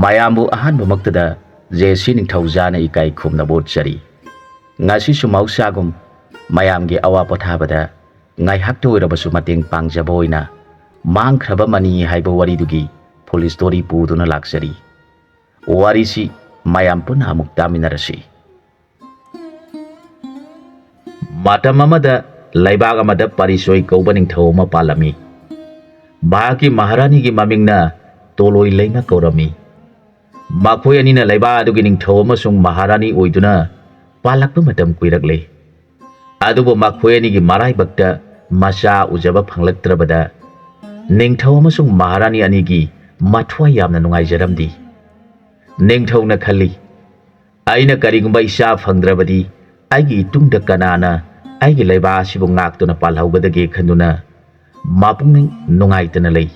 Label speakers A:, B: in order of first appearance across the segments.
A: ꯃꯌꯥꯝꯕꯨ ꯑꯍꯥꯟꯕꯃꯛꯇꯗ ꯖꯦꯁꯤ ꯅꯤꯡꯊꯧꯖꯥꯅ ꯏꯀꯥꯏ ꯈꯨꯝꯅꯕ ꯎꯠꯆꯔꯤ꯫ ꯉꯁꯤꯁꯨ ꯃꯍꯧꯁꯥꯒꯨꯝ ꯃꯌꯥꯝꯒꯤ ꯑꯋꯥ ꯄꯣꯊꯥꯕꯗ ꯉꯥꯏꯍꯥꯛꯇ ꯑꯣꯏꯔꯕꯁꯨ ꯃꯇꯦꯡ ꯄꯥꯡꯖꯕ ꯑꯣꯏꯅ ꯃꯥꯡꯈ꯭ꯔꯕ ꯃꯅꯤ ꯍꯥꯏꯕ ꯋꯥꯔꯤꯗꯨꯒꯤ ꯐꯨꯜ ꯁ꯭ꯇꯣꯔꯤ ꯄꯨꯗꯨꯅ ꯂꯥꯛꯆꯔꯤ꯫ ꯋꯥꯔꯤꯁꯤ ꯃꯌꯥꯝ ꯄꯨꯟꯅ ꯑꯃꯨꯛ ꯇꯥꯃꯤꯟꯅꯔꯁꯤ꯫ ꯃꯇꯝ ꯑꯃꯗ ꯂꯩꯕꯥꯛ ꯑꯃꯗ ꯄꯥꯔꯤꯁꯣꯏ ꯀꯧꯕ ꯅꯤꯡꯊꯧ ꯑꯃ ꯄꯥꯜꯂꯝꯃꯤ꯫ ꯃꯍꯥꯛꯀꯤ ꯃꯍꯥꯔꯥꯅꯤꯒꯤ ꯃꯃꯤꯡꯅ ꯇꯣꯂꯣꯏ ꯂꯩꯃ ꯀꯧꯔꯝꯃꯤ꯫ ꯃꯈꯣꯏ ꯑꯅꯤꯅ ꯂꯩꯕꯥꯛ ꯑꯗꯨꯒꯤ ꯅꯤꯡꯊꯧ ꯑꯃꯁꯨꯡ ꯃꯍꯥꯔꯥꯅꯤ ꯑꯣꯏꯗꯨꯅ ꯄꯥꯜꯂꯛꯄ ꯃꯇꯝ ꯀꯨꯏꯔꯛꯂꯦ꯫ ꯑꯗꯨꯕꯨ ꯃꯈꯣꯏ ꯑꯅꯤꯒꯤ ꯃꯔꯥꯏꯕꯛꯇ ꯃꯆꯥ ꯎꯖꯕ ꯐꯪꯂꯛꯇ꯭ꯔꯕꯗ ꯅꯤꯡꯊꯧ ꯑꯃꯁꯨꯡ ꯃꯍꯥꯔꯥꯅꯤ ꯑꯅꯤꯒꯤ ꯃꯊ꯭ꯋꯥꯏ ꯌꯥꯝꯅ ꯅꯨꯡꯉꯥꯏꯖꯔꯝꯗꯦ꯫ ꯅꯤꯡꯊꯧꯅ ꯈꯜꯂꯤ, ꯑꯩꯅ ꯀꯔꯤꯒꯨꯝꯕ ꯏꯆꯥ ꯐꯪꯗ꯭ꯔꯕꯗꯤ ꯑꯩꯒꯤ ꯏꯇꯨꯡꯗ ꯀꯅꯥꯅ ꯑꯩꯒꯤ ꯂꯩꯕꯥꯛ ꯑꯁꯤꯕꯨ ꯉꯥꯛꯇꯨꯅ ꯄꯥꯜꯍꯧꯒꯗꯒꯦ ꯈꯟꯗꯨꯅ ꯃꯄꯨꯛꯅꯤꯡ ꯅꯨꯡꯉꯥꯏꯇꯅ ꯂꯩ꯫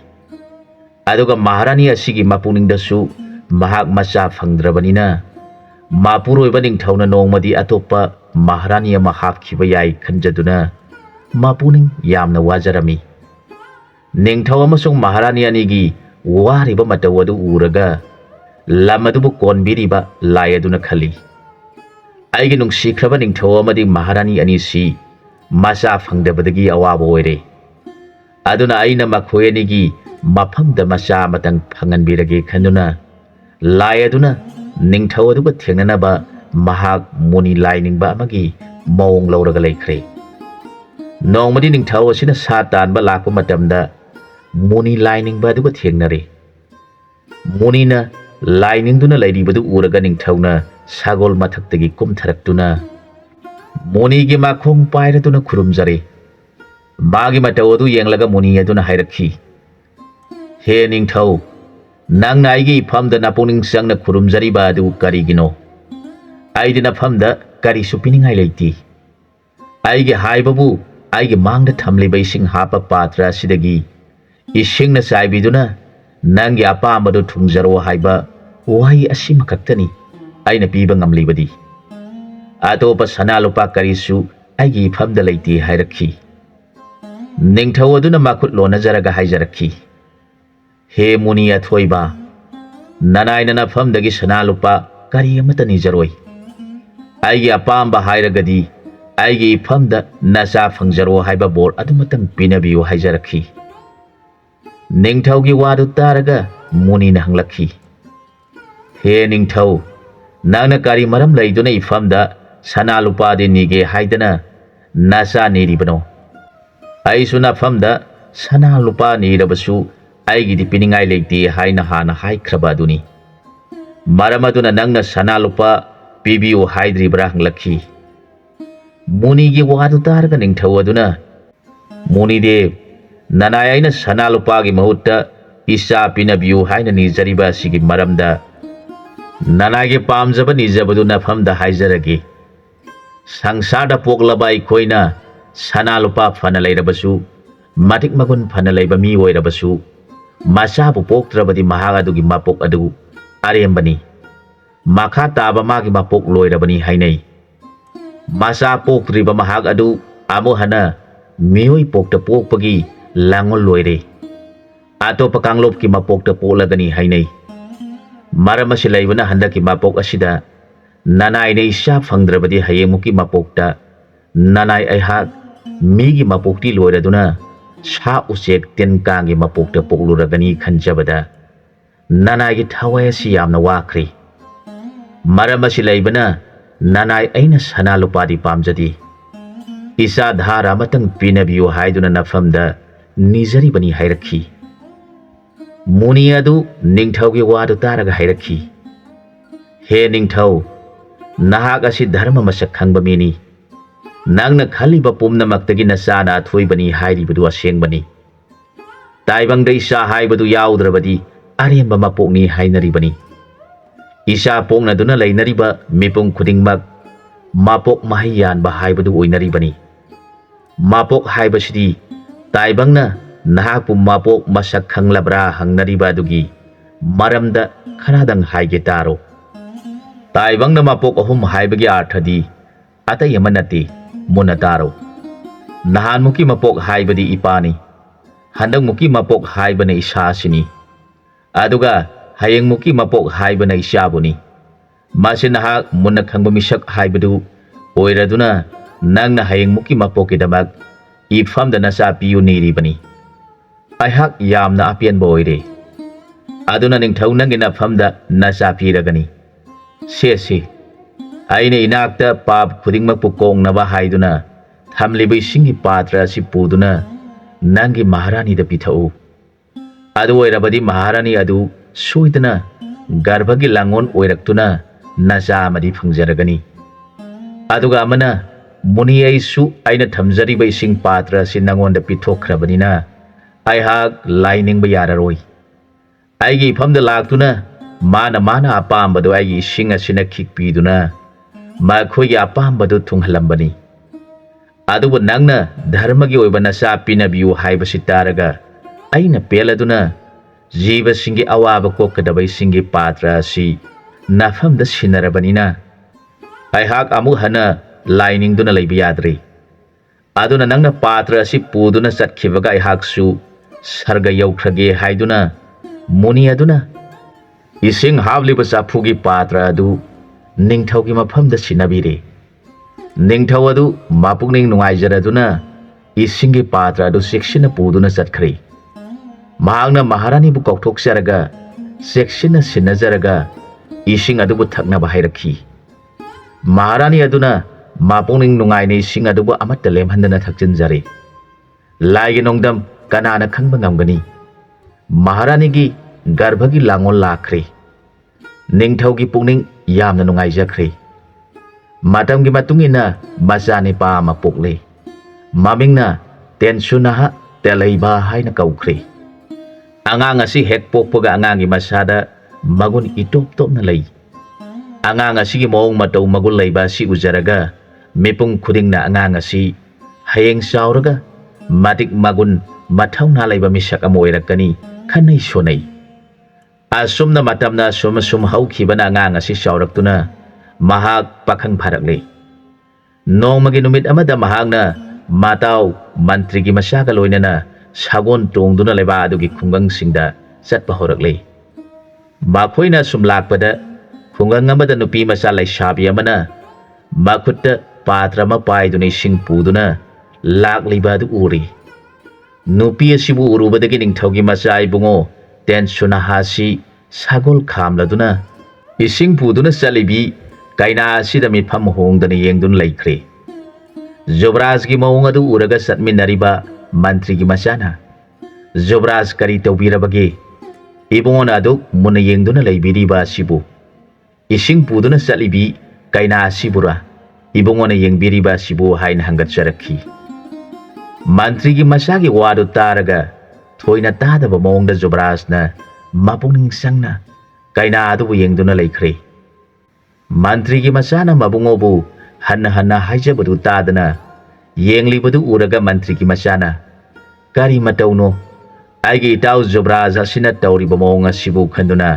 A: ꯑꯗꯨꯒ ꯃꯍꯥꯔꯥꯅꯤ ꯑꯁꯤꯒꯤ ꯃꯄꯨꯛꯅꯤꯡꯗꯁꯨ ꯃꯍꯥꯛ ꯃꯆꯥ ꯐꯪꯗ꯭ꯔꯕꯅꯤꯅ ꯃꯄꯨꯔꯣꯏꯕ ꯅꯤꯡꯊꯧꯅ ꯅꯣꯡꯃꯗꯤ ꯑꯇꯣꯞꯄ ꯃꯍꯥꯔꯥꯅꯤ ꯑꯃ ꯍꯥꯞꯈꯤꯕ ꯌꯥꯏ ꯈꯟꯖꯗꯨꯅ ꯃꯄꯨꯛꯅꯤꯡ ꯌꯥꯝꯅ ꯋꯥꯖꯔꯝꯃꯤ꯫ ꯅꯤꯡꯊꯧ ꯑꯃꯁꯨꯡ ꯃꯍꯥꯔꯥꯅꯤ ꯑꯅꯤꯒꯤ ꯋꯥꯔꯤꯕ ꯃꯇꯧ ꯑꯗꯨ ꯎꯔꯒ ꯂꯝ ꯑꯗꯨꯕꯨ ꯀꯣꯟꯕꯤꯔꯤꯕ ꯂꯥꯏ ꯑꯗꯨꯅ ꯈꯜꯂꯤ, ꯑꯩꯒꯤ ꯅꯨꯡꯁꯤꯈ꯭ꯔꯕ ꯅꯤꯡꯊꯧ ꯑꯃꯗꯤ ꯃꯍꯥꯔꯥꯅꯤ ꯑꯅꯤꯁꯤ ꯃꯆꯥ ꯐꯪꯗꯕꯗꯒꯤ ꯑꯋꯥꯕ ꯑꯣꯏꯔꯦ꯫ ꯑꯗꯨꯅ ꯑꯩꯅ ꯃꯈꯣꯏ ꯑꯅꯤꯒꯤ ꯃꯐꯝꯗ ꯃꯆꯥ ꯑꯃꯇꯪ ꯐꯪꯍꯟꯕꯤꯔꯒꯦ ꯈꯟꯗꯨꯅ ꯂꯥꯏ ꯑꯗꯨꯅ ꯅꯤꯡꯊꯧ ꯑꯗꯨꯒ ꯊꯦꯡꯅꯅꯕ ꯃꯍꯥꯛ ꯃꯨꯅꯤ ꯂꯥꯏꯅꯤꯡꯕ ꯑꯃꯒꯤ ꯃꯑꯣꯡ ꯂꯧꯔꯒ ꯂꯩꯈ꯭ꯔꯦ꯫ ꯅꯣꯡꯃꯗꯤ ꯅꯤꯡꯊꯧ ꯑꯁꯤꯅ ꯁꯥ ꯇꯥꯟꯕ ꯂꯥꯛꯄ ꯃꯇꯝꯗ ꯃꯨꯅꯤ ꯂꯥꯏꯅꯤꯡꯕ ꯑꯗꯨꯒ ꯊꯦꯡꯅꯔꯦ꯫ ꯃꯨꯅꯤꯅ ꯂꯥꯏꯅꯤꯡꯗꯨꯅ ꯂꯩꯔꯤꯕꯗꯨ ꯎꯔꯒ ꯅꯤꯡꯊꯧꯅ ꯁꯒꯣꯜ ꯃꯊꯛꯇꯒꯤ ꯀꯨꯝꯊꯔꯛꯇꯨꯅ ꯃꯨꯅꯤꯒꯤ ꯃꯈꯣꯡ ꯄꯥꯏꯔꯗꯨꯅ ꯈꯨꯔꯨꯝꯖꯔꯦ꯫ ꯃꯥꯒꯤ ꯃꯇꯧ ꯑꯗꯨ ꯌꯦꯡꯂꯒ ꯃꯨꯅꯤ ꯑꯗꯨꯅ ꯍꯥꯏꯔꯛꯈꯤ, ꯍꯦ ꯅꯤꯡꯊꯧ, ꯅꯪꯅ ꯑꯩꯒꯤ ꯏꯐꯝꯗ ꯅꯄꯨꯛꯅꯤꯡ ꯆꯪꯅ ꯈꯨꯔꯨꯝꯖꯔꯤꯕ ꯑꯗꯨ ꯀꯔꯤꯒꯤꯅꯣ? ꯑꯩꯗꯤ ꯅꯐꯝꯗ ꯀꯔꯤꯁꯨ ꯄꯤꯅꯤꯡꯉꯥꯏ ꯂꯩꯇꯦ꯫ ꯑꯩꯒꯤ ꯍꯥꯏꯕꯕꯨ ꯑꯩꯒꯤ ꯃꯥꯡꯗ ꯊꯝꯂꯤꯕ ꯏꯁꯤꯡ ꯍꯥꯞꯄ ꯄꯥꯇ꯭ꯔ ꯑꯁꯤꯗꯒꯤ ꯏꯁꯤꯡꯅ ꯆꯥꯏꯕꯤꯗꯨꯅ ꯅꯪꯒꯤ ꯑꯄꯥꯝꯕꯗꯨ ꯊꯨꯡꯖꯔꯣ ꯍꯥꯏꯕ ꯋꯥꯍꯩ ꯑꯁꯤꯃꯈꯛꯇꯅꯤ ꯑꯩꯅ ꯄꯤꯕ ꯉꯝꯂꯤꯕꯗꯤ꯫ ꯑꯇꯣꯞꯄ ꯁꯅꯥ ꯂꯨꯄꯥ ꯀꯔꯤꯁꯨ ꯑꯩꯒꯤ ꯏꯐꯝꯗ ꯂꯩꯇꯦ ꯍꯥꯏꯔꯛꯈꯤ꯫ ꯅꯤꯡꯊꯧ ꯑꯗꯨꯅ ꯃꯈꯨꯠ ꯂꯣꯟꯅꯖꯔꯒ ꯍꯥꯏꯖꯔꯛꯈꯤ, ꯍꯦ ꯃꯨꯅꯤ ꯑꯊꯣꯏꯕ, ꯅꯅꯥꯏꯅ ꯅꯐꯝꯗꯒꯤ ꯁꯅꯥ ꯂꯨꯄꯥ ꯀꯔꯤ ꯑꯃꯠꯇ ꯅꯤꯖꯔꯣꯏ꯫ ꯑꯩꯒꯤ ꯑꯄꯥꯝꯕ ꯍꯥꯏꯔꯒꯗꯤ ꯑꯩꯒꯤ ꯏꯐꯝꯗ ꯅꯆꯥ ꯐꯪꯖꯔꯣ ꯍꯥꯏꯕ ꯕꯣꯔ ꯑꯗꯨꯃꯇꯪ ꯄꯤꯅꯕꯤꯌꯨ ꯍꯥꯏꯖꯔꯛꯈꯤ꯫ ꯅꯤꯡꯊꯧꯒꯤ ꯋꯥꯗꯨ ꯇꯥꯔꯒ ꯃꯨꯅꯤꯅ ꯍꯪꯂꯛꯈꯤ, ꯍꯦ ꯅꯤꯡꯊꯧ, ꯅꯪꯅ ꯀꯔꯤ ꯃꯔꯝ ꯂꯩꯗꯨꯅ ꯏꯐꯝꯗ ꯁꯅꯥ ꯂꯨꯄꯥꯗꯤ ꯅꯤꯒꯦ ꯍꯥꯏꯗꯅ ꯅꯆꯥ ꯅꯤꯔꯤꯕꯅꯣ? ꯑꯩꯁꯨ ꯅꯐꯝꯗ ꯁꯅꯥ ꯂꯨꯄꯥ ꯅꯤꯔꯕꯁꯨ ꯑꯩꯒꯤꯗꯤ ꯄꯤꯅꯤꯡꯉꯥꯏ ꯂꯩꯇꯦ ꯍꯥꯏꯅ ꯍꯥꯟꯅ ꯍꯥꯏꯈ꯭ꯔꯕ ꯑꯗꯨꯅꯤ꯫ ꯃꯔꯝ ꯑꯗꯨꯅ ꯅꯪꯅ ꯁꯅꯥ ꯂꯨꯄꯥ ꯄꯤꯕꯤꯌꯨ ꯍꯥꯏꯗ꯭ꯔꯤꯕ꯭ꯔꯥ ꯍꯪꯂꯛꯈꯤ꯫ ꯃꯨꯅꯤꯒꯤ ꯋꯥꯗꯨ ꯇꯥꯔꯒ ꯅꯤꯡꯊꯧ ꯑꯗꯨꯅ, ꯃꯨꯅꯤꯗꯦꯕ, ꯅꯅꯥꯏ ꯑꯩꯅ ꯁꯅꯥ ꯂꯨꯄꯥꯒꯤ ꯃꯍꯨꯠꯇ ꯏꯆꯥ ꯄꯤꯅꯕꯤꯌꯨ ꯍꯥꯏꯅ ꯅꯤꯖꯔꯤꯕ ꯑꯁꯤꯒꯤ ꯃꯔꯝꯗ ꯅꯅꯥꯏꯒꯤ ꯄꯥꯝꯖꯕ ꯅꯤꯖꯕꯗꯨ ꯅꯐꯝꯗ ꯍꯥꯏꯖꯔꯒꯦ꯫ ꯁꯪꯁꯥꯔꯗ ꯄꯣꯛꯂꯕ ꯑꯩꯈꯣꯏꯅ ꯁꯅꯥ ꯂꯨꯄꯥ ꯐꯅ ꯂꯩꯔꯕꯁꯨ, ꯃꯇꯤꯛ ꯃꯒꯨꯟ ꯐꯅ ꯂꯩꯕ ꯃꯤ ꯑꯣꯏꯔꯕꯁꯨ, ꯃꯆꯥꯕꯨ ꯄꯣꯛꯇ꯭ꯔꯕꯗꯤ ꯃꯍꯥꯛ ꯑꯗꯨꯒꯤ ꯃꯄꯣꯛ ꯑꯗꯨ ꯑꯔꯦꯝꯕꯅꯤ, ꯃꯈꯥ ꯇꯥꯕ ꯃꯥꯒꯤ ꯃꯄꯣꯛ ꯂꯣꯏꯔꯕꯅꯤ ꯍꯥꯏꯅꯩ꯫ ꯃꯆꯥ ꯄꯣꯛꯇ꯭ꯔꯤꯕ ꯃꯍꯥꯛ ꯑꯗꯨ ꯑꯃꯨꯛ ꯍꯟꯅ ꯃꯤꯑꯣꯏ ꯄꯣꯛꯇ ꯄꯣꯛꯄꯒꯤ ꯂꯥꯡꯑꯣꯜ ꯂꯣꯏꯔꯦ, ꯑꯇꯣꯞꯄ ꯀꯥꯡꯂꯨꯞꯀꯤ ꯃꯄꯣꯛꯇ ꯄꯣꯛꯂꯒꯅꯤ ꯍꯥꯏꯅꯩ꯫ ꯃꯔꯝ ꯑꯁꯤ ꯂꯩꯕꯅ ꯍꯟꯗꯛꯀꯤ ꯃꯄꯣꯛ ꯑꯁꯤꯗ ꯅꯅꯥꯏꯅ ꯏꯆꯥ ꯐꯪꯗ꯭ꯔꯕꯗꯤ ꯍꯌꯦꯡꯃꯨꯛꯀꯤ ꯃꯄꯣꯛꯇ ꯅꯅꯥꯏ ꯑꯩꯍꯥꯛ ꯃꯤꯒꯤ ꯃꯄꯣꯛꯇꯤ ꯂꯣꯏꯔꯗꯨꯅ ꯁꯥ ꯎꯆꯦꯛ ꯇꯤꯟ ꯀꯥꯡꯒꯤ ꯃꯄꯣꯛꯇ ꯄꯣꯛꯂꯨꯔꯒꯅꯤ ꯈꯟꯖꯕꯗ ꯅꯅꯥꯏꯒꯤ ꯊꯋꯥꯏ ꯑꯁꯤ ꯌꯥꯝꯅ ꯋꯥꯈ꯭ꯔꯦ꯫ ꯃꯔꯝ ꯑꯁꯤ ꯂꯩꯕꯅ ꯅꯅꯥꯏ ꯑꯩꯅ ꯁꯅꯥ ꯂꯨꯄꯥꯗꯤ ꯄꯥꯝꯖꯗꯦ, ꯏꯆꯥ ꯙꯥꯔ ꯑꯃꯇꯪ ꯄꯤꯅꯕꯤꯌꯨ ꯍꯥꯏꯗꯨꯅ ꯅꯐꯝꯗ ꯅꯤꯖꯔꯤꯕꯅꯤ ꯍꯥꯏꯔꯛꯈꯤ꯫ ꯃꯨꯅꯤ ꯑꯗꯨ ꯅꯤꯡꯊꯧꯒꯤ ꯋꯥꯗꯨ ꯇꯥꯔꯒ ꯍꯥꯏꯔꯛꯈꯤ, ꯍꯦ ꯅꯤꯡꯊꯧ, ꯅꯍꯥꯛ ꯑꯁꯤ ꯙꯔꯃ ꯃꯁꯛ ꯈꯪꯕ ꯃꯤꯅꯤ꯫ ꯅꯪꯅ ꯈꯜꯂꯤꯕ ꯄꯨꯝꯅꯃꯛꯇꯒꯤ ꯅꯆꯥꯅ ꯑꯊꯣꯏꯕꯅꯤ ꯍꯥꯏꯔꯤꯕꯗꯨ ꯑꯁꯦꯡꯕꯅꯤ꯫ ꯇꯥꯏꯕꯪꯗ ꯏꯆꯥ ꯍꯥꯏꯕꯗꯨ ꯌꯥꯎꯗ꯭ꯔꯕꯗꯤ ꯑꯔꯦꯝꯕ ꯃꯄꯣꯛꯅꯤ ꯍꯥꯏꯅꯔꯤꯕꯅꯤ꯫ ꯏꯆꯥ ꯄꯣꯛꯅꯗꯨꯅ ꯂꯩꯅꯔꯤꯕ ꯃꯤꯄꯨꯝ ꯈꯨꯗꯤꯡꯃꯛ ꯃꯄꯣꯛ ꯃꯍꯩ ꯌꯥꯟꯕ ꯍꯥꯏꯕꯗꯨ ꯑꯣꯏꯅꯔꯤꯕꯅꯤ꯫ ꯃꯄꯣꯛ ꯍꯥꯏꯕꯁꯤꯗꯤ ꯇꯥꯏꯕꯪꯅ ꯅꯍꯥꯛꯄꯨ ꯃꯄꯣꯛ ꯃꯁꯛ ꯈꯪꯂꯕ꯭ꯔꯥ ꯍꯪꯅꯔꯤꯕ ꯑꯗꯨꯒꯤ ꯃꯔꯝꯗ ꯈꯔꯗꯪ ꯍꯥꯏꯒꯦ ꯇꯥꯔꯣ꯫ ꯇꯥꯏꯕꯪꯅ ꯃꯄꯣꯛ ꯑꯍꯨꯝ ꯍꯥꯏꯕꯒꯤ ꯑꯥꯔꯊꯗꯤ ꯑꯇꯩ ꯑꯃ ꯅꯠꯇꯦ, ꯃꯨꯟꯅ ꯇꯥꯔꯣ꯫ ꯅꯍꯥꯟꯃꯨꯛꯀꯤ ꯃꯄꯣꯛ ꯍꯥꯏꯕꯗꯤ ꯏꯄꯥꯅꯤ, ꯍꯟꯗꯛꯃꯨꯛꯀꯤ ꯃꯄꯣꯛ ꯍꯥꯏꯕꯅ ꯏꯁꯥꯁꯤꯅꯤ, ꯑꯗꯨꯒ hayengmuki mapok haibana isabuni masi nahak munna khangba misak haibadu oiraduna nangna hayengmuki mapokidamak ifamda nasa piyu niribani aihak yamna apianba oire aduna ningthau nangi nafamda nasa piragani se aina inakta pap khudingmak pukong haiduna thamliba isingi patra asi puduna nangi maharani da pithau adu oirabadi maharani adu soidana garbagi langon oiraktuna naja amadi phangjaragani aduga amana muni aisu aina thamjariba ising patra si nangonda pithokkhrabanina aihak lainingba yararoi aigi famda laktuna mana apambadu aigi ising asina khikpiduna makhoi apambadu thunghalambani adubu nangna dharmagi oiba nasa pinabiyu haibasi taraga aina peladuna jiba singi awaba kokkadabai singi patra si nafamda sinarabanina aihak amu hana lainingduna leiba yadre aduna nangna patra si puduna chatkhibaga aihaksu sarga yaukrage haiduna muni aduna ising habliba chaphugi patra adu ningthaugi mafamda sinabire ningthau adu mapukning nungaijaraduna isingi patra adu seksina puduna chatkhre mahakna maharani bu kaukthokjaraga seksina sinajaraga ising adubu thaknaba hairakhi maharani aduna mapukning nungaine ising adubu amatta lemhandana thakjinjare laigi nongdam kanana khangba ngamgani maharani gi garbhagi langol lakhre ningthaugi pukning yamna nungaijakre matamgi matungina majani pa ama pokle mamingna tensunaha telaiba haina kaukre angang asi hek pokpaga angangi masada magun itop na lei angang asi gi mong matau magul leiba si ujaraga mepung khudingna angang asi hayeng sauraga matik magun mathauna leiba misak amoirakani khanai sonai asumna matamna sum haukibana angang asi sauraktuna mahak pakhang pharakle nongmagi numit amada mahakna matau mantri gi masaga loinana sagon tongduna leba adugi khungang singda chatpa horakle makhoina sum lakpada khungang amada nupi masa laisabi amana makhutta patra ma paiduna sing puduna lakliba adu uri nupi asibu urubadagi ningthaugi masa ibungo tensuna hasi sagol khamladuna ising puduna chalibi kaina asida mifam hongdana yengdun laikre Jubraj gi mawung adu uraga satminariba mantri gi masana Jubraj kari tawbirabagi ibungona adu muna yengduna laibiriba sibu ising puduna salibi kaina asibura ibungona yengbiriba sibu hain hangatjarakhi mantri gi masagi wadu taraga thoina tadaba mawungda Jubrajna mapuning sangna kaina adu yengduna laikre mantri gi masana mabungobu hanna haijabadu tadana yenglibadu uraga mantri gi masana kari matauno aigi tau Jubraj asina tawriba mawung asibu khanduna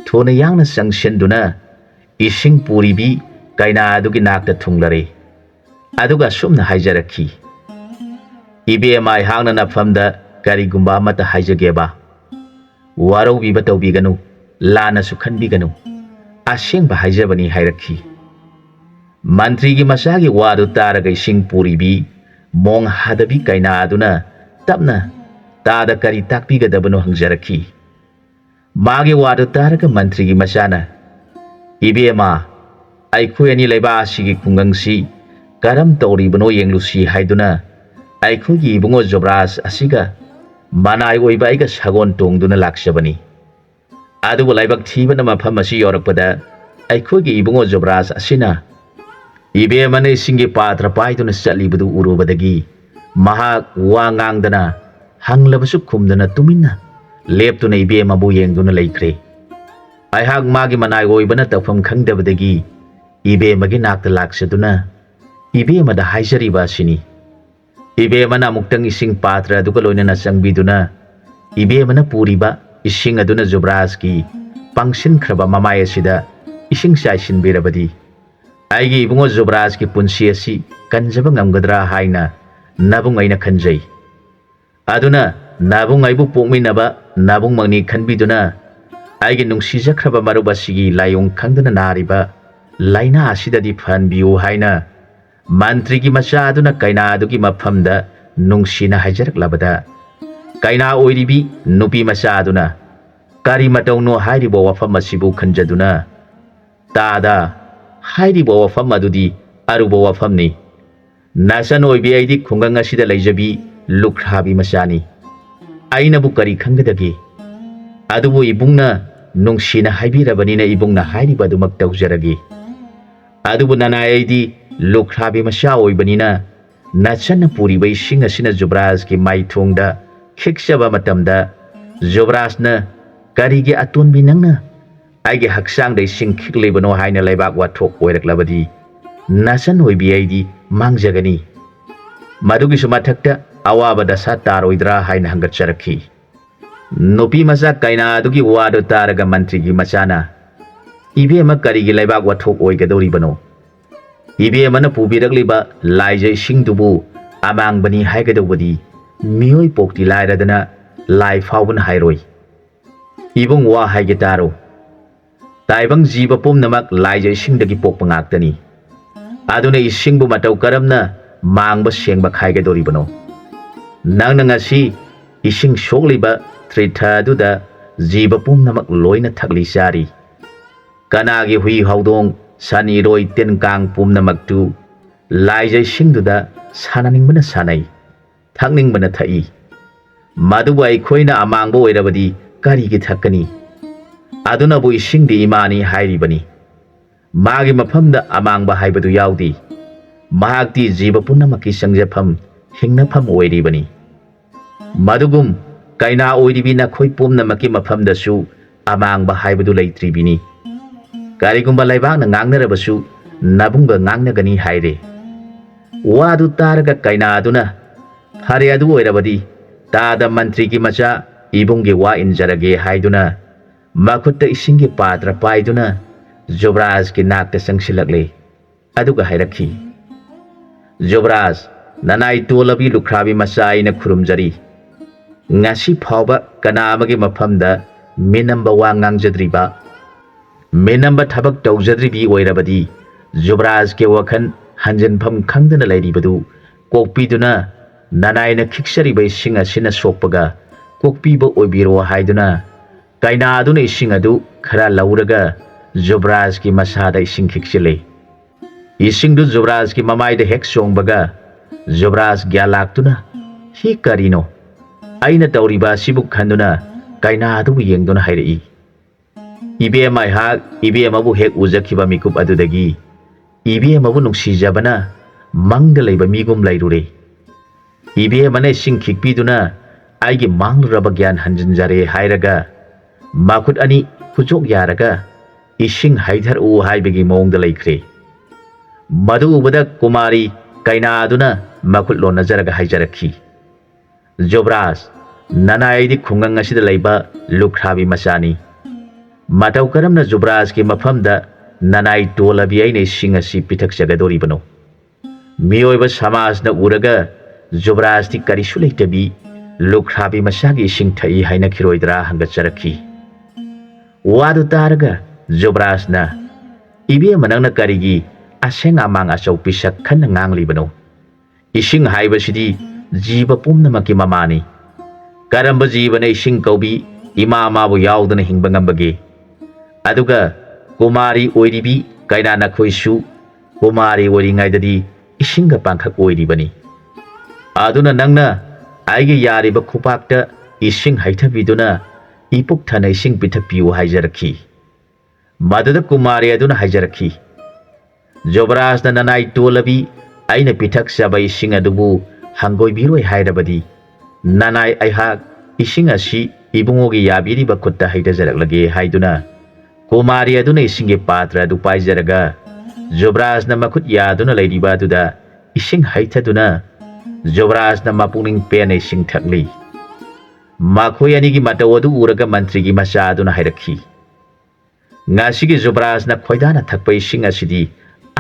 A: thona yangna sangshenduna ising puribi kaina adugi nakta thunglare aduga sumna haijarakhi ibemai hangna nafamda karigumba amata haijageba warau biba tawbiganu lana su khanbiganu asengba haijabani hairakhi mantri gi masagi wadu taraga ising puribi mong hadabi kaina aduna tapna tada kari takpigadabano hangjarakhi magi wadu taraga mantri gi masana ibema aikhoi ani leiba asigi khungangsi karam tawribano yenglusi haiduna aikhoi gi ibungo Jubraj asiga manai oiba aiga sagon tongduna lakshabani adubu laibak thibana mafam asi yorakpada aikhoi gi ibungo Jubraj asina ibemane singi patra paiduna chalibadu urubadagi mahak wangangdana hanglabasu khumdana tumina leptuna ibemabu yengduna laikre aihak magi manai oibana tafam khangdabadagi ibemagi nakta laksaduna ibemada haijariba asini ibemana muktang ising patra aduga loinana changbiduna ibemana puriba ising aduna Jubraj ki pangsin khraba mamai asida ising saisin birabadi aigi ibungo Jubraj ki punsi asi kanjaba ngamgadra haina nabung aina khanjai aduna nabung aibu pokminaba nabung mangni khanbiduna ꯑꯩꯒꯤ ꯅꯨꯡꯁꯤꯖꯈ꯭ꯔꯕ ꯃꯔꯨꯞ ꯑꯁꯤꯒꯤ ꯂꯥꯏꯑꯣꯡ ꯈꯪꯗꯅ ꯅꯥꯔꯤꯕ ꯂꯥꯏꯅꯥ ꯑꯁꯤꯗꯗꯤ ꯐꯍꯟꯕꯤꯌꯨ ꯍꯥꯏꯅ ꯃꯟꯇ꯭ꯔꯤꯒꯤ ꯃꯆꯥ ꯑꯗꯨꯅ ꯀꯩꯅꯥ ꯑꯗꯨꯒꯤ ꯃꯐꯝꯗ ꯅꯨꯡꯁꯤꯅ ꯍꯥꯏꯖꯔꯛꯂꯕꯗ ꯀꯩꯅꯥ ꯑꯣꯏꯔꯤꯕꯤ ꯅꯨꯄꯤ ꯃꯆꯥ ꯑꯗꯨꯅ ꯀꯔꯤ ꯃꯇꯧꯅꯣ ꯍꯥꯏꯔꯤꯕ ꯋꯥꯐꯝ ꯑꯁꯤꯕꯨ ꯈꯟꯖꯗꯨꯅ ꯇꯥꯗ ꯍꯥꯏꯔꯤꯕ ꯋꯥꯐꯝ ꯑꯗꯨꯗꯤ ꯑꯔꯨꯕ ꯋꯥꯐꯝꯅꯤ ꯅꯆꯟ ꯑꯣꯏꯕꯤ ꯑꯩꯗꯤ ꯈꯨꯡꯒꯪ ꯑꯁꯤꯗ ꯂꯩꯖꯕꯤ ꯂꯨꯈ꯭ꯔꯥꯕꯤ ꯃꯆꯥꯅꯤ ꯑꯩꯅꯕꯨ ꯀꯔꯤ ꯈꯪꯒꯗꯒꯦ ꯑꯗꯨꯕꯨ ꯏꯕꯨꯡꯅ ꯅꯨꯡꯁꯤꯅ ꯍꯥꯏꯕꯤꯔꯕꯅꯤꯅ ꯏꯕꯨꯡꯅ ꯍꯥꯏꯔꯤꯕ ꯑꯗꯨꯃꯛ ꯇꯧꯖꯔꯒꯦ ꯑꯗꯨꯕꯨ ꯅꯅꯥꯏ ꯑꯩꯗꯤ ꯂꯨꯈ꯭ꯔꯥꯕꯤ ꯃꯆꯥ ꯑꯣꯏꯕꯅꯤꯅ ꯅꯆꯟꯅ ꯄꯨꯔꯤꯕ ꯏꯁꯤꯡ ꯑꯁꯤꯅ ꯖꯨꯕ꯭ꯔꯥꯖꯀꯤ ꯃꯥꯏꯊꯣꯡꯗ ꯈꯤꯛꯆꯕ ꯃꯇꯝꯗ ꯖꯨꯕ꯭ꯔꯥꯖꯅ ꯀꯔꯤꯒꯤ ꯑꯇꯣꯟꯕꯤ ꯅꯪꯅ ꯑꯩꯒꯤ ꯍꯛꯆꯥꯡꯗ ꯏꯁꯤꯡ ꯈꯤꯛꯂꯤꯕꯅꯣ ꯍꯥꯏꯅ ꯂꯩꯕꯥꯛ ꯋꯥꯊꯣꯛ ꯑꯣꯏꯔꯛꯂꯕꯗꯤ ꯅꯆꯟ ꯑꯣꯏꯕꯤ ꯑꯩꯗꯤ ꯃꯥꯡꯖꯒꯅꯤ ꯃꯗꯨꯒꯤꯁꯨ ꯃꯊꯛꯇ ꯑꯋꯥꯕ ꯗꯁꯥ ꯇꯥꯔꯣꯏꯗ꯭ꯔꯥ ꯍꯥꯏꯅ ꯍꯪꯒꯠꯆꯔꯛꯈꯤ ꯅꯨꯄꯤ ꯃꯆꯥ ꯀꯩꯅꯥ ꯑꯗꯨꯒꯤ ꯋꯥꯗꯨ ꯇꯥꯔꯒ ꯃꯟꯇ꯭ꯔꯤꯒꯤ ꯃꯆꯥꯅ ꯏꯕꯦꯝꯃ ꯀꯔꯤꯒꯤ ꯂꯩꯕꯥꯛ ꯋꯥꯊꯣꯛ ꯑꯣꯏꯒꯗꯧꯔꯤꯕꯅꯣ ꯏꯕꯦꯝꯃꯅ ꯄꯨꯕꯤꯔꯛꯂꯤꯕ ꯂꯥꯏꯖ ꯏꯁꯤꯡꯗꯨꯕꯨ ꯑꯃꯥꯡꯕꯅꯤ ꯍꯥꯏꯒꯗꯧꯕꯗꯤ ꯃꯤꯑꯣꯏ ꯄꯣꯛꯇꯤ ꯂꯥꯏꯔꯗꯅ ꯂꯥꯏ ꯐꯥꯎꯕꯅ ꯍꯥꯏꯔꯣꯏ ꯏꯕꯨꯡ ꯋꯥ ꯍꯥꯏꯒꯦ ꯇꯥꯔꯣ ꯇꯥꯏꯕꯪ ꯖꯤꯕ ꯄꯨꯝꯅꯃꯛ ꯂꯥꯏꯖ ꯏꯁꯤꯡꯗꯒꯤ ꯄꯣꯛꯄ ꯉꯥꯛꯇꯅꯤ ꯑꯗꯨꯅ ꯏꯁꯤꯡꯕꯨ ꯃꯇꯧ ꯀꯔꯝꯅ ꯃꯥꯡꯕ ꯁꯦꯡꯕ ꯈꯥꯏꯒꯗꯧꯔꯤꯕꯅꯣ ꯅꯪꯅ ꯉꯁꯤ ꯏꯁꯤꯡ ꯁꯣꯛꯂꯤꯕ ꯇ꯭ꯔꯤꯊ ꯑꯗꯨꯗ ꯖꯤꯕ ꯄꯨꯝꯅꯃꯛ ꯂꯣꯏꯅ ꯊꯛꯂꯤ ꯆꯥꯔꯤ ꯀꯅꯥꯒꯤ ꯍꯨꯏ ꯍꯧꯗꯣꯡ ꯁꯟ ꯏꯔꯣꯏ ꯇꯤꯟ ꯀꯥꯡ ꯄꯨꯝꯅꯃꯛꯇꯨ ꯂꯥꯏꯖ ꯏꯁꯤꯡꯗꯨꯗ ꯁꯥꯟꯅꯅꯤꯡꯕꯅ ꯁꯥꯟꯅꯩ ꯊꯛꯅꯤꯡꯕꯅ ꯊꯛꯏ ꯃꯗꯨꯕꯨ ꯑꯩꯈꯣꯏꯅ ꯑꯃꯥꯡꯕ ꯑꯣꯏꯔꯕꯗꯤ ꯀꯔꯤꯒꯤ ꯊꯛꯀꯅꯤ ꯑꯗꯨꯅꯕꯨ ꯏꯁꯤꯡꯗꯤ ꯏꯃꯥꯅꯤ ꯍꯥꯏꯔꯤꯕꯅꯤ ꯃꯥꯒꯤ ꯃꯐꯝꯗ ꯑꯃꯥꯡꯕ ꯍꯥꯏꯕꯗꯨ ꯌꯥꯎꯗꯦ ꯃꯍꯥꯛꯇꯤ ꯖꯤꯕ ꯄꯨꯝꯅꯃꯛꯀꯤ ꯆꯪꯖꯐꯝ ꯍꯤꯡꯅꯐꯝ ꯑꯣꯏꯔꯤꯕꯅꯤ ꯃꯗꯨꯒꯨꯝ ꯀꯩꯅꯥ ꯑꯣꯏꯔꯤꯕꯤ ꯅꯈꯣꯏ ꯄꯨꯝꯅꯃꯛꯀꯤ ꯃꯐꯝꯗꯁꯨ ꯑꯃꯥꯡꯕ ꯍꯥꯏꯕꯗꯨ ꯂꯩꯇ꯭ꯔꯤꯕꯤꯅꯤ ꯀꯔꯤꯒꯨꯝꯕ ꯂꯩꯕꯥꯛꯅ ꯉꯥꯡꯅꯔꯕꯁꯨ ꯅꯕꯨꯡꯒ ꯉꯥꯡꯅꯒꯅꯤ ꯍꯥꯏꯔꯦ ꯋꯥꯗꯨ ꯇꯥꯔꯒ ꯀꯩꯅꯥ ꯑꯗꯨꯅ ꯐꯔꯦ ꯑꯗꯨ ꯑꯣꯏꯔꯕꯗꯤ ꯇꯥꯗ ꯃꯟꯇ꯭ꯔꯤꯒꯤ ꯃꯆꯥ ꯏꯕꯨꯡꯒꯤ ꯋꯥ ꯏꯟꯖꯔꯒꯦ ꯍꯥꯏꯗꯨꯅ ꯃꯈꯨꯠꯇ ꯏꯁꯤꯡꯒꯤ ꯄꯥꯇ꯭ꯔ ꯄꯥꯏꯗꯨꯅ ꯖꯨꯕ꯭ꯔꯥꯖꯀꯤ ꯅꯥꯛꯇ ꯆꯪꯁꯤꯜꯂꯛꯂꯦ ꯑꯗꯨꯒ ꯍꯥꯏꯔꯛꯈꯤ ꯖꯨꯕ꯭ꯔꯥꯖ ꯅꯅꯥꯏ ꯇꯣꯜꯂꯕꯤ ꯂꯨꯈ꯭ꯔꯥꯕꯤ ꯃꯆꯥ ꯑꯩꯅ ꯈꯨꯔꯨꯝꯖꯔꯤ ꯉꯁꯤ ꯐꯥꯎꯕ ꯀꯅꯥ ꯑꯃꯒꯤ ꯃꯐꯝꯗ ꯃꯤꯅꯝꯕ ꯋꯥ ꯉꯥꯡꯖꯗ꯭ꯔꯤꯕ ꯃꯤꯅꯝꯕ ꯊꯕꯛ ꯇꯧꯖꯗ꯭ꯔꯤꯕꯤ ꯑꯣꯏꯔꯕꯗꯤ ꯖꯨꯕ꯭ꯔꯥꯖꯀꯤ ꯋꯥꯈꯜ ꯍꯟꯖꯤꯟꯐꯝ ꯈꯪꯗꯅ ꯂꯩꯔꯤꯕꯗꯨ ꯀꯣꯛꯄꯤꯗꯨꯅ ꯅꯅꯥꯏꯅ ꯈꯤꯛꯆꯔꯤꯕ ꯏꯁꯤꯡ ꯑꯁꯤꯅ ꯁꯣꯛꯄꯒ ꯀꯣꯛꯄꯤꯕ ꯑꯣꯏꯕꯤꯔꯣ ꯍꯥꯏꯗꯨꯅ ꯀꯩꯅꯥ ꯑꯗꯨꯅ ꯏꯁꯤꯡ ꯑꯗꯨ ꯈꯔ ꯂꯧꯔꯒ ꯖꯨꯕ꯭ꯔꯥꯖꯀꯤ ꯃꯁꯥꯗ ꯏꯁꯤꯡ ꯈꯤꯛꯆꯤꯜꯂꯦ ꯏꯁꯤꯡꯗꯨ ꯖꯨꯕ꯭ꯔꯥꯖꯀꯤ ꯃꯃꯥꯏꯗ ꯍꯦꯛ ꯆꯣꯡꯕꯒ ꯖꯨꯕ꯭ꯔꯥꯖ ꯒ꯭ꯌꯥꯟ ꯂꯥꯛꯇꯨꯅ ꯍꯤ ꯀꯔꯤꯅꯣ ꯑꯩꯅ ꯇꯧꯔꯤꯕ ꯑꯁꯤꯕꯨ ꯈꯟꯗꯨꯅ ꯀꯩꯅꯥ ꯑꯗꯨꯕꯨ ꯌꯦꯡꯗꯨꯅ ꯍꯥꯏꯔꯛꯏ ꯏꯕꯦꯝ ꯑꯩꯍꯥꯛ ꯏꯕꯦꯝꯃꯕꯨ ꯍꯦꯛ ꯎꯖꯈꯤꯕ ꯃꯤꯀꯨꯞ ꯑꯗꯨꯗꯒꯤ ꯏꯕꯦꯝꯃꯕꯨ ꯅꯨꯡꯁꯤꯖꯕꯅ ꯃꯪꯗ ꯂꯩꯕ ꯃꯤꯒꯨꯝ ꯂꯩꯔꯨꯔꯦ ꯏꯕꯦꯝꯃꯅ ꯏꯁꯤꯡ ꯈꯤꯛꯄꯤꯗꯨꯅ ꯑꯩꯒꯤ ꯃꯥꯡꯂꯨꯔꯕ ꯒ꯭ꯌꯥꯟ ꯍꯟꯖꯤꯟꯖꯔꯦ ꯍꯥꯏꯔꯒ ꯃꯈꯨꯠ ꯑꯅꯤ ꯈꯨꯆꯣꯛ ꯌꯥꯔꯒ ꯏꯁꯤꯡ ꯍꯩꯊꯔꯛꯎ ꯍꯥꯏꯕꯒꯤ ꯃꯑꯣꯡꯗ ꯂꯩꯈ꯭ꯔꯦ ꯃꯗꯨ ꯎꯕꯗ ꯀꯨꯃꯥꯔꯤ ꯀꯩꯅꯥ ꯑꯗꯨꯅ ꯃꯈꯨꯠ ꯂꯣꯟꯅꯖꯔꯒ ꯍꯥꯏꯖꯔꯛꯈꯤ ꯖꯨꯕ꯭ꯔꯥꯖ ꯅꯅꯥꯏ ꯑꯩꯗꯤ ꯈꯨꯡꯒꯪ ꯑꯁꯤꯗ ꯂꯩꯕ ꯂꯨꯈ꯭ꯔꯥꯕꯤ ꯃꯆꯥꯅꯤ ꯃꯇꯧ ꯀꯔꯝꯅ ꯖꯨꯕ꯭ꯔꯥꯖꯀꯤ ꯃꯐꯝꯗ ꯅꯅꯥꯏ ꯇꯣꯜꯂꯕꯤ ꯑꯩꯅ ꯏꯁꯤꯡ ꯑꯁꯤ ꯄꯤꯊꯛꯆꯒꯗꯧꯔꯤꯕꯅꯣ ꯃꯤꯑꯣꯏꯕ ꯁꯃꯥꯖꯅ ꯎꯔꯒ ꯖꯨꯕ꯭ꯔꯥꯖꯇꯤ ꯀꯔꯤꯁꯨ ꯂꯩꯇꯕꯤ ꯂꯨꯈ꯭ꯔꯥꯕꯤ ꯃꯆꯥꯒꯤ ꯏꯁꯤꯡ ꯊꯛꯏ ꯍꯥꯏꯅꯈꯤꯔꯣꯏꯗ꯭ꯔꯥ ꯍꯪꯒꯠꯆꯔꯛꯈꯤ ꯋꯥꯗꯨ ꯇꯥꯔꯒ ꯖꯨꯕ꯭ꯔꯥꯖꯅ ꯏꯕꯦꯝꯃ ꯅꯪꯅ ꯀꯔꯤꯒꯤ ꯑꯁꯦꯡ ꯑꯃꯥꯡ ꯑꯆꯧ ꯄꯤꯁꯛ ꯈꯟꯅ ꯉꯥꯡꯂꯤꯕꯅꯣ ꯏꯁꯤꯡ ꯍꯥꯏꯕꯁꯤꯗꯤ ꯖꯤꯕ ꯄꯨꯝꯅꯃꯛꯀꯤ ꯃꯃꯥꯅꯤ ꯀꯔꯝꯕ ꯖꯤꯕꯅ ꯏꯁꯤꯡ ꯀꯧꯕꯤ ꯏꯃꯥ ꯃꯥꯕꯨ ꯌꯥꯎꯗꯅ ꯍꯤꯡꯕ ꯉꯝꯕꯒꯦ ꯑꯗꯨꯒ ꯀꯨꯃꯥꯔꯤ ꯑꯣꯏꯔꯤꯕꯤ ꯀꯩꯅꯥ ꯅꯈꯣꯏꯁꯨ ꯀꯨꯃꯥꯔꯤ ꯑꯣꯏꯔꯤꯉꯩꯗꯗꯤ ꯏꯁꯤꯡꯒ ꯄꯥꯡꯈꯛ ꯑꯣꯏꯔꯤꯕꯅꯤ ꯑꯗꯨꯅ ꯅꯪꯅ ꯑꯩꯒꯤ ꯌꯥꯔꯤꯕ ꯈꯨꯄꯥꯛꯇ ꯏꯁꯤꯡ ꯍꯩꯊꯕꯤꯗꯨꯅ ꯏꯄꯨꯛ ꯊꯟꯅ ꯏꯁꯤꯡ ꯄꯤꯊꯛꯄꯤꯌꯨ ꯍꯥꯏꯖꯔꯛꯈꯤ ꯃꯗꯨꯗ ꯀꯨꯃꯥꯔꯤ ꯑꯗꯨꯅ ꯍꯥꯏꯖꯔꯛꯈꯤ ꯖꯨꯕ꯭ꯔꯥꯖꯅ ꯅꯅꯥꯏ ꯇꯣꯜꯂꯕꯤ ꯑꯩꯅ ꯄꯤꯊꯛꯆꯕ ꯏꯁꯤꯡ ꯑꯗꯨꯕꯨ ꯍꯪꯒꯣꯏꯕꯤꯔꯣꯏ ꯍꯥꯏꯔꯕꯗꯤ ꯅꯅꯥꯏ ꯑꯩꯍꯥꯛ ꯏꯁꯤꯡ ꯑꯁꯤ ꯏꯕꯨꯡꯉꯣꯒꯤ ꯌꯥꯕꯤꯔꯤꯕ ꯈꯨꯠꯇ ꯍꯩꯊꯖꯔꯛꯂꯒꯦ ꯍꯥꯏꯗꯨꯅ ꯀꯨꯃꯥꯔꯤ ꯑꯗꯨꯅ ꯏꯁꯤꯡꯒꯤ ꯄꯥꯇ꯭ꯔ ꯑꯗꯨ ꯄꯥꯏꯖꯔꯒ ꯖꯨꯕ꯭ꯔꯥꯖꯅ ꯃꯈꯨꯠ ꯌꯥꯗꯨꯅ ꯂꯩꯔꯤꯕ ꯑꯗꯨꯗ ꯏꯁꯤꯡ ꯍꯩꯊꯗꯨꯅ ꯖꯨꯕ꯭ꯔꯥꯖꯅ ꯃꯄꯨꯛꯅꯤꯡ ꯄꯦꯟꯅ ꯏꯁꯤꯡ ꯊꯛꯂꯤ ꯃꯈꯣꯏ ꯑꯅꯤꯒꯤ ꯃꯇꯧ ꯑꯗꯨ ꯎꯔꯒ ꯃꯟꯇ꯭ꯔꯤꯒꯤ ꯃꯆꯥ ꯑꯗꯨꯅ ꯍꯥꯏꯔꯛꯈꯤ ꯉꯁꯤꯒꯤ ꯖꯨꯕ꯭ꯔꯥꯖꯅ ꯈꯣꯏꯗꯥꯅ ꯊꯛꯄ ꯏꯁꯤꯡ ꯑꯁꯤꯗꯤ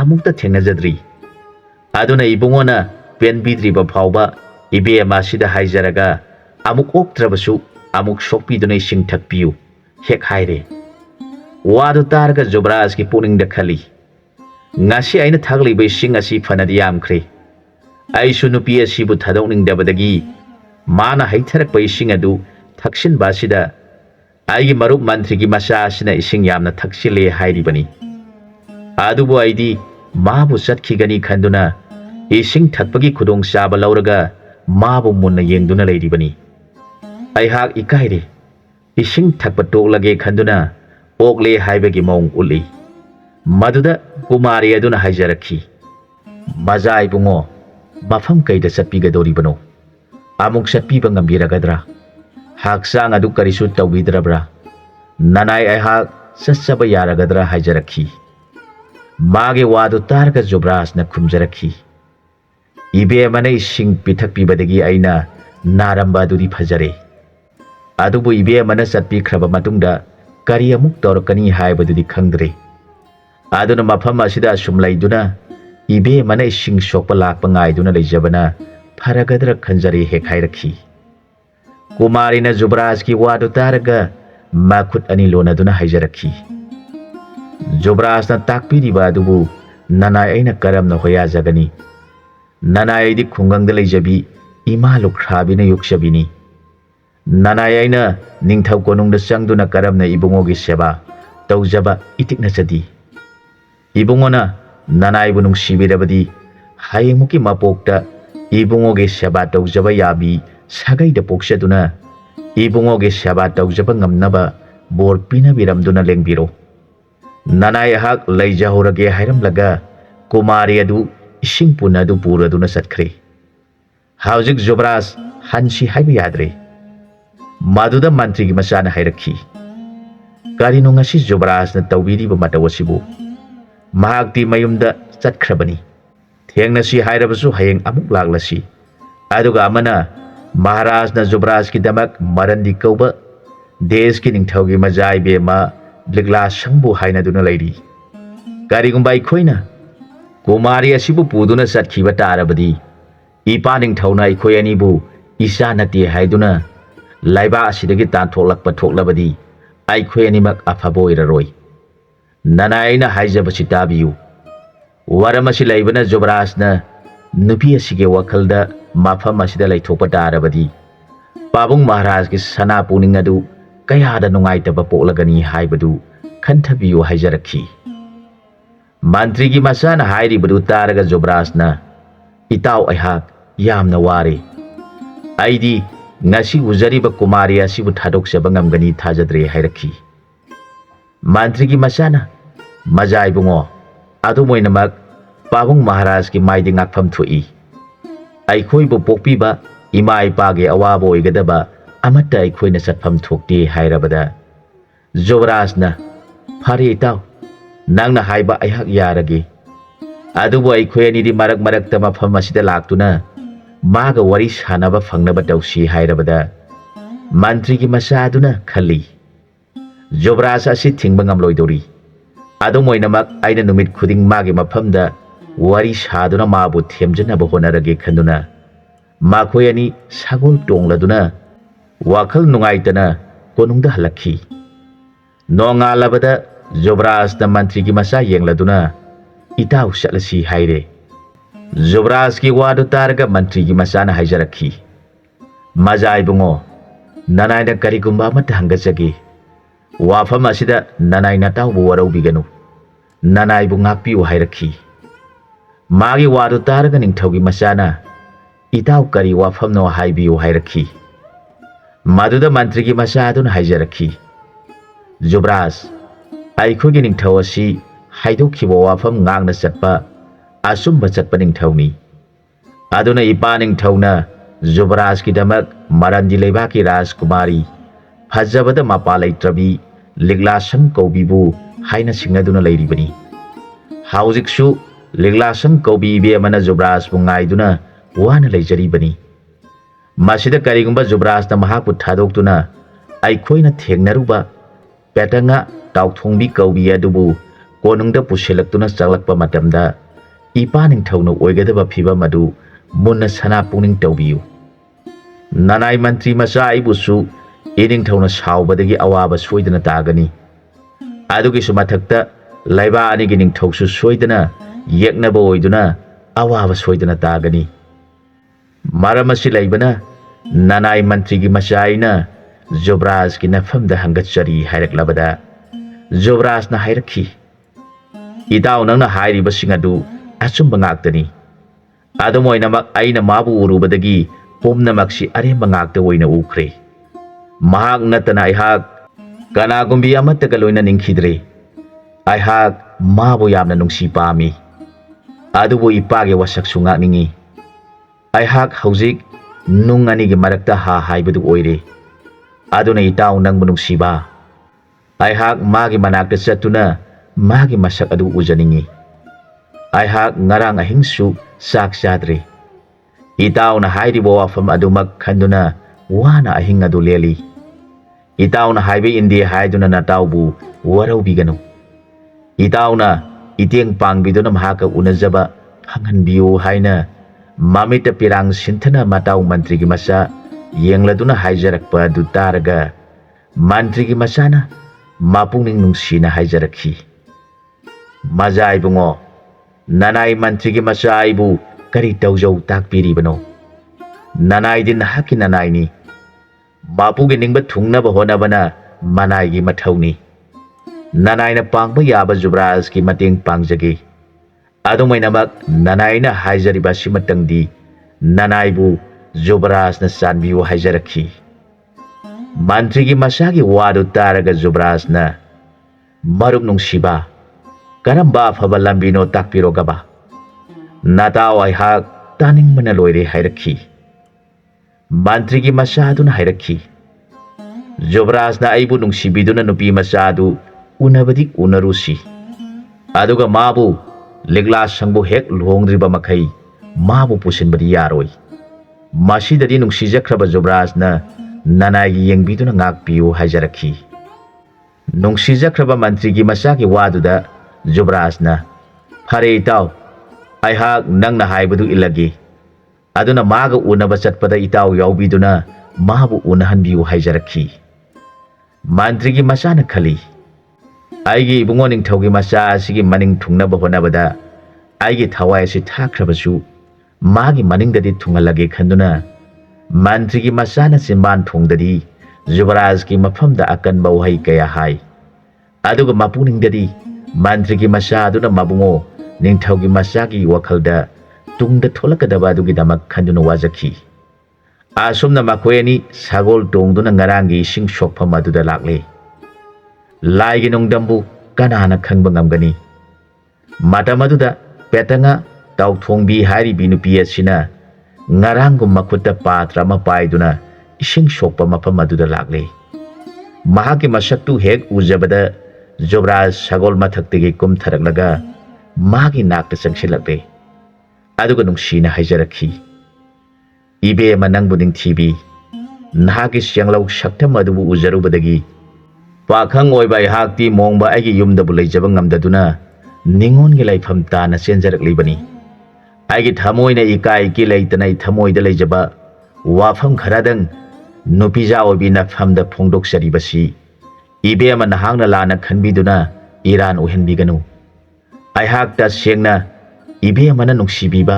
A: ꯑꯃꯨꯛꯇ ꯊꯦꯡꯅꯖꯗ꯭ꯔꯤ ꯑꯗꯨꯅ ꯏꯕꯨꯡꯉꯣꯅ ꯄꯦꯟꯕꯤꯗ꯭ꯔꯤꯕ ꯐꯥꯎꯕ ꯏꯕꯦꯝꯃ ꯑꯁꯤꯗ ꯍꯥꯏꯖꯔꯒ ꯑꯃꯨꯛ ꯑꯣꯛꯇ꯭ꯔꯕꯁꯨ ꯑꯃꯨꯛ ꯁꯣꯛꯄꯤꯗꯨꯅ ꯏꯁꯤꯡ ꯊꯛꯄꯤꯌꯨ हेक हायरे वादु तारगा जुबराज की पुनिंग खली ngasi aina thagli bai sing asi fanadi yamkhre aisu nupi asibu thadongning dabadagi mana haitharak bai sing adu thaksin basida aigi marup mantri gi masa asina ising yamna thaksile hairi bani adubu aidi mabu satkigani khanduna ising thakpagi khudong saba lauraga mabu munna yengduna leiri bani aihak ikaire ising thakpa toklage khanduna okle haibagi maung uli Maduda kumari aduna haijarakhi Mazai bungo mafam kaida satpigadori bano amuk satpiba ngambiragadra haksang adu karisu tawbidrabra nanai ai hak sassaba yaragadra haijarakhi mage wadu targa jobras na khumjarakhi ibe manai sing pithak pibadagi aina naramba duri phajare adubu ibe mana satpi khraba matungda kari amuk torkani haibadudi khangdre aduna mafam asida sumlaiduna ibe mana ising sokpa lakpa ngaiduna leijabana pharagadra khanjari hekhairaki kumarina jubraj ki wadu taraga makhut ani lonaduna haijarakhi jubraj na takpiriba adubu nanai aina karamna hoya jagani nanai aidi khungangda leijabi ima lukhrabi na yukshabini nanai aina ningthau konungda changduna karamna ibungogi seba tawjaba itikna chadi Ibungona nanai bunung sibirabadi hayengmuki mapokta ibungoge seba tawjaba yabi sagai da poksaduna ibungoge seba tawjaba ngamnaba bor pina biramduna lengbiro nanai hak leijahorage hairamlaga kumari adu ising punadu puraduna satkre haujik jobras hansi haibi yadre maduda mantri gi masana hairakhi karino ngasi jobras na tawbiri ba matawasibu mahakti mayumda chatkrabani thengnasi hairabasu hayeng amuk laglasi aduga amana maharaj na jubraj ki damak marandi kauba desh ki ningthaugi majai bema ligla sangbu haina duna leiri karigumbai khoina kumari asibu puduna satkhiba tarabadi ipa ningthauna ikhoi ani bu isa nati haiduna laiba asidagi tan thoklakpa thoklabadi ai khoi ani mak afabo iraroi Nanaina haijabasi tabiyu waramasi laibana jubrajna nupi asige wakhalda mafam asida laithokpa tarabadi pabung maharaj ki sana puning adu kayada nungaitaba poklagani haibadu khanthabiyu haijarakhi mantri gi masana hairibadu taraga jubrajna itaw aihak yamna ware aidi ngasi ujariba kumari asibu thadokchaba ngamgani thajadre hairakhi Mantri ki masana majai bungo adu moinamak pabung maharaj ki maidi ngakpham thui aikhoi bu pokpiba ima ipa ge awabo igadaba amata aikhoi na satpham thokti hairabada jobrajna phari taw nangna haiba aihak yarage adu bu aikhoi ani di marak marak ta mafam asida laktuna maga wari sanaba fangnaba tawsi hairabada mantri ki masa aduna khali Jobraj asi thingba ngamloidori adu moinamak aina numit khuding magi mafamda wari saduna mabu themjana honarage khanduna makhoi ani sagol tongladuna wakhal nungaitana konungda halakhi nongalabada Jobraj na mantri ki masa yengladuna itaw salasi haire Jobraj ki wadu targa mantri ki masa na haijarakhi majai bungo nanai na karigumba mat hangajage wafam asida nanai natau bu warau biganu nanai bu ngakpi u hairakhi magi wadu targa ningthaugi masana itaw kari wafam no haibi u hairakhi maduda mantri gi masa adun haijarakhi jubraj aikhogi ningthau asi haidokhi bo wafam ngangna chatpa asumba chatpa ningthauni aduna ipa ningthauna jubraj ki damak marandi leiba ki rajkumari fajabada mapalai trabi liglasang kaubibu haina singaduna leiribani haujiksu liglasang kaubi be mana jubraj bungaiduna wana leijaribani masida karigumba jubraj na mahaku thadokduna aikhoina thengnaruba petanga tauthongbi kaubi adubu konungda pusilaktuna chaklakpa matamda ipa ningthauno oigadaba phiba madu munna sana puning tawbiyu nanai mantri masa aibusu ꯏꯅꯤꯡꯊꯧꯅ ꯁꯥꯎꯕꯗꯒꯤ ꯑꯋꯥꯕ ꯁꯣꯏꯗꯅ ꯇꯥꯒꯅꯤ ꯑꯗꯨꯒꯤꯁꯨ ꯃꯊꯛꯇ ꯂꯩꯕꯥꯛ ꯑꯅꯤꯒꯤ ꯅꯤꯡꯊꯧꯁꯨ ꯁꯣꯏꯗꯅ ꯌꯦꯛꯅꯕ ꯑꯣꯏꯗꯨꯅ ꯑꯋꯥꯕ ꯁꯣꯏꯗꯅ ꯇꯥꯒꯅꯤ ꯃꯔꯝ ꯑꯁꯤ ꯂꯩꯕꯅ ꯅꯅꯥꯏ ꯃꯟꯇ꯭ꯔꯤꯒꯤ ꯃꯆꯥ ꯑꯩꯅ ꯖꯨꯕ꯭ꯔꯥꯖꯀꯤ ꯅꯐꯝꯗ ꯍꯪꯒꯠꯆꯔꯤ ꯍꯥꯏꯔꯛꯂꯕꯗ ꯖꯨꯕ꯭ꯔꯥꯖꯅ ꯍꯥꯏꯔꯛꯈꯤ ꯏꯇꯥꯎ ꯅꯪꯅ ꯍꯥꯏꯔꯤꯕꯁꯤꯡ ꯑꯗꯨ ꯑꯆꯨꯝꯕ ꯉꯥꯛꯇꯅꯤ ꯑꯗꯨꯝ ꯑꯣꯏꯅꯃꯛ ꯑꯩꯅ ꯃꯥꯕꯨ ꯎꯔꯨꯕꯗꯒꯤ ꯄꯨꯝꯅꯃꯛꯁꯤ ꯑꯔꯦꯝꯕ ꯉꯥꯛꯇ ꯑꯣꯏꯅ ꯎꯈ꯭ꯔꯦ ꯃꯍꯥꯛ ꯅꯠꯇꯅ ꯑꯩꯍꯥꯛ ꯀꯅꯥꯒꯨꯝꯕꯤ ꯑꯃꯠꯇꯒ ꯂꯣꯏꯅ ꯅꯤꯡꯈꯤꯗ꯭ꯔꯦ ꯑꯩꯍꯥꯛ ꯃꯥꯕꯨ ꯌꯥꯝꯅ ꯅꯨꯡꯁꯤ ꯄꯥꯝꯃꯤ ꯑꯗꯨꯕꯨ ꯏꯄꯥꯒꯤ ꯋꯥꯁꯛꯁꯨ ꯉꯥꯛꯅꯤꯡꯉꯤ ꯑꯩꯍꯥꯛ ꯍꯧꯖꯤꯛ ꯅꯨꯡ ꯑꯅꯤꯒꯤ ꯃꯔꯛꯇ ꯍꯥ ꯍꯥꯏꯕꯗꯨ ꯑꯣꯏꯔꯦ ꯑꯗꯨꯅ ꯏꯇꯥꯎ ꯅꯪꯕꯨ ꯅꯨꯡꯁꯤꯕ ꯑꯩꯍꯥꯛ ꯃꯥꯒꯤ ꯃꯅꯥꯛꯇ ꯆꯠꯇꯨꯅ ꯃꯥꯒꯤ ꯃꯁꯛ ꯑꯗꯨ ꯎꯖꯅꯤꯡꯉꯤ ꯑꯩꯍꯥꯛ ꯉꯔꯥꯡ ꯑꯍꯤꯡꯁꯨ ꯆꯥꯛ ꯆꯥꯗ꯭ꯔꯦ ꯏꯇꯥꯎꯅ ꯍꯥꯏꯔꯤꯕ ꯋꯥꯐꯝ ꯑꯗꯨꯃꯛ ꯈꯟꯗꯨꯅ ꯋꯥꯅ ꯑꯍꯤꯡ ꯑꯗꯨ ꯂꯦꯜꯂꯤ ꯏꯇꯥꯎꯅ ꯍꯥꯏꯕ ꯏꯟꯗꯦ ꯍꯥꯏꯗꯨꯅ ꯅꯇꯥꯎꯕꯨ ꯋꯥꯔꯧꯕꯤꯒꯅꯨ ꯏꯇꯥꯎꯅ ꯏꯇꯦꯡ ꯄꯥꯡꯕꯤꯗꯨꯅ ꯃꯍꯥꯛꯀ ꯎꯅꯖꯕ ꯐꯪꯍꯟꯕꯤꯌꯨ ꯍꯥꯏꯅ ꯃꯃꯤꯠꯇ ꯄꯤꯔꯥꯡ ꯁꯤꯟꯊꯅ ꯃꯇꯥꯎ ꯃꯟꯇ꯭ꯔꯤꯒꯤ ꯃꯆꯥ ꯌꯦꯡꯂꯗꯨꯅ ꯍꯥꯏꯖꯔꯛꯄ ꯑꯗꯨ ꯇꯥꯔꯒ ꯃꯟꯇ꯭ꯔꯤꯒꯤ ꯃꯆꯥꯅ ꯃꯄꯨꯛꯅꯤꯡ ꯅꯨꯡꯁꯤꯅ ꯍꯥꯏꯖꯔꯛꯈꯤ ꯃꯖꯥ ꯏꯕꯨꯡꯉꯣ ꯅꯅꯥꯏ ꯃꯟꯇ꯭ꯔꯤꯒꯤ ꯃꯆꯥ ꯑꯩꯕꯨ ꯀꯔꯤ ꯇꯧꯖꯧ ꯇꯥꯛꯄꯤꯔꯤꯕꯅꯣ ꯅꯅꯥꯏꯗꯤ ꯅꯍꯥꯛꯀꯤ ꯅꯅꯥꯏꯅꯤ ꯃꯄꯨꯒꯤ ꯅꯤꯡꯕ ꯊꯨꯡꯅꯕ ꯍꯣꯠꯅꯕꯅ ꯃꯅꯥꯏꯒꯤ ꯃꯊꯧꯅꯤ ꯅꯅꯥꯏꯅ ꯄꯥꯡꯕ ꯌꯥꯕ ꯖꯨꯕ꯭ꯔꯥꯖꯀꯤ ꯃꯇꯦꯡ ꯄꯥꯡꯖꯒꯦ ꯑꯗꯨꯃꯥꯏꯅꯃꯛ ꯅꯅꯥꯏꯅ ꯍꯥꯏꯖꯔꯤꯕ ꯑꯁꯤꯃꯇꯪꯗꯤ ꯅꯅꯥꯏꯕꯨ ꯖꯨꯕ꯭ꯔꯥꯖꯅ ꯆꯥꯟꯕꯤꯌꯨ ꯍꯥꯏꯖꯔꯛꯈꯤ ꯃꯟꯇ꯭ꯔꯤꯒꯤ ꯃꯆꯥꯒꯤ ꯋꯥꯗꯨ ꯇꯥꯔꯒ ꯖꯨꯕ꯭ꯔꯥꯖꯅ ꯃꯔꯨꯞ ꯅꯨꯡꯁꯤꯕ ꯀꯔꯝꯕ ꯑꯐꯕ ꯂꯝꯕꯤꯅꯣ ꯇꯥꯛꯄꯤꯔꯣꯒꯕ ꯅꯇꯥꯎ ꯑꯩꯍꯥꯛ ꯇꯥꯅꯤꯡꯕꯅ ꯂꯣꯏꯔꯦ ꯍꯥꯏꯔꯛꯈꯤ ꯃꯟꯇ꯭ꯔꯤꯒꯤ ꯃꯆꯥ ꯑꯗꯨꯅ ꯍꯥꯏꯔꯛꯈꯤ ꯖꯨꯕ꯭ꯔꯥꯖꯅ ꯑꯩꯕꯨ ꯅꯨꯡꯁꯤꯕꯤꯗꯨꯅ ꯅꯨꯄꯤ ꯃꯆꯥ ꯑꯗꯨ ꯎꯅꯕꯗꯤ ꯎꯅꯔꯨꯁꯤ ꯑꯗꯨꯒ ꯃꯥꯕꯨ ꯂꯤꯛꯂꯥ ꯁꯪꯕꯨ ꯍꯦꯛ ꯂꯨꯍꯣꯡꯗ꯭ꯔꯤꯕ ꯃꯈꯩ ꯃꯥꯕꯨ ꯄꯨꯁꯤꯟꯕꯗꯤ ꯌꯥꯔꯣꯏ ꯃꯁꯤꯗꯗꯤ ꯅꯨꯡꯁꯤꯖꯈ꯭ꯔꯕ ꯖꯨꯕ꯭ꯔꯥꯖꯅ ꯅꯅꯥꯏꯒꯤ ꯌꯦꯡꯕꯤꯗꯨꯅ ꯉꯥꯛꯄꯤꯌꯨ ꯍꯥꯏꯖꯔꯛꯈꯤ ꯅꯨꯡꯁꯤꯖꯈ꯭ꯔꯕ ꯃꯟꯇ꯭ꯔꯤꯒꯤ ꯃꯆꯥꯒꯤ ꯋꯥꯗꯨꯗ ꯖꯨꯕ꯭ꯔꯥꯖꯅ ꯐꯔꯦ ꯏꯇꯥꯎ ꯑꯩꯍꯥꯛ ꯅꯪꯅ ꯍꯥꯏꯕꯗꯨ ꯏꯜꯂꯒꯦ ꯑꯗꯨꯅ ꯃꯥꯒ ꯎꯅꯕ ꯆꯠꯄꯗ ꯏꯇꯥꯎ ꯌꯥꯎꯕꯤꯗꯨꯅ ꯃꯥꯕꯨ ꯎꯅꯍꯟꯕꯤꯌꯨ ꯍꯥꯏꯖꯔꯛꯈꯤ ꯃꯟꯇ꯭ꯔꯤꯒꯤ ꯃꯆꯥꯅ ꯈꯜꯂꯤ ꯑꯩꯒꯤ ꯏꯕꯨꯡꯉꯣ ꯅꯤꯡꯊꯧꯒꯤ ꯃꯆꯥ ꯑꯁꯤꯒꯤ ꯃꯅꯤꯡ ꯊꯨꯡꯅꯕ ꯍꯣꯠꯅꯕꯗ ꯑꯩꯒꯤ ꯊꯋꯥꯏ ꯑꯁꯤ ꯊꯥꯈ꯭ꯔꯕꯁꯨ ꯃꯥꯒꯤ ꯃꯅꯤꯡꯗꯗꯤ ꯊꯨꯡꯍꯜꯂꯒꯦ ꯈꯟꯗꯨꯅ ꯃꯟꯇ꯭ꯔꯤꯒꯤ ꯃꯆꯥꯅ ꯆꯤꯟꯕꯥꯟ ꯊꯣꯡꯗꯗꯤ ꯖꯨꯕ꯭ꯔꯥꯖꯀꯤ ꯃꯐꯝꯗ ꯑꯀꯟꯕ ꯋꯥꯍꯩ ꯀꯌꯥ ꯍꯥꯏ ꯑꯗꯨꯒ ꯃꯄꯨꯛꯅꯤꯡꯗꯗꯤ ꯃꯟꯇ꯭ꯔꯤꯒꯤ ꯃꯆꯥ ꯑꯗꯨꯅ ꯃꯕꯨꯡꯉꯣ ꯅꯤꯡꯊꯧꯒꯤ ꯃꯆꯥꯒꯤ ꯋꯥꯈꯜꯗ ꯇꯨꯡꯗ ꯊꯣꯛꯂꯛꯀꯗꯕ ꯑꯗꯨꯒꯤꯗꯃꯛ ꯈꯟꯗꯨꯅ ꯋꯥꯖꯈꯤ ꯑꯁꯨꯝꯅ ꯃꯈꯣꯏ ꯑꯅꯤ ꯁꯒꯣꯜ ꯇꯣꯡꯗꯨꯅ ꯉꯔꯥꯡꯒꯤ ꯏꯁꯤꯡ ꯁꯣꯛꯐꯝ ꯑꯗꯨꯗ ꯂꯥꯛꯂꯦ ꯂꯥꯏꯒꯤ ꯅꯣꯡꯗꯝꯕꯨ ꯀꯅꯥꯅ ꯈꯪꯕ ꯉꯝꯒꯅꯤ ꯃꯇꯝ ꯑꯗꯨꯗ ꯄꯦꯇꯉꯥ ꯇꯥꯎꯊꯣꯡꯕꯤ ꯍꯥꯏꯔꯤꯕꯤ ꯅꯨꯄꯤ ꯑꯁꯤꯅ ꯉꯔꯥꯡꯒꯨꯝ ꯃꯈꯨꯠꯇ ꯄꯥꯇ꯭ꯔ ꯑꯃ ꯄꯥꯏꯗꯨꯅ ꯏꯁꯤꯡ ꯁꯣꯛꯄ ꯃꯐꯝ ꯑꯗꯨꯗ ꯂꯥꯛꯂꯦ ꯃꯍꯥꯛꯀꯤ ꯃꯁꯛꯇꯨ ꯍꯦꯛ ꯎꯖꯕꯗ ꯖꯨꯕ꯭ꯔꯥꯖ ꯁꯒꯣꯜ ꯃꯊꯛꯇꯒꯤ ꯀꯨꯝꯊꯔꯛꯂꯒ ꯃꯥꯒꯤ ꯅꯥꯛꯇ ꯆꯪꯁꯤꯜꯂꯛꯂꯦ ꯑꯗꯨꯒ ꯅꯨꯡꯁꯤꯅ ꯍꯥꯏꯖꯔꯛꯈꯤ ꯏꯕꯦꯝꯃ ꯅꯪꯕꯨ ꯅꯤꯡꯊꯤꯕꯤ ꯅꯍꯥꯛꯀꯤ ꯆꯦꯡꯂꯧ ꯁꯛꯇꯝ ꯑꯗꯨꯕꯨ ꯎꯖꯔꯨꯕꯗꯒꯤ ꯄꯥꯈꯪ ꯑꯣꯏꯕ ꯑꯩꯍꯥꯛꯇꯤ ꯃꯣꯡꯕ ꯑꯩꯒꯤ ꯌꯨꯝꯗꯕꯨ ꯂꯩꯖꯕ ꯉꯝꯗꯗꯨꯅ ꯅꯤꯉꯣꯟꯒꯤ ꯂꯩꯐꯝ ꯇꯥꯅ ꯆꯦꯟꯖꯔꯛꯂꯤꯕꯅꯤ ꯑꯩꯒꯤ ꯊꯃꯣꯏꯅ ꯏꯀꯥꯏ ꯏꯀꯤ ꯂꯩꯇꯅ ꯊꯃꯣꯏꯗ ꯂꯩꯖꯕ ꯋꯥꯐꯝ ꯈꯔꯗꯪ ꯅꯨꯄꯤꯖꯥ ꯑꯣꯏꯕꯤ ꯅꯐꯝꯗ ꯐꯣꯡꯗꯣꯛꯆꯔꯤꯕꯁꯤ ꯏꯕꯦꯝꯃ ꯅꯍꯥꯛꯅ ꯂꯥꯟꯅ ꯈꯟꯕꯤꯗꯨꯅ ꯏꯔꯥꯟ ꯑꯣꯏꯍꯟꯕꯤꯒꯅꯨ ꯑꯩꯍꯥꯛ ꯇꯁꯦꯡꯅ ꯏꯕꯦꯝꯃꯅ ꯅꯨꯡꯁꯤꯕꯤꯕ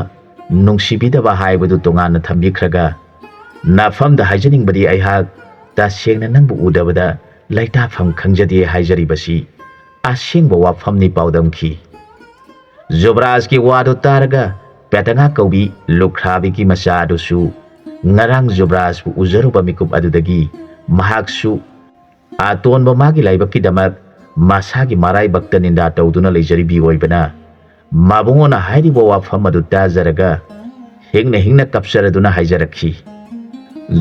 A: ꯅꯨꯡꯁꯤꯕꯤꯗꯕ ꯍꯥꯏꯕꯗꯨ ꯇꯣꯉꯥꯟꯅ ꯊꯝꯕꯤꯈ꯭ꯔꯒ ꯅꯐꯝꯗ ꯍꯥꯏꯖꯅꯤꯡꯕꯗꯤ ꯑꯩꯍꯥꯛ ꯇꯁꯦꯡꯅ ꯅꯪꯕꯨ ꯎꯗꯕꯗ ꯂꯩꯇꯥꯐꯝ ꯈꯪꯖꯗꯦ ꯍꯥꯏꯖꯔꯤꯕꯁꯤ ꯑꯁꯦꯡꯕ ꯋꯥꯐꯝꯅꯤ ꯄꯥꯎꯗꯝꯈꯤ ꯖꯨꯕ꯭ꯔꯥꯖꯀꯤ ꯋꯥꯗꯨ ꯇꯥꯔꯒ ꯄꯦꯇꯉꯥ ꯀꯧꯕꯤ ꯂꯨꯈ꯭ꯔꯥꯕꯤꯒꯤ ꯃꯆꯥ ꯑꯗꯨꯁꯨ ꯉꯔꯥꯡ ꯖꯨꯕ꯭ꯔꯥꯖꯕꯨ ꯎꯖꯔꯨꯕ ꯃꯤꯀꯨꯞ ꯑꯗꯨꯗꯒꯤ ꯃꯍꯥꯛꯁꯨ ꯑꯇꯣꯟꯕ ꯃꯥꯒꯤ ꯂꯥꯏꯕꯛꯀꯤꯗꯃꯛ ꯃꯁꯥꯒꯤ ꯃꯔꯥꯏꯕꯛꯇ ꯅꯤꯟꯗꯥ ꯇꯧꯗꯨꯅ ꯂꯩꯖꯔꯤꯕꯤ ꯑꯣꯏꯕꯅ ꯃꯕꯨꯡꯉꯣꯅ ꯍꯥꯏꯔꯤꯕ ꯋꯥꯐꯝ ꯑꯗꯨ ꯇꯥꯖꯔꯒ ꯍꯤꯡꯅ ꯍꯤꯡꯅ ꯀꯞꯆꯔꯗꯨꯅ ꯍꯥꯏꯖꯔꯛꯈꯤ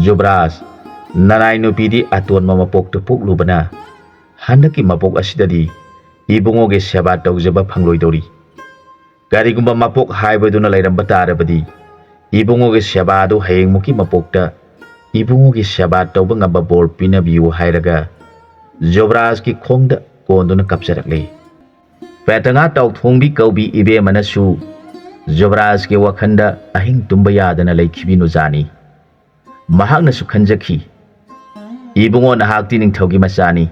A: ꯖꯨꯕ꯭ꯔꯥꯖ ꯅꯅꯥꯏ ꯅꯨꯄꯤꯗꯤ ꯑꯇꯣꯟꯕ ꯃꯄꯣꯛꯇ ꯄꯣꯛꯂꯨꯕꯅ ꯍꯟꯗꯛꯀꯤ ꯃꯄꯣꯛ ꯑꯁꯤꯗꯗꯤ ꯏꯕꯨꯡꯉꯣꯒꯤ ꯁꯦꯕꯥ ꯇꯧꯖꯕ ꯐꯪꯂꯣꯏꯗꯧꯔꯤ ꯀꯔꯤꯒꯨꯝꯕ ꯃꯄꯣꯛ ꯍꯥꯏꯕꯗꯨꯅ ꯂꯩꯔꯝꯕ ꯇꯥꯔꯕꯗꯤ ꯏꯕꯨꯡꯉꯣꯒꯤ ꯁꯦꯕꯥ ꯑꯗꯨ ꯍꯌꯦꯡꯃꯨꯛꯀꯤ ꯃꯄꯣꯛꯇ ꯏꯕꯨꯡꯉꯣꯒꯤ ꯁꯦꯕꯥ ꯇꯧꯕ ꯉꯝꯕ ꯕꯣꯔ ꯄꯤꯅꯕꯤꯌꯨ ꯍꯥꯏꯔꯒ ꯖꯨꯕ꯭ꯔꯥꯖꯀꯤ ꯈꯣꯡꯗ ꯀꯣꯟꯗꯨꯅ ꯀꯞꯆꯔꯛꯂꯦ ꯄꯦꯇꯉꯥ ꯇꯥꯎꯊꯣꯡꯕꯤ ꯀꯧꯕꯤ ꯏꯕꯦꯝꯃꯅꯁꯨ ꯖꯨꯕ꯭ꯔꯥꯖꯀꯤ ꯋꯥꯈꯟꯗ ꯑꯍꯤꯡ ꯇꯨꯝꯕ ꯌꯥꯗꯅ ꯂꯩꯈꯤꯕꯤ ꯅꯨꯖꯥꯅꯤ ꯃꯍꯥꯛꯅꯁꯨ ꯈꯟꯖꯈꯤ Ibungo nahakti ningthaugi machani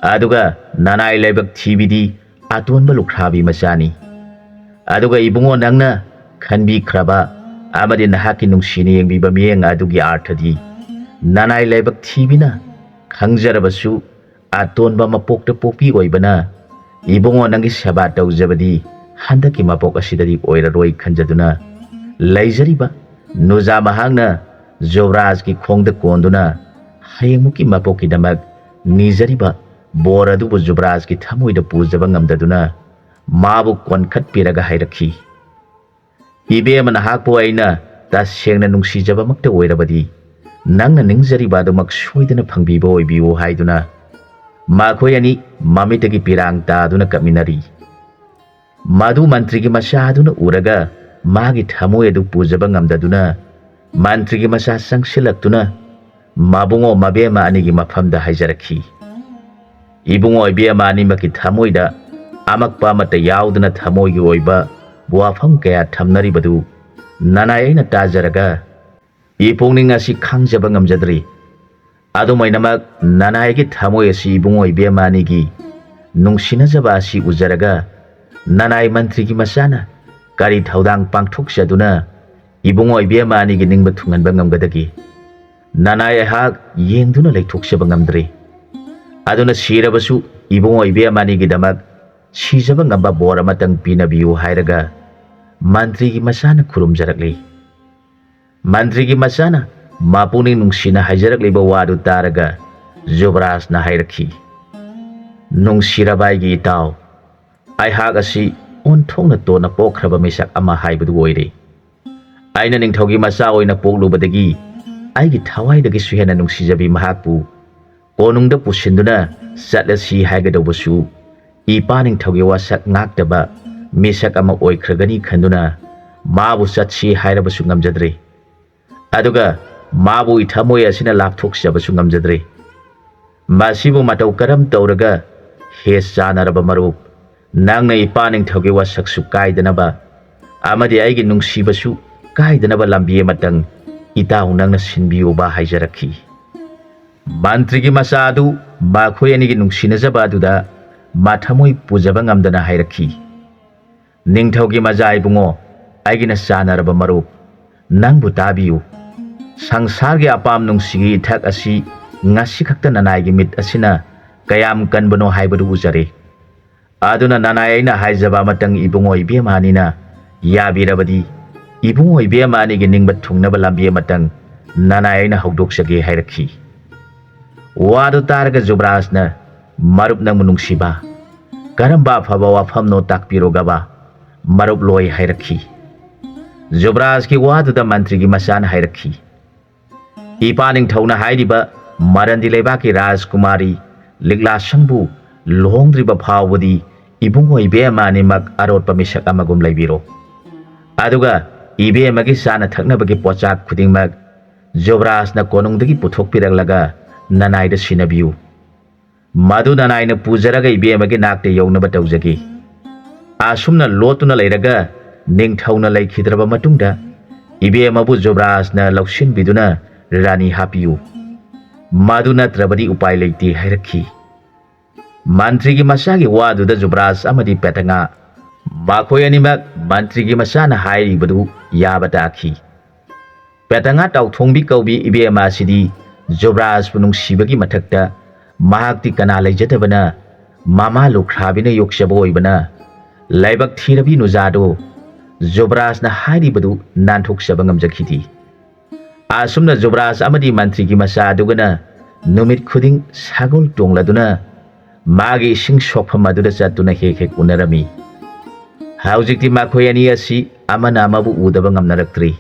A: aduga nanai laibak thibidi atonba lukhabi machani aduga ibungo nangna khanbi khraba amadi nahaki nungsini yengbiba miyeng adugi arthadi nanai laibak thibina khangjarabasu atonba mapokta pokpi oibana ibungo nangi seba tawjabadi handaki mapok asidadi oiraroi khanjaduna laijariba nuja mahangna Jobraj ki khongda konduna hayengmuki mapoki damak nijariba bor adubu Jobraj ki thamoida pujaba ngamdaduna mabu konkhat piraga hairakhi ibem nahakpo aina tasengna nungsijaba makta oirabadi nangna ningjariba adumak soidana phangbiba oibiwo haiduna makhoi ani mamitagi pirang taduna kaminari madu mantri ki masa aduna uraga magi thamoi adu pujaba ngamdaduna mantri ki masa sangsilaktuna mabungo mabema ani gi mafamda haijarakhi ibungo ibema ani maki thamoida amakpa mata yauduna thamoi gi oiba buafam kaya thamnari badu nanaina tajaraga ipongning asi khangjaba ngamjadri adumainamak nanai gi thamoi asi ibungo ibema ani gi nungsina jaba asi ujaraga nanai mantri gi masana kari thaudang pangthok saduna ibungo ibema ani gi ningba thunganba ngamgadagi nanai hak yengduna leithokshaba ngamdri aduna sirabasu ibungo ibema ani gi damak sijaba ngamba bor amatang pinabiu hairaga mantri gi masana khurumjarakli mantri gi masana mapuni nungsina haijarakli ba wadu taraga Jobraj na hairakhi nungsirabai gi taw ai hak asi onthongna tona pokhraba misak ama haibadu oire aina ningthaugi masa oina poklubadagi aigi thawaidagi suhena nungsijabi mahakpu konungda pusinduna satlasi haigadawbasu ipa ningthaugi wasak ngaktaba misak ama oikragani khanduna mabu satsi hairabasu ngamjadre aduga mabu ithamoi asina lapthoksabasu ngamjadre masibu matau karam tawraga he chanaraba marup nangna ipa ningthaugi wasaksu kaidanaba amadi aigi nungsibasu kaidanaba lambi matang itaw nangna sinbiyoba haijarakhi mantri gi masadu makhoi ani gi nungsinajaba aduda mathamoi pujaba ngamdana hairakhi ningthaugi majai bungo aigina chanaraba marup nangbu tabiyu sangsargi apam nungsigi ithak asi ngasi khakta nanai gi mit asina kayam kanbano haibadu ujare aduna nanai aina haijaba matang ibungo ibema anina yabirabadi ibungo ibema ani gi ningba thungnaba lambi matang nanai aina haudoksage hairakhi wadu targa Jobrajna marup nang nungsiba karamba phaba wafamno takpirogaba marup loi hairakhi Jobraj ki wadu da mantri gi masana hairakhi ipaning thauna hairiba marandi leba ki rajkumari ligla sangbu lohongdriba phawadi ibungo ibema ani mak arotpa misak amagum laibiro aduga ibema gi sana thaknabagi pochak khudingmak Jobrajna konungdagi puthokpiraglaga nanai da sinabiu madu nanai na pujaraga ibema gi nakte yaunaba tawjagi asumna lotuna leiraga ningthauna laikhidraba matungda ibema bu Jobrajna laushin biduna rani hapiu madu natrabadi upai leiti hairakhi mantri gi masagi wadu da Jobraj amadi petanga makhoi animak mantri gi masana hairi badu yabata akhi petanga tauthongbi kaubi ibema sidi Jobraj punung sibagi mathakta mahakti kana leijadabana mama lukhrabina yokshaboi bana laibak thirabi nujado Jobraj na hairi badu nanthok sabangam jakhiti asumna Jobraj amadi mantri gi masa dugana numit khuding sagol tongladuna magi sing sokpham aduda chatuna hek hek unarami haujikti makhoi ani asi amana amabu udaba ngamnaraktri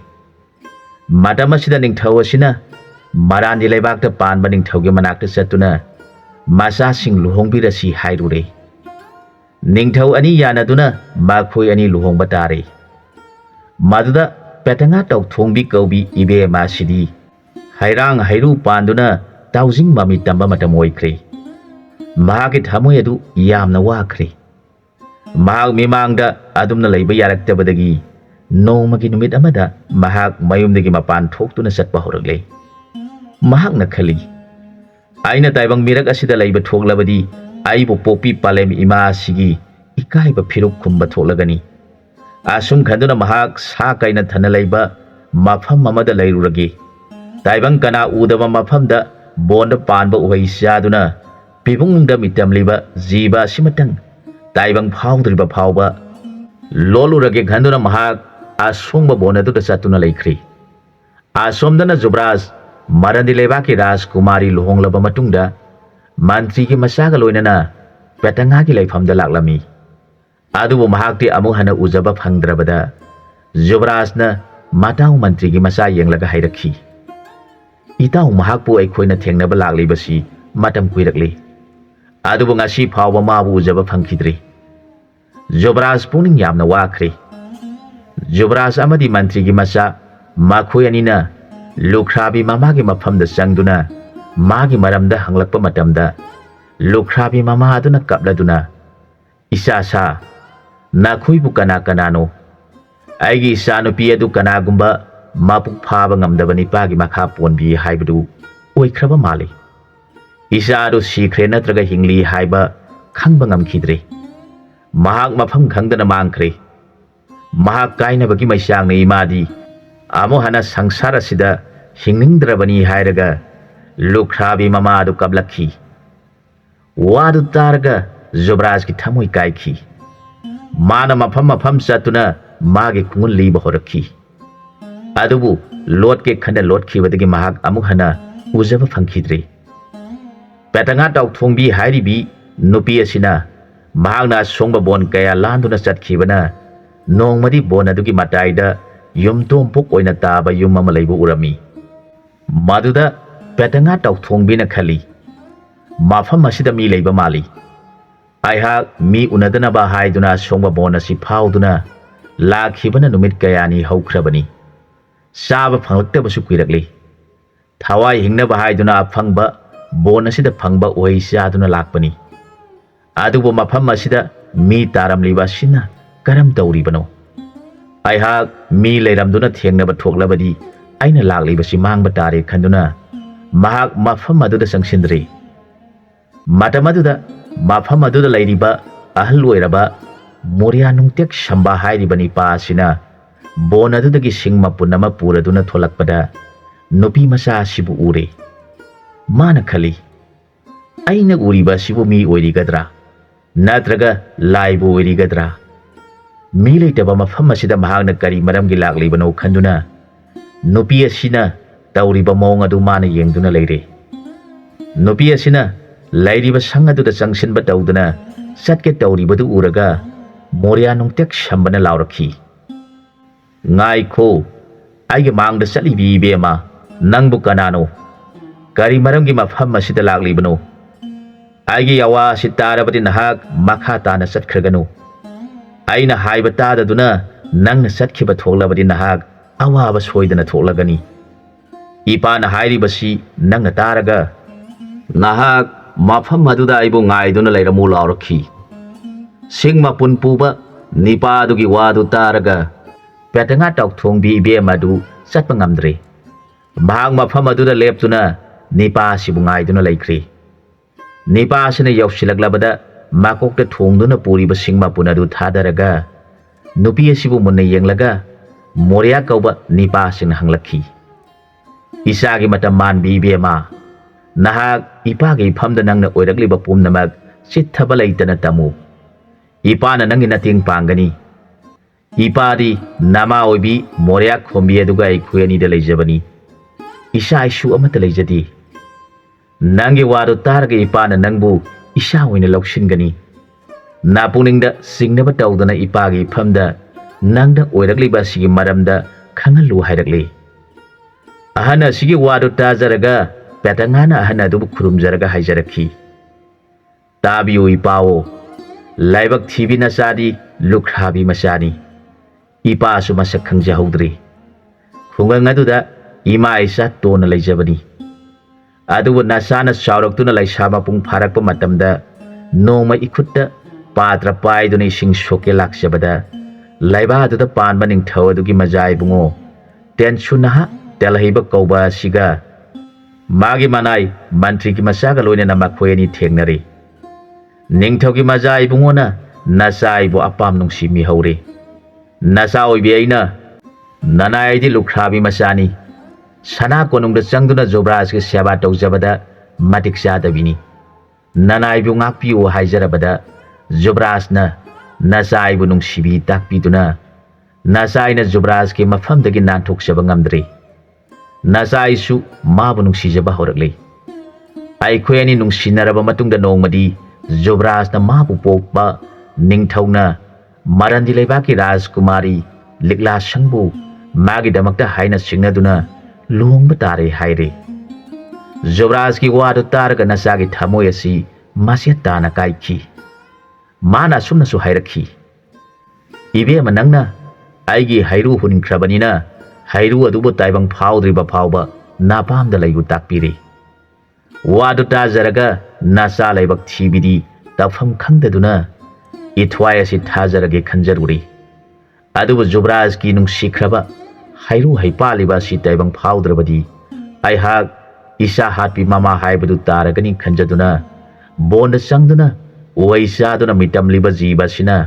A: matamasida ningthau asina marandi leibakta panba ningthaugi manakta chatuna masa sing luhongbirasi hairure ningthau ani yanaduna makhoi ani luhongba tare maduda petanga tauthongbi kaubi ibema sidi hairang hairu panduna taujing mami tamba matam oikre mahaki thamoi adu yamna wakre mahak mimangda adumna leiba yaraktabadagi nomagi numit amada mahak mayumdagi mapan thoktuna satpa horagle mahak na khali aina taibang mirak asida laiba thoklabadi aibu popi palem ima sigi ikaiba phiruk khumba tholagani asum khanduna mahak sa kaina thana laiba mafam mamada lairuragi taibang kana udaba mafamda bonda panba uhai saduna pibungda mitamliba jiba simatang taibang phawdriba phawba lolurage khanduna mahak asungba bona du satuna laikri asomdana Jubraj Marandi Lebaki Rajkumari luhonglaba matungda mantri ki masaga loinana petanga ki laifamda laklami adubu mahakti amu hana ujaba phangdrabada Jubrajna matau mantri ki masa yenglaga hairakhi itau mahakpu aikhoina thengnaba laklibasi matam kuirakli adubu ngasi phawba mabu ujaba phangkhidri Jubraj puning yamna wakhri Jubraj amadi mantri ki masa makhoi anina Lukhrabi mamagi mafamda sangduna magi maramda hanglakpa matamda Lukhrabi mama aduna kapladuna isa sa nakhoi bu kana kanano aigi isa nupi adu kana gumba mapuk phaba ngamdabani pagi makha ponbi haibadu oikraba mali isa adu sikhre natraga hingli haiba khangba ngamkhidre mahak mafam khangdana mangkhre mahak kaina bagi maisang nei madi amo hana sangsara sida hingnindrabani hairaga Lukhrabi mama adu kablakhi wadu targa Jubraj ki thamoi kaikhi mana mafam satuna magi kungun liba horakhi adubu lot ke khanda lot khibadagi mahak amuk hana ujaba phangkhidre petanga tauk thongbi hairibi nupi asina mahakna songba bon kaya landuna chatkhibana nongmadi bon adugi mataida yumtom puk oina taba yum ama leibu urami maduda petanga tauk thongbina khali mafam asida mi leiba mali aiha mi unadana ba haiduna songba bona si phauduna lakhibana numit kayani haukrabani saba phanglakta basu kuirakli thawai hingna ba haiduna phangba bona sida phangba oi saduna lakpani adubo mafam asida mi taramliba sina karam tauribano aiha mi leiramduna thengnaba thoklabadi aina laklibasi mangba tare khanduna mahak mafam aduda sangsindri matamaduda mafam aduda lairiba ahal oiraba Moria nungtek shamba hairibani pa asina bon adudagi singma punama puraduna tholakpada nupi masa sibu ure mana khali aina uriba sibu mi oirigadra natraga laibu oirigadra mi leitaba mafam asida mahakna kari maramgi laklibano khanduna nupi asina tauriba mong adu mana yengduna leire nupi asina lairiba sang aduda sangsinba tauduna satke tauribadu uraga Moria nungtek shambana laurakhi ngai kho aige mangda salibi bema nangbu kanano kari maramgi mafam asida laklibano aige yawa sitarabati nahak makha tana satkhaganu aina haiba tadaduna nangna satkhiba thoklabadi nahak awaba soidana thoklagani ipana hairibasi nangna taraga nahak mafam aduda aibu ngaiduna leiramu laurakhi singma punpuba nipa adugi wadu taraga petanga tauk thongbi ibema adu satpa ngamdre mahak mafam aduda leptuna nipa sibu ngaiduna laikri nipa asina yausilaglabada makokta thongduna puriba singma punadu thadaraga nupi asibu munna yenglaga Moria kauba nipa sing hanglakhi isagi mata manbi ibema nahak ipagi phamda nangna oiragliba pumnamak sithaba leitana tamu ipana nangi nating pangani ipadi nama oibi Moria khombi aduga ai khuyani da leijabani isa isu amata leijadi nangi waru targa ipana nangbu isa oina loksingani napuningda singnaba tawdana ipagi phamda nangda oiragliba sigi maramda khangalu hairakli ahana sigi waru tajaraga petangana ahana dubu khurumjaraga haijarakhi tabiu ipao laibak thibi nasadi Lukhrabi masani ipa su masak khangjahodri khungang aduda ima isa tona leijabani adubu nasana sauraktuna laisaba pung pharakpa matamda noma ikutta patra paiduna ising soke laksabada laiba aduda panba ningthau adugi majai bungo tensu naha telhiba kauba siga Magi manai mantri ki masaga loina na makhoi ani thengnari. Ningthau ki maja ibungona nasa ibu apam nungsi mi haure. Nasa oibi aina nanai di lukhrabi masani. Sana konungda changduna Jobraj ki seba tawjabada matik sadabini. Nanai bu ngakpi o haijarabada Jobraj na nasa ibu nungsibi takpiduna. Nasa ina Jobraj ki mafamdagi nanthokjaba ngamdre. Nasa isu mabu nungsijaba horakle. Aikhoi ani nungsinaraba matungda nongmadi Jobraj na mabu pokpa ningthauna Marandi Leibaki Rajkumari Ligla Sangbu Magi damakta haina singnaduna luhongba tare haire. Jobraj ki wadu targa nasagi thamoi asi masya tana kaikhi. Mana sumna su hairakhi. Ibe manangna aigi hairu huninkhrabanina hairu adubu taibang phaudriba phauba napamda laigu takpiri. Wadu tajaraga nasa laibak thibidi tafam khangdaduna ithwai asi thajarage khanjaruri. Adubu Jobraj ki nungsikhraba hairu haipaliba si taibang phaudravadi aihak isa hatpi mama haibadu taragani khanjaduna bonda sangduna oisaduna mitamliba jiba sina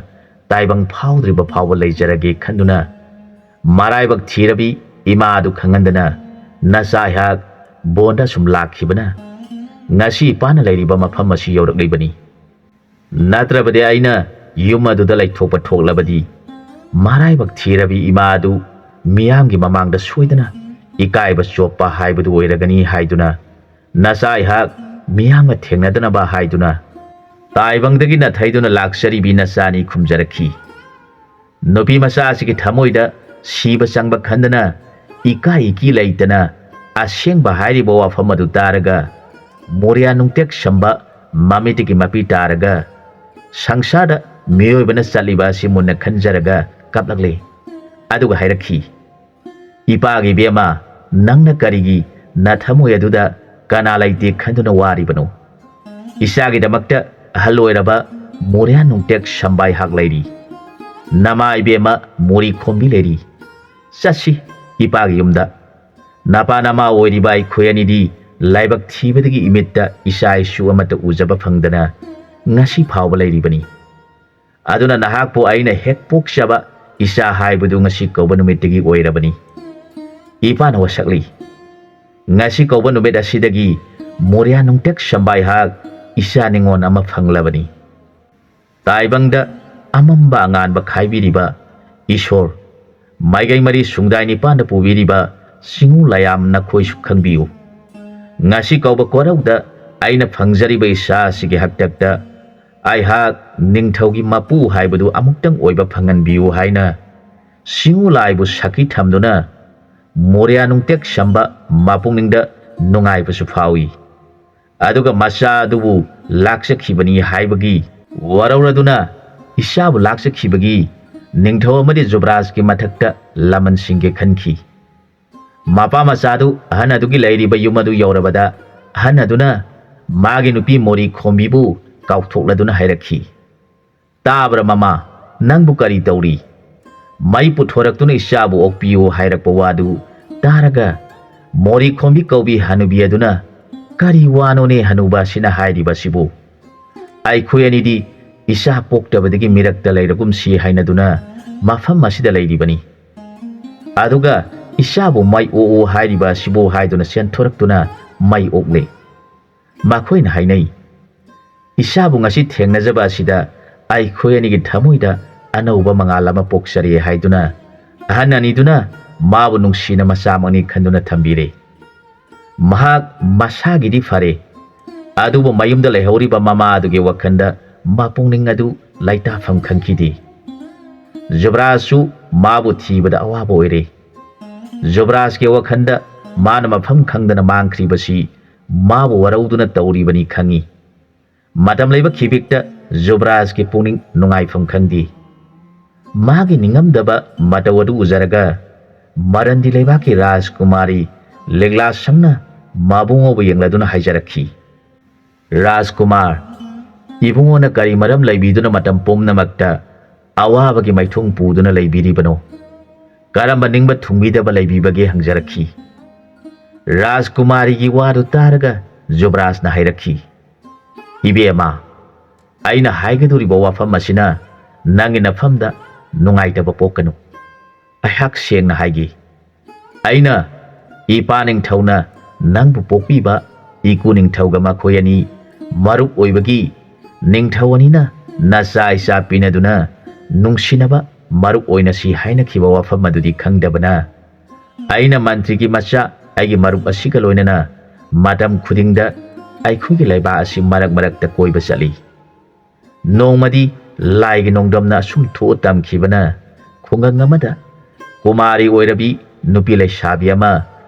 A: taibang phaudriba phauba leijarage khanduna maraibak thirabi ima adu khangandana nasa hak bonda sum lakhibana ngasi pana leiriba mafam asi yoraklibani. Natrabade aina yum aduda laithokpa thoklabadi maraibak thirabi ima adu miyamgi mamangda soidana ikaiba choppa haibadu oiragani haiduna nasai hak miyamga thengnadana ba haiduna taibangdagi na thaiduna laksari bi nasani khumjarakhi. Nupi masa asigi thamoida siba sangba khandana ikai ki leitana asengba hairiba wafam adu taraga moria nungtek samba mamitiki mapi taraga sangsada miyoibana saliba si munna khanjaraga kaplakle. Aduga hairakhi ipagi bema nangna karigi na thamoi aduda kana laite khanduna waribano isagi damakta haloiraba moria nungtek sambai hak lairi nama ibema mori khombi lairi sashi ipagi yumda napa nama oiriba ikhoyani di laibak thibadagi imitta isai su amata ujaba phangdana ngasi phawba lairibani. Aduna nahakpo aina hek pokshaba isa haibadu ngasi kauba numitigi oirabani. Ipana wasakli ngasi kauba numit asidagi moria nungtek sambai hak isa ningon ama phanglabani. Taibangda amamba anganba khaibiriba Ishor maigai mari sungdai nipanda pubiriba singu layam nakhoi su khangbiu. Ngasi kauba korauda aina phangjariba isa sige haktakta ai hak ningthaugi mapu haibadu amuktang oiba phanganbiu haina singu laibu saki thamduna moria nungtek samba mapungningda nungaibasu phawi. Aduga masa adubu laksakhibani haibagi warauraduna isabu laksakhibagi ningthau amadi Jobraj ki mathakta laman singge khankhi. Mapa masadu ahan adugi lairiba yumadu yaurabada ahan aduna magi nupi mori khombibu kautokladuna hairakhi. Tabra mama nangbu kari tauri mai puthoraktuna isabu okpiyo hairakpa wadu taraga mori khombi kaubi hanubi aduna kari wanone hanuba sina hairiba sibu aikhoi anidi isa poktabadagi mirakta lairagum si hainaduna mafam masida lairibani. Aduga isabu mai o hairiba sibu haiduna senthoraktuna mai okle makhoina hainai isabu ngasi thengnajaba asida aikhoi anigi thamoida anauba mangalama poksari haiduna ahan aniduna mabu nungsina masamani khanduna thambire. Mahak masagidi fare adubu mayumda lehauriba mama aduge wakhanda mapungning adu laitafam khangkhidi. Jobraj mabu thibada awaba oire. Jobraj ke wakhanda mana mafam khangdana mangkhribasi mabu warauduna tauribani khangi. Matam leiba khibikta Jobraj ke puning nungaifam khangdi. Magi ningamdaba matawadu uzaraga Marandi Leibaki Rajkumari Ligla Sangna mabungobu yengladuna haijarakhi. Rajkumar ibungona kari maram laibiduna matam pomnamakta awabagi maithong puduna laibiribano karamba ningba thungbidaba laibibage hangjarakhi. ꯔꯥꯖꯀꯨꯃꯥꯔꯤꯒꯤ ꯋꯥꯗꯨ ꯇꯥꯔꯒ ꯖꯨꯕ꯭ꯔꯥꯖꯅ ꯍꯥꯏꯔꯛꯈꯤ, ꯏꯕꯦꯝꯃ, ꯑꯩꯅ ꯍꯥꯏꯒꯗꯧꯔꯤꯕ ꯋꯥꯐꯝ ꯑꯁꯤꯅ ꯅꯪꯒꯤ ꯅꯐꯝꯗ ꯅꯨꯡꯉꯥꯏꯇꯕ ꯄꯣꯛꯀꯅꯨ꯫ ꯑꯩꯍꯥꯛ ꯁꯦꯡꯅ ꯍꯥꯏꯒꯦ, ꯑꯩꯅ ꯏꯄꯥ ꯅꯤꯡꯊꯧꯅ ꯅꯪꯕꯨ ꯄꯣꯛꯄꯤꯕ ꯏꯀꯨ ꯅꯤꯡꯊꯧꯒ ꯃꯈꯣꯏ ꯑꯅꯤ ꯃꯔꯨꯞ ꯑꯣꯏꯕꯒꯤ ꯅꯤꯡꯊꯧ ꯑꯅꯤꯅ ꯅꯆꯥ ꯏꯆꯥ ꯄꯤꯅꯗꯨꯅ ꯅꯨꯡꯁꯤꯅꯕ ꯃꯔꯨꯞ ꯑꯣꯏꯅꯁꯤ ꯍꯥꯏꯅꯈꯤꯕ ꯋꯥꯐꯝ ꯑꯗꯨꯗꯤ ꯈꯪꯗꯕꯅ ꯑꯩꯅ ꯃꯟꯇ꯭ꯔꯤꯒꯤ ꯃꯆꯥ ꯑꯩꯒꯤ ꯃꯔꯨꯞ ꯑꯁꯤꯒ ꯂꯣꯏꯅꯅ ꯃꯇꯝ ꯈꯨꯗꯤꯡꯗ ꯑꯩꯈꯣꯏꯒꯤ ꯂꯩꯕꯥꯛ ꯑꯁꯤ ꯃꯔꯛ ꯃꯔꯛꯇ ꯀꯣꯏꯕ ꯆꯠꯂꯤ꯫ ꯅꯣꯡꯃꯗꯤ ꯂꯥꯏꯒꯤ ꯅꯣꯡꯗꯝꯅ ꯑꯁꯨꯝ ꯊꯣꯛꯑ ꯇꯝꯈꯤꯕꯅ ꯈꯨꯡꯒꯪ ꯑꯃꯗ ꯀꯨꯃꯥꯔꯤ ꯑꯣꯏꯔꯕꯤ ꯅꯨꯄꯤ ꯂꯩꯁꯥꯕꯤ ꯑꯃ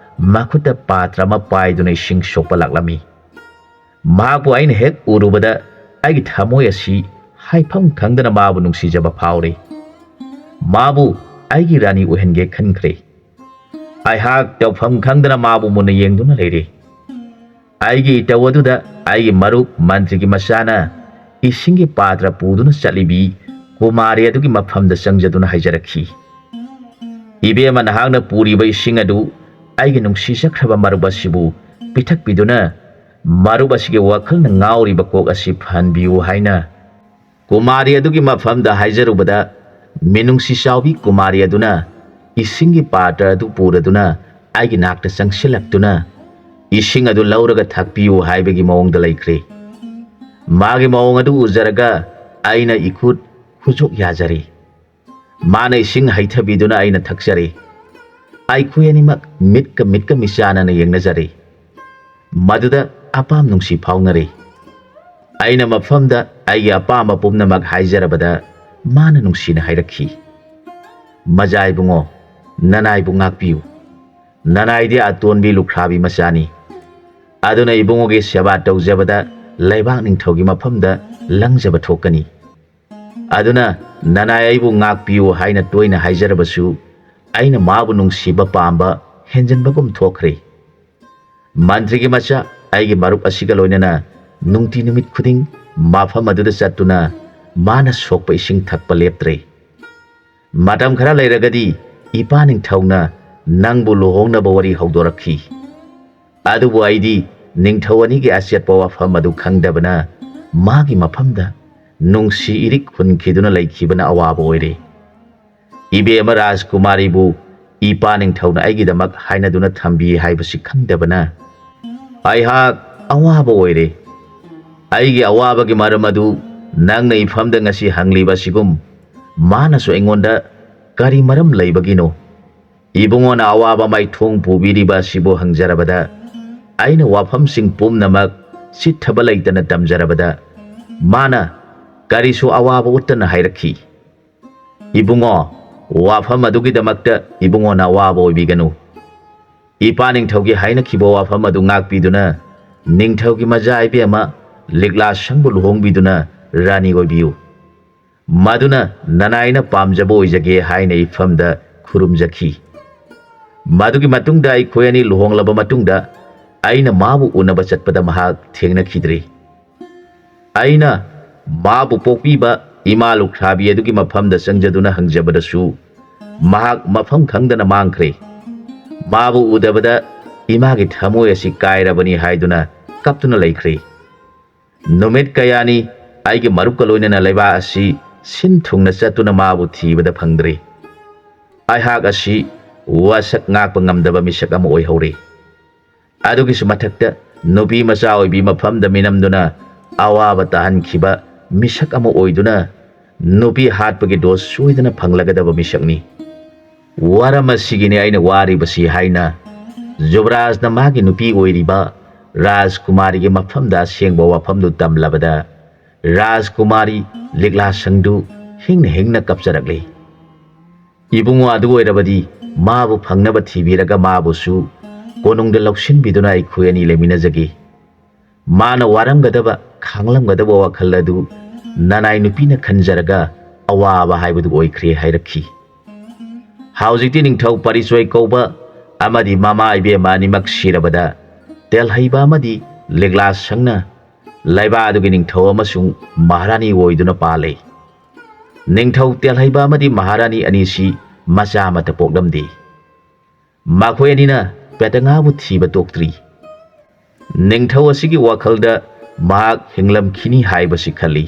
A: ꯃꯈꯨꯠꯇ ꯄꯥꯇ꯭ꯔ ꯑꯃ ꯄꯥꯏꯗꯨꯅ ꯏꯁꯤꯡ ꯁꯣꯛꯄ ꯂꯥꯛꯂꯝꯃꯤ꯫ ꯃꯍꯥꯛꯄꯨ ꯑꯩꯅ ꯍꯦꯛ ꯎꯔꯨꯕꯗ ꯑꯩꯒꯤ ꯊꯃꯣꯏ ꯑꯁꯤ ꯍꯥꯏꯐꯝ ꯈꯪꯗꯅ ꯃꯥꯕꯨ ꯅꯨꯡꯁꯤꯖꯕ ꯐꯥꯎꯔꯦ꯫ ꯃꯥꯕꯨ ꯑꯩꯒꯤ ꯔꯥꯅꯤ ꯑꯣꯏꯍꯟꯒꯦ ꯈꯟꯈ꯭ꯔꯦ꯫ ꯑꯩꯍꯥꯛ ꯇꯧꯐꯝ ꯈꯪꯗꯅ ꯃꯥꯕꯨ ꯃꯨꯟꯅ ꯌꯦꯡꯗꯨꯅ ꯂꯩꯔꯦ꯫ ꯑꯩꯒꯤ ꯏꯇꯧ ꯑꯗꯨꯗ ꯑꯩꯒꯤ ꯃꯔꯨꯞ ꯃꯟꯇ꯭ꯔꯤꯒꯤ ꯃꯆꯥꯅ ꯏꯁꯤꯡꯒꯤ ꯄꯥꯇ꯭ꯔ ꯄꯨꯗꯨꯅ ꯆꯠꯂꯤꯕꯤ ꯀꯨꯃꯥꯔꯤ ꯑꯗꯨꯒꯤ ꯃꯐꯝꯗ ꯆꯪꯖꯗꯨꯅ ꯍꯥꯏꯖꯔꯛꯈꯤ, ꯏꯕꯦꯝꯃ, ꯅꯍꯥꯛꯅ ꯄꯨꯔꯤꯕ ꯏꯁꯤꯡ ꯑꯗꯨ ꯑꯩꯒꯤ ꯅꯨꯡꯁꯤꯖꯈ꯭ꯔꯕ ꯃꯔꯨꯞ ꯑꯁꯤꯕꯨ ꯄꯤꯊꯛꯄꯤꯗꯨꯅ ꯃꯔꯨꯞ ꯑꯁꯤꯒꯤ ꯋꯥꯈꯜꯅ ꯉꯥꯎꯔꯤꯕ ꯀꯣꯛ ꯑꯁꯤ ꯐꯍꯟꯕꯤꯌꯨ ꯍꯥꯏꯅ ꯀꯨꯃꯥꯔꯤ ꯑꯗꯨꯒꯤ ꯃꯐꯝꯗ ꯍꯥꯏꯖꯔꯨꯕꯗ ꯃꯤꯅꯨꯡꯁꯤ ꯆꯥꯎꯕꯤ ꯀꯨꯃꯥꯔꯤ ꯑꯗꯨꯅ ꯏꯁꯤꯡꯒꯤ ꯄꯥꯇ꯭ꯔ ꯑꯗꯨ ꯄꯨꯔꯗꯨꯅ ꯑꯩꯒꯤ ꯅꯥꯛꯇ ꯆꯪꯁꯤꯜꯂꯛꯇꯨꯅ ꯏꯁꯤꯡ ꯑꯗꯨ ꯂꯧꯔꯒ ꯊꯛꯄꯤꯌꯨ ꯍꯥꯏꯕꯒꯤ ꯃꯑꯣꯡꯗ ꯂꯩꯈ꯭ꯔꯦ꯫ ꯃꯥꯒꯤ ꯃꯑꯣꯡ ꯑꯗꯨ ꯎꯖꯔꯒ ꯑꯩꯅ ꯏꯈꯨꯠ ꯈꯨꯠꯁꯣꯛ ꯌꯥꯖꯔꯦ꯫ ꯃꯥꯅ ꯏꯁꯤꯡ ꯍꯩꯊꯕꯤꯗꯨꯅ ꯑꯩꯅ ꯊꯛꯆꯔꯦ꯫ ꯑꯩꯈꯣꯏ ꯑꯅꯤꯃꯛ ꯃꯤꯠꯀ ꯃꯤꯆꯥꯟꯅꯅ ꯌꯦꯡꯅꯖꯔꯦ꯫ ꯃꯗꯨꯗ ꯑꯄꯥꯝ ꯅꯨꯡꯁꯤ ꯐꯥꯎꯅꯔꯦ꯫ ꯑꯩꯅ ꯃꯐꯝꯗ ꯑꯩꯒꯤ ꯑꯄꯥꯝꯕ ꯄꯨꯝꯅꯃꯛ ꯍꯥꯏꯖꯔꯕꯗ ꯃꯥꯅ ꯅꯨꯡꯁꯤꯅ ꯍꯥꯏꯔꯛꯈꯤ, ꯃꯖꯥ ꯏꯕꯨꯡꯉꯣ, ꯅꯅꯥꯏꯕꯨ ꯉꯥꯛꯄꯤꯌꯨ꯫ ꯅꯅꯥꯏꯗꯤ ꯑꯇꯣꯟꯕꯤ ꯂꯨꯈ꯭ꯔꯥꯕꯤ ꯃꯆꯥꯅꯤ꯫ ꯑꯗꯨꯅ ꯏꯕꯨꯡꯉꯣꯒꯤ ꯁꯦꯕꯥ ꯇꯧꯖꯕꯗ ꯂꯩꯕꯥꯛ ꯅꯤꯡꯊꯧꯒꯤ ꯃꯐꯝꯗ ꯂꯪꯖꯕ ꯊꯣꯛꯀꯅꯤ꯫ ꯑꯗꯨꯅ ꯅꯅꯥꯏ ꯑꯩꯕꯨ ꯉꯥꯛꯄꯤꯌꯨ ꯍꯥꯏꯅ ꯇꯣꯏꯅ ꯍꯥꯏꯖꯔꯕꯁꯨ ꯑꯩꯅ ꯃꯥꯕꯨ ꯅꯨꯡꯁꯤꯕ ꯄꯥꯝꯕ ꯍꯦꯟꯖꯟꯕꯒꯨꯝ ꯊꯣꯛꯈ꯭ꯔꯦ꯫ ꯃꯟꯇ꯭ꯔꯤꯒꯤ ꯃꯆꯥ ꯑꯩꯒꯤ ꯃꯔꯨꯞ ꯑꯁꯤꯒ ꯂꯣꯏꯅꯅ ꯅꯨꯡꯇꯤ ꯅꯨꯃꯤꯠ ꯈꯨꯗꯤꯡ ꯃꯐꯝ ꯑꯗꯨꯗ ꯆꯠꯇꯨꯅ ꯃꯥꯅ ꯁꯣꯛꯄ ꯏꯁꯤꯡ ꯊꯛꯄ ꯂꯦꯞꯇ꯭ꯔꯦ꯫ ꯃꯇꯝ ꯈꯔ ꯂꯩꯔꯒꯗꯤ ꯏꯄꯥ ꯅꯤꯡꯊꯧꯅ ꯅꯪꯕꯨ ꯂꯨꯍꯣꯡꯅꯕ ꯋꯥꯔꯤ ꯍꯧꯗꯣꯔꯛꯈꯤ꯫ ꯑꯗꯨꯕꯨ ꯑꯩꯗꯤ ꯅꯤꯡꯊꯧ ꯑꯅꯤꯒꯤ ꯑꯆꯦꯠꯄ ꯋꯥꯐꯝ ꯑꯗꯨ ꯈꯪꯗꯕꯅ ꯃꯥꯒꯤ ꯃꯐꯝꯗ ꯅꯨꯡꯁꯤ ꯏꯔꯤꯛ ꯍꯨꯟꯈꯤꯗꯨꯅ ꯂꯩꯈꯤꯕꯅ ꯑꯋꯥꯕ ꯑꯣꯏꯔꯦ꯫ ꯏꯕꯦꯝꯃ ꯔꯥꯖꯀꯨꯃꯥꯔꯤꯕꯨ ꯏꯄꯥ ꯅꯤꯡꯊꯧꯅ ꯑꯩꯒꯤꯗꯃꯛ ꯍꯥꯏꯅꯗꯨꯅ ꯊꯝꯕꯤ ꯍꯥꯏꯕꯁꯤ ꯈꯪꯗꯕꯅ ꯑꯩꯍꯥꯛ ꯑꯋꯥꯕ ꯑꯣꯏꯔꯦ꯫ ꯑꯩꯒꯤ ꯑꯋꯥꯕꯒꯤ ꯃꯔꯝ ꯑꯗꯨ ꯅꯪꯅ ꯏꯐꯝꯗ ꯉꯁꯤ ꯍꯪꯂꯤꯕ ꯑꯁꯤꯒꯨꯝ ꯃꯥꯅꯁꯨ ꯑꯩꯉꯣꯟꯗ ꯀꯔꯤ ꯃꯔꯝ ꯂꯩꯕꯒꯤꯅꯣ? ꯏꯕꯨꯡꯉꯣꯅ ꯑꯋꯥꯕ ꯃꯥꯏꯊꯣꯡ ꯄꯨꯕꯤꯔꯤꯕ ꯑꯁꯤꯕꯨ ꯍꯪꯖꯔꯕꯗ ꯑꯩꯅ ꯋꯥꯐꯝꯁꯤꯡ ꯄꯨꯝꯅꯃꯛ ꯆꯤꯠꯊꯕ ꯂꯩꯇꯅ ꯇꯝꯖꯔꯕꯗ ꯃꯥꯅ ꯀꯔꯤꯁꯨ ꯑꯋꯥꯕ ꯎꯠꯇꯅ ꯍꯥꯏꯔꯛꯈꯤ, ꯏꯕꯨꯡꯉꯣ, ꯋꯥꯐꯝ ꯑꯗꯨꯒꯤꯗꯃꯛꯇ ꯏꯕꯨꯡꯉꯣꯅ ꯑꯋꯥꯕ ꯑꯣꯏꯕꯤꯒꯅꯨ꯫ ꯏꯄꯥ ꯅꯤꯡꯊꯧꯒꯤ ꯍꯥꯏꯅꯈꯤꯕ ꯋꯥꯐꯝ ꯑꯗꯨ ꯉꯥꯛꯄꯤꯗꯨꯅ ꯅꯤꯡꯊꯧꯒꯤ ꯃꯆꯥ ꯏꯕꯦꯝꯃ ꯂꯤꯛꯂꯥꯁꯪꯕꯨ ꯂꯨꯍꯣꯡꯕꯤꯗꯨꯅ ꯔꯥꯅꯤ ꯑꯣꯏꯕꯤꯌꯨ꯫ ꯃꯗꯨꯅ ꯅꯅꯥꯏꯅ ꯄꯥꯝꯖꯕ ꯑꯣꯏꯖꯒꯦ ꯍꯥꯏꯅ ꯏꯐꯝꯗ ꯈꯨꯔꯨꯝꯖꯈꯤ꯫ ꯃꯗꯨꯒꯤ ꯃꯇꯨꯡꯗ ꯑꯩꯈꯣꯏ ꯑꯅꯤ ꯂꯨꯍꯣꯡꯂꯕ ꯃꯇꯨꯡꯗ ꯑꯩꯅ ꯃꯥꯕꯨ ꯎꯅꯕ ꯆꯠꯄꯗ ꯃꯍꯥꯛ ꯊꯦꯡꯅꯈꯤꯗ꯭ꯔꯦ꯫ ꯑꯩꯅ ꯃꯥꯕꯨ ꯄꯣꯛꯄꯤꯕ ꯏꯃꯥ ꯂꯨꯈ꯭ꯔꯥꯕꯤ ꯑꯗꯨꯒꯤ ꯃꯐꯝꯗ ꯆꯪꯖꯗꯨꯅ ꯍꯪꯖꯕꯗꯁꯨ ꯃꯍꯥꯛ ꯃꯐꯝ ꯈꯪꯗꯅ ꯃꯥꯡꯈ꯭ꯔꯦ꯫ ꯃꯥꯕꯨ ꯎꯗꯕꯗ ꯏꯃꯥꯒꯤ ꯊꯃꯣꯏ ꯑꯁꯤ ꯀꯥꯏꯔꯕꯅꯤ ꯍꯥꯏꯗꯨꯅ ꯀꯞꯇꯨꯅ ꯂꯩꯈ꯭ꯔꯦ꯫ ꯅꯨꯃꯤꯠ ꯀꯌꯥꯅꯤ ꯑꯩꯒꯤ ꯃꯔꯨꯞꯀ ꯂꯣꯏꯅꯅ ꯂꯩꯕꯥꯛ ꯑꯁꯤ ꯁꯤꯟ ꯊꯨꯡꯅ ꯆꯠꯇꯨꯅ ꯃꯥꯕꯨ ꯊꯤꯕꯗ ꯐꯪꯗ꯭ꯔꯦ꯫ ꯑꯩꯍꯥꯛ ꯑꯁꯤ ꯋꯥꯁꯛ ꯉꯥꯛꯄ ꯉꯝꯗꯕ ꯃꯤꯁꯛ ꯑꯃ ꯑꯣꯏꯍꯧꯔꯦ꯫ ꯑꯗꯨꯒꯤꯁꯨ ꯃꯊꯛꯇ ꯅꯨꯄꯤ ꯃꯆꯥ ꯑꯣꯏꯕꯤ ꯃꯐꯝꯗ ꯃꯤꯅꯝꯗꯨꯅ ꯑꯋꯥꯕ ꯇꯥꯍꯟꯈꯤꯕ ꯃꯤꯁꯛ ꯑꯃ ꯑꯣꯏꯗꯨꯅ ꯅꯨꯄꯤ ꯍꯥꯠꯄꯒꯤ ꯗꯣꯁ ꯁꯣꯏꯗꯅ ꯐꯪꯂꯒꯗꯕ ꯃꯤꯁꯛꯅꯤ꯫ ꯋꯥꯔꯝ ꯑꯁꯤꯒꯤꯅꯤ ꯑꯩꯅ ꯋꯥꯔꯤꯕꯁꯤ ꯍꯥꯏꯅ ꯖꯨꯕ꯭ꯔꯥꯖꯅ ꯃꯥꯒꯤ ꯅꯨꯄꯤ ꯑꯣꯏꯔꯤꯕ ꯔꯥꯖꯀꯨꯃꯥꯔꯤꯒꯤ ꯃꯐꯝꯗ ꯑꯁꯦꯡꯕ ꯋꯥꯐꯝꯗꯨ ꯇꯝꯂꯕꯗ ꯔꯥꯖꯀꯨꯃꯥꯔꯤ ꯂꯤꯛꯂꯥꯁꯪꯗꯨ ꯍꯤꯡꯅ ꯍꯤꯡꯅ ꯀꯞꯆꯔꯛꯂꯦ꯫ ꯏꯕꯨꯡꯉꯣ ꯑꯗꯨ ꯑꯣꯏꯔꯕꯗꯤ ꯃꯥꯕꯨ ꯐꯪꯅꯕ ꯊꯤꯕꯤꯔꯒ ꯃꯥꯕꯨꯁꯨ ꯀꯣꯅꯨꯡꯗ ꯂꯧꯁꯤꯟꯕꯤꯗꯨꯅ ꯑꯩꯈꯣꯏ ꯑꯅꯤ ꯂꯩꯃꯤꯟꯅꯖꯒꯦ꯫ ꯃꯥꯅ ꯋꯥꯔꯝꯒꯗꯕ ꯈꯥꯡꯂꯝꯒꯗꯕ ꯋꯥꯈꯜ ꯑꯗꯨ ꯅꯅꯥꯏ ꯅꯨꯄꯤꯅ ꯈꯟꯖꯔꯒ ꯑꯋꯥꯕ ꯍꯥꯏꯕꯗꯨ ꯑꯣꯏꯈ꯭ꯔꯦ ꯍꯥꯏꯔꯛꯈꯤ꯫ ꯍꯧꯖꯤꯛꯇꯤ ꯅꯤꯡꯊꯧ ꯄꯥꯔꯤꯁꯣꯏ ꯀꯧꯕ ꯑꯃꯗꯤ ꯃꯃꯥ ꯏꯕꯦꯝꯃ ꯑꯅꯤꯃꯛ ꯁꯤꯔꯕꯗ ꯇꯦꯜꯍꯩꯕ ꯑꯃꯗꯤ ꯂꯤꯛꯂꯥꯁꯪꯅ ꯂꯩꯕꯥꯛ ꯑꯗꯨꯒꯤ ꯅꯤꯡꯊꯧ ꯑꯃꯁꯨꯡ ꯃꯍꯥꯔꯥꯅꯤ ꯑꯣꯏꯗꯨꯅ ꯄꯥꯜꯂꯦ꯫ ꯅꯤꯡꯊꯧ ꯇꯦꯜꯍꯩꯕ ꯑꯃꯗꯤ ꯃꯍꯥꯔꯥꯅꯤ ꯑꯅꯤꯁꯤ ꯃꯆꯥ ꯑꯃꯠꯇ ꯄꯣꯛꯂꯝꯗꯦ꯫ ꯃꯈꯣꯏ ꯑꯅꯤꯅ ꯄꯦꯇꯉꯥꯕꯨ ꯊꯤꯕ ꯇꯣꯛꯇ꯭ꯔꯤ ꯅꯤꯡꯊꯧ ꯑꯁꯤꯒꯤ ꯋꯥꯈꯜꯗ ꯃꯍꯥꯛ ꯍꯤꯡꯂꯝꯈꯤꯅꯤ ꯍꯥꯏꯕꯁꯤ ꯈꯜꯂꯤ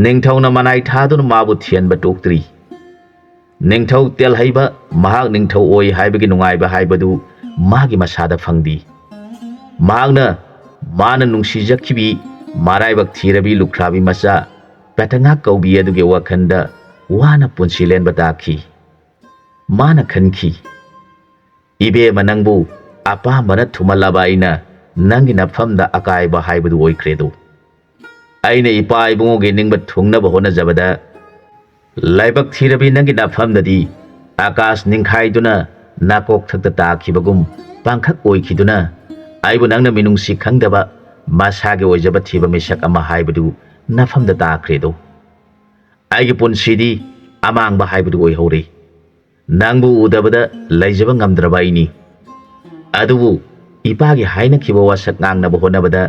A: ꯅꯤꯡꯊꯧꯅ ꯃꯅꯥꯏ ꯊꯥꯗꯨꯅ ꯃꯥꯕꯨ ꯊꯤꯍꯟꯕ ꯇꯣꯛꯇ꯭ꯔꯤ ꯅꯤꯡꯊꯧ ꯇꯦꯜꯍꯩꯕ ꯃꯍꯥꯛ ꯅꯤꯡꯊꯧ ꯑꯣꯏ ꯍꯥꯏꯕꯒꯤ ꯅꯨꯡꯉꯥꯏꯕ ꯍꯥꯏꯕꯗꯨ ꯃꯥꯒꯤ ꯃꯁꯥꯗ ꯐꯪꯗꯤ ꯃꯍꯥꯛꯅ ꯃꯥꯅ ꯅꯨꯡꯁꯤꯖꯈꯤꯕꯤ ꯃꯔꯥꯏꯕꯛ ꯊꯤꯔꯕꯤ ꯂꯨꯈ꯭ꯔꯥꯕꯤ ꯃꯆꯥ ꯄꯦꯇꯉꯥ ꯀꯧꯕꯤ ꯑꯗꯨꯒꯤ ꯋꯥꯈꯜꯗ ꯋꯥꯅ ꯄꯨꯟꯁꯤ ꯂꯦꯟꯕ ꯇꯥꯈꯤ ꯃꯥꯅ ꯈꯟꯈꯤ ꯏꯕꯦꯝꯃ ꯅꯪꯕꯨ ꯑꯄꯥꯝꯕꯅ ꯊꯨꯃꯜꯂꯕ ꯑꯩꯅ ꯅꯪꯒꯤ ꯅꯐꯝꯗ ꯑꯀꯥꯏꯕ ꯍꯥꯏꯕꯗꯨ ꯑꯣꯏꯈ꯭ꯔꯦꯗꯣ ꯑꯩꯅ ꯏꯄꯥ ꯏꯕꯨꯡꯉꯣꯒꯤ ꯅꯤꯡꯕ ꯊꯨꯡꯅꯕ ꯍꯣꯠꯅꯖꯕꯗ ꯂꯥꯏꯕꯛ ꯊꯤꯔꯕꯤ ꯅꯪꯒꯤ ꯅꯐꯝꯗꯗꯤ ꯑꯀꯥꯁ ꯅꯤꯡꯈꯥꯏꯗꯨꯅ ꯅꯥꯀꯣꯛꯊꯛꯇ ꯇꯥꯈꯤꯕꯒꯨꯝ ꯄꯥꯡꯈꯛ ꯑꯣꯏꯈꯤꯗꯨꯅ ꯑꯩꯕꯨ ꯅꯪꯅ ꯃꯤꯅꯨꯡꯁꯤ ꯈꯪꯗꯕ ꯃꯁꯥꯒꯤ ꯑꯣꯏꯖꯕ ꯊꯤꯕ ꯃꯤꯁꯛ ꯑꯃ ꯍꯥꯏꯕꯗꯨ ꯅꯐꯝꯗ ꯇꯥꯈ꯭ꯔꯦꯗꯣ ꯑꯩꯒꯤ ꯄꯨꯟꯁꯤꯗꯤ ꯑꯃꯥꯡꯕ ꯍꯥꯏꯕꯗꯨ ꯑꯣꯏꯍꯧꯔꯦ ꯅꯪꯕꯨ ꯎꯗꯕꯗ ꯂꯩꯖꯕ ꯉꯝꯗ꯭ꯔꯕ ꯑꯩꯅꯤ ꯑꯗꯨꯕꯨ ꯏꯄꯥꯒꯤ ꯍꯥꯏꯅꯈꯤꯕ ꯋꯥꯁꯛ ꯉꯥꯡꯅꯕ ꯍꯣꯠꯅꯕꯗ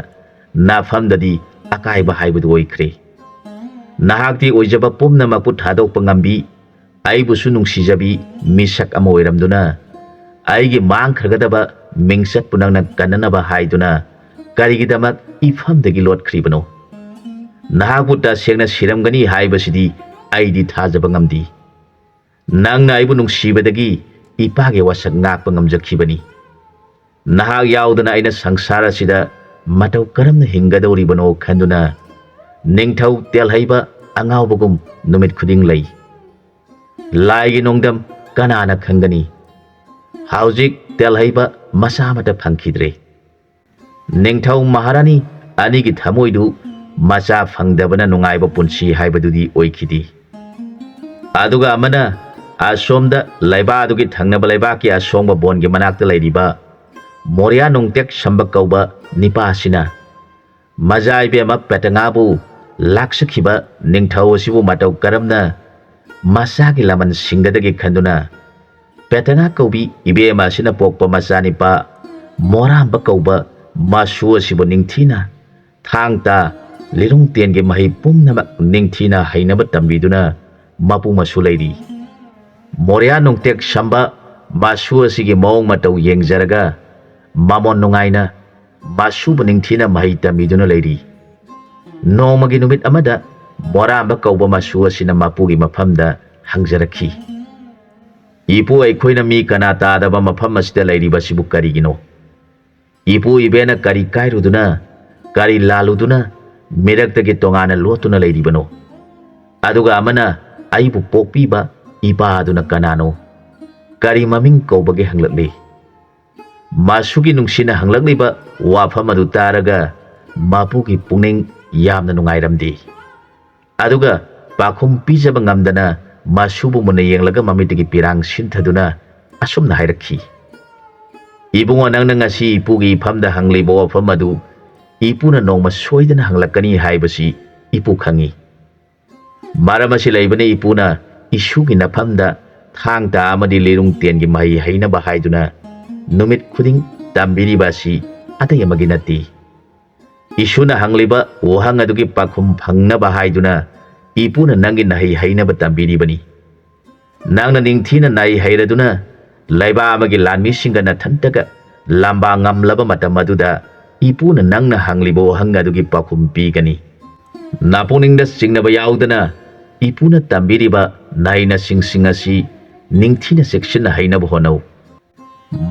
A: ꯅꯐꯝꯗꯗꯤ ꯑꯀꯥꯏꯕ ꯍꯥꯏꯕꯗꯨ ꯑꯣꯏꯈ꯭ꯔꯦ ꯅꯍꯥꯛꯇꯤ ꯑꯣꯏꯖꯕ ꯄꯨꯝꯅꯃꯛꯄꯨ ꯊꯥꯗꯣꯛꯄ ꯉꯝꯕꯤ ꯑꯩꯕꯨꯁꯨ ꯅꯨꯡꯁꯤꯖꯕꯤ ꯃꯤꯁꯛ ꯑꯃ ꯑꯣꯏꯔꯝꯗꯨꯅ ꯑꯩꯒꯤ ꯃꯥꯡꯈ꯭ꯔꯒꯗꯕ ꯃꯤꯡꯆꯠꯄꯨ ꯅꯪꯅ ꯀꯟꯅꯅꯕ ꯍꯥꯏꯗꯨꯅ ꯀꯔꯤꯒꯤꯗꯃꯛ ꯏꯐꯝꯗꯒꯤ ꯂꯣꯠꯈ꯭ꯔꯤꯕꯅꯣ ꯅꯍꯥꯛꯄꯨ ꯇꯁꯦꯡꯅ ꯁꯤꯔꯝꯒꯅꯤ ꯍꯥꯏꯕꯁꯤꯗꯤ ꯑꯩꯗꯤ ꯊꯥꯖꯕ ꯉꯝꯗꯤ ꯅꯪꯅ ꯑꯩꯕꯨ ꯅꯨꯡꯁꯤꯕꯗꯒꯤ ꯏꯄꯥꯒꯤ ꯋꯥꯁꯛ ꯉꯥꯛꯄ ꯉꯝꯖꯈꯤꯕꯅꯤ ꯅꯍꯥꯛ ꯌꯥꯎꯗꯅ ꯑꯩꯅ ꯁꯪꯁꯥꯔ ꯑꯁꯤꯗ ꯃꯇꯧ ꯀꯔꯝꯅ ꯍꯤꯡꯒꯗꯧꯔꯤꯕꯅꯣ ꯈꯟꯗꯨꯅ ꯅꯤꯡꯊꯧ ꯇꯦꯜꯍꯩꯕ ꯑꯉꯥꯎꯕꯒꯨꯝ ꯅꯨꯃꯤꯠ ꯈꯨꯗꯤꯡ ꯂꯩ ꯂꯥꯏꯒꯤ ꯅꯣꯡꯗꯝ ꯀꯅꯥꯅ ꯈꯪꯒꯅꯤ ꯍꯧꯖꯤꯛ ꯇꯦꯜꯍꯩꯕ ꯃꯆꯥ ꯑꯃꯠꯇ ꯐꯪꯈꯤꯗ꯭ꯔꯦ ꯅꯤꯡꯊꯧ ꯃꯍꯥꯔꯥꯅꯤ ꯑꯅꯤꯒꯤ ꯊꯃꯣꯏꯗꯨ ꯃꯆꯥ ꯐꯪꯗꯕꯅ ꯅꯨꯡꯉꯥꯏꯕ ꯄꯨꯟꯁꯤ ꯍꯥꯏꯕꯗꯨꯗꯤ ꯑꯣꯏꯈꯤꯗꯦ ꯑꯗꯨꯒ ꯑꯃꯅ ꯑꯁꯣꯝꯗ ꯂꯩꯕꯥꯛ ꯊꯪꯅꯕ ꯂꯩꯕꯥꯛꯀꯤ ꯑꯁꯣꯡꯕ ꯕꯣꯟꯒꯤ ꯃꯅꯥꯛꯇ ꯂꯩꯔꯤꯕ ꯃꯣꯔꯤꯌꯥ ꯅꯣꯡꯇꯦꯛ ꯁꯝꯕ ꯀꯧꯕ ꯅꯤꯄꯥ ꯑꯁꯤꯅ ꯃꯖꯥ ꯏꯕꯦꯝꯃ ꯄꯦꯇꯉꯥꯕꯨ ꯂꯥꯛꯆꯈꯤꯕ ꯅꯤꯡꯊꯧ ꯑꯁꯤꯕꯨ ꯃꯇꯧ ꯀꯔꯝꯅ ꯃꯆꯥꯒꯤ ꯂꯃꯟ ꯁꯤꯡꯒꯗꯒꯦ ꯈꯟꯗꯨꯅ ꯄꯦꯇꯉꯥ ꯀꯧꯕꯤ ꯏꯕꯦꯝꯃ ꯑꯁꯤꯅ ꯄꯣꯛꯄ ꯃꯆꯥꯅꯤꯄꯥ ꯃꯣꯔꯥꯝꯕ ꯀꯧꯕ ꯃꯁꯨ ꯑꯁꯤꯕꯨ ꯅꯤꯡꯊꯤꯅ ꯊꯥꯡ ꯇꯥ ꯂꯤꯔꯨꯡ ꯇꯦꯟꯒꯤ ꯃꯍꯩ ꯄꯨꯝꯅꯃꯛ ꯅꯤꯡꯊꯤꯅ ꯍꯩꯅꯕ ꯇꯝꯕꯤꯗꯨꯅ ꯃꯄꯨ ꯃꯁꯨ ꯂꯩꯔꯤ ꯃꯣꯔꯤꯌꯥ ꯅꯣꯡꯇꯦꯛ ꯁꯝꯕ ꯃꯁꯨ ꯑꯁꯤꯒꯤ ꯃꯑꯣꯡ ꯃꯇꯧ ꯌꯦꯡꯖꯔꯒ ꯃꯃꯣꯟ ꯅꯨꯡꯉꯥꯏꯅ ꯃꯁꯨꯕꯨ ꯅꯤꯡꯊꯤꯅ ꯃꯍꯩ ꯇꯝꯕꯤꯗꯨꯅ ꯂꯩꯔꯤ ꯅꯣꯡꯃꯒꯤ ꯅꯨꯃꯤꯠ ꯑꯃꯗ ꯃꯣꯔꯥꯝꯕ ꯀꯧꯕ ꯃꯁꯨ ꯑꯁꯤꯅ ꯃꯄꯨꯒꯤ ꯃꯐꯝꯗ ꯍꯪꯖꯔꯛꯈꯤ ꯏꯄꯨ ꯑꯩꯈꯣꯏꯅ ꯃꯤ ꯀꯅꯥ ꯇꯥꯗꯕ ꯃꯐꯝ ꯑꯁꯤꯗ ꯂꯩꯔꯤꯕꯁꯤꯕꯨ ꯀꯔꯤꯒꯤꯅꯣ ꯏꯄꯨ ꯏꯕꯦꯅ ꯀꯔꯤ ꯀꯥꯏꯔꯨꯗꯨꯅ ꯀꯔꯤ ꯂꯥꯜꯂꯨꯗꯨꯅ ꯃꯤꯔꯛꯇꯒꯤ ꯇꯣꯉꯥꯟꯅ ꯂꯣꯠꯇꯨꯅ ꯂꯩꯔꯤꯕꯅꯣ ꯑꯗꯨꯒ ꯑꯃꯅ ꯑꯩꯕꯨ ꯄꯣꯛꯄꯤꯕ ꯏꯄꯥ ꯑꯗꯨꯅ ꯀꯅꯥꯅꯣ ꯀꯔꯤ ꯃꯃꯤꯡ ꯀꯧꯕꯒꯦ ꯍꯪꯂꯛꯂꯤ ꯃꯁꯨꯒꯤ ꯅꯨꯡꯁꯤꯅ ꯍꯪꯂꯛꯂꯤꯕ ꯋꯥꯐꯝ ꯑꯗꯨ ꯇꯥꯔꯒ ꯃꯄꯨꯒꯤ ꯄꯨꯛꯅꯤꯡ ꯌꯥꯝꯅ ꯅꯨꯡꯉꯥꯏꯔꯝꯗꯦ ꯑꯗꯨꯒ ꯄꯥꯈꯨꯝ ꯄꯤꯖꯕ ꯉꯝꯗꯅ ꯃꯁꯨꯕꯨ ꯃꯨꯟꯅ ꯌꯦꯡꯂꯒ ꯃꯃꯤꯠꯇꯒꯤ ꯄꯤꯔꯥꯡ ꯁꯤꯟꯊꯗꯨꯅ ꯑꯁꯨꯝꯅ ꯍꯥꯏꯔꯛꯈꯤ ꯏꯕꯨꯡꯉꯣ ꯅꯪꯅ ꯉꯁꯤ ꯏꯄꯨꯒꯤ ꯏꯐꯝꯗ ꯍꯪꯂꯤꯕ ꯋꯥꯐꯝ ꯑꯗꯨ ꯏꯄꯨꯅ ꯅꯣꯡꯃ ꯁꯣꯏꯗꯅ ꯍꯪꯂꯛꯀꯅꯤ ꯍꯥꯏꯕꯁꯤ ꯏꯄꯨ ꯈꯪꯉꯤ ꯃꯔꯝ ꯑꯁꯤ ꯂꯩꯕꯅ ꯏꯄꯨꯅ ꯏꯁꯨꯒꯤ ꯅꯐꯝꯗ ꯊꯥꯡ ꯇꯥ ꯑꯃꯗꯤ ꯂꯤꯔꯨꯡ ꯇꯦꯟꯒꯤ ꯃꯍꯩ ꯍꯩꯅꯕ ꯍꯥꯏꯗꯨꯅ ꯅꯨꯃꯤꯠ ꯈꯨꯗꯤꯡ ꯇꯝꯕꯤꯔꯤꯕ ꯑꯁꯤ ꯑꯇꯩ ꯑꯃꯒꯤ ꯅꯠꯇꯦ ꯏꯁꯨꯅ ꯍꯪꯂꯤꯕ ꯋꯥꯍꯪ ꯑꯗꯨꯒꯤ ꯄꯥꯈꯨꯝ ꯐꯪꯅꯕ ꯍꯥꯏꯗꯨꯅ ꯏꯄꯨꯅ ꯅꯪꯒꯤ ꯅꯍꯩ ꯍꯩꯅꯕ ꯇꯝꯕꯤꯔꯤꯕꯅꯤ ꯅꯪꯅ ꯅꯤꯡꯊꯤꯅ ꯅꯍꯩ ꯍꯩꯔꯗꯨꯅ ꯂꯩꯕꯥꯛ ꯑꯃꯒꯤ ꯂꯥꯟꯃꯤꯁꯤꯡꯒ ꯅꯊꯟꯇꯒ ꯂꯥꯝꯕꯥ ꯉꯝꯂꯕ ꯃꯇꯝ ꯑꯗꯨꯗ ꯏꯄꯨꯅ ꯅꯪꯅ ꯍꯪꯂꯤꯕ ꯋꯥꯍꯪ ꯑꯗꯨꯒꯤ ꯄꯥꯎꯈꯨꯝ ꯄꯤꯒꯅꯤ ꯅꯥꯄꯨꯅꯤꯡꯗ ꯆꯤꯡꯅꯕ ꯌꯥꯎꯗꯅ ꯏꯄꯨꯅ ꯇꯝꯕꯤꯔꯤꯕ ꯅꯍꯩꯅꯁꯤꯡ ꯑꯁꯤ ꯅꯤꯡꯊꯤꯅ ꯆꯦꯛꯁꯤꯟꯅ ꯍꯩꯅꯕ ꯍꯣꯠꯅꯧ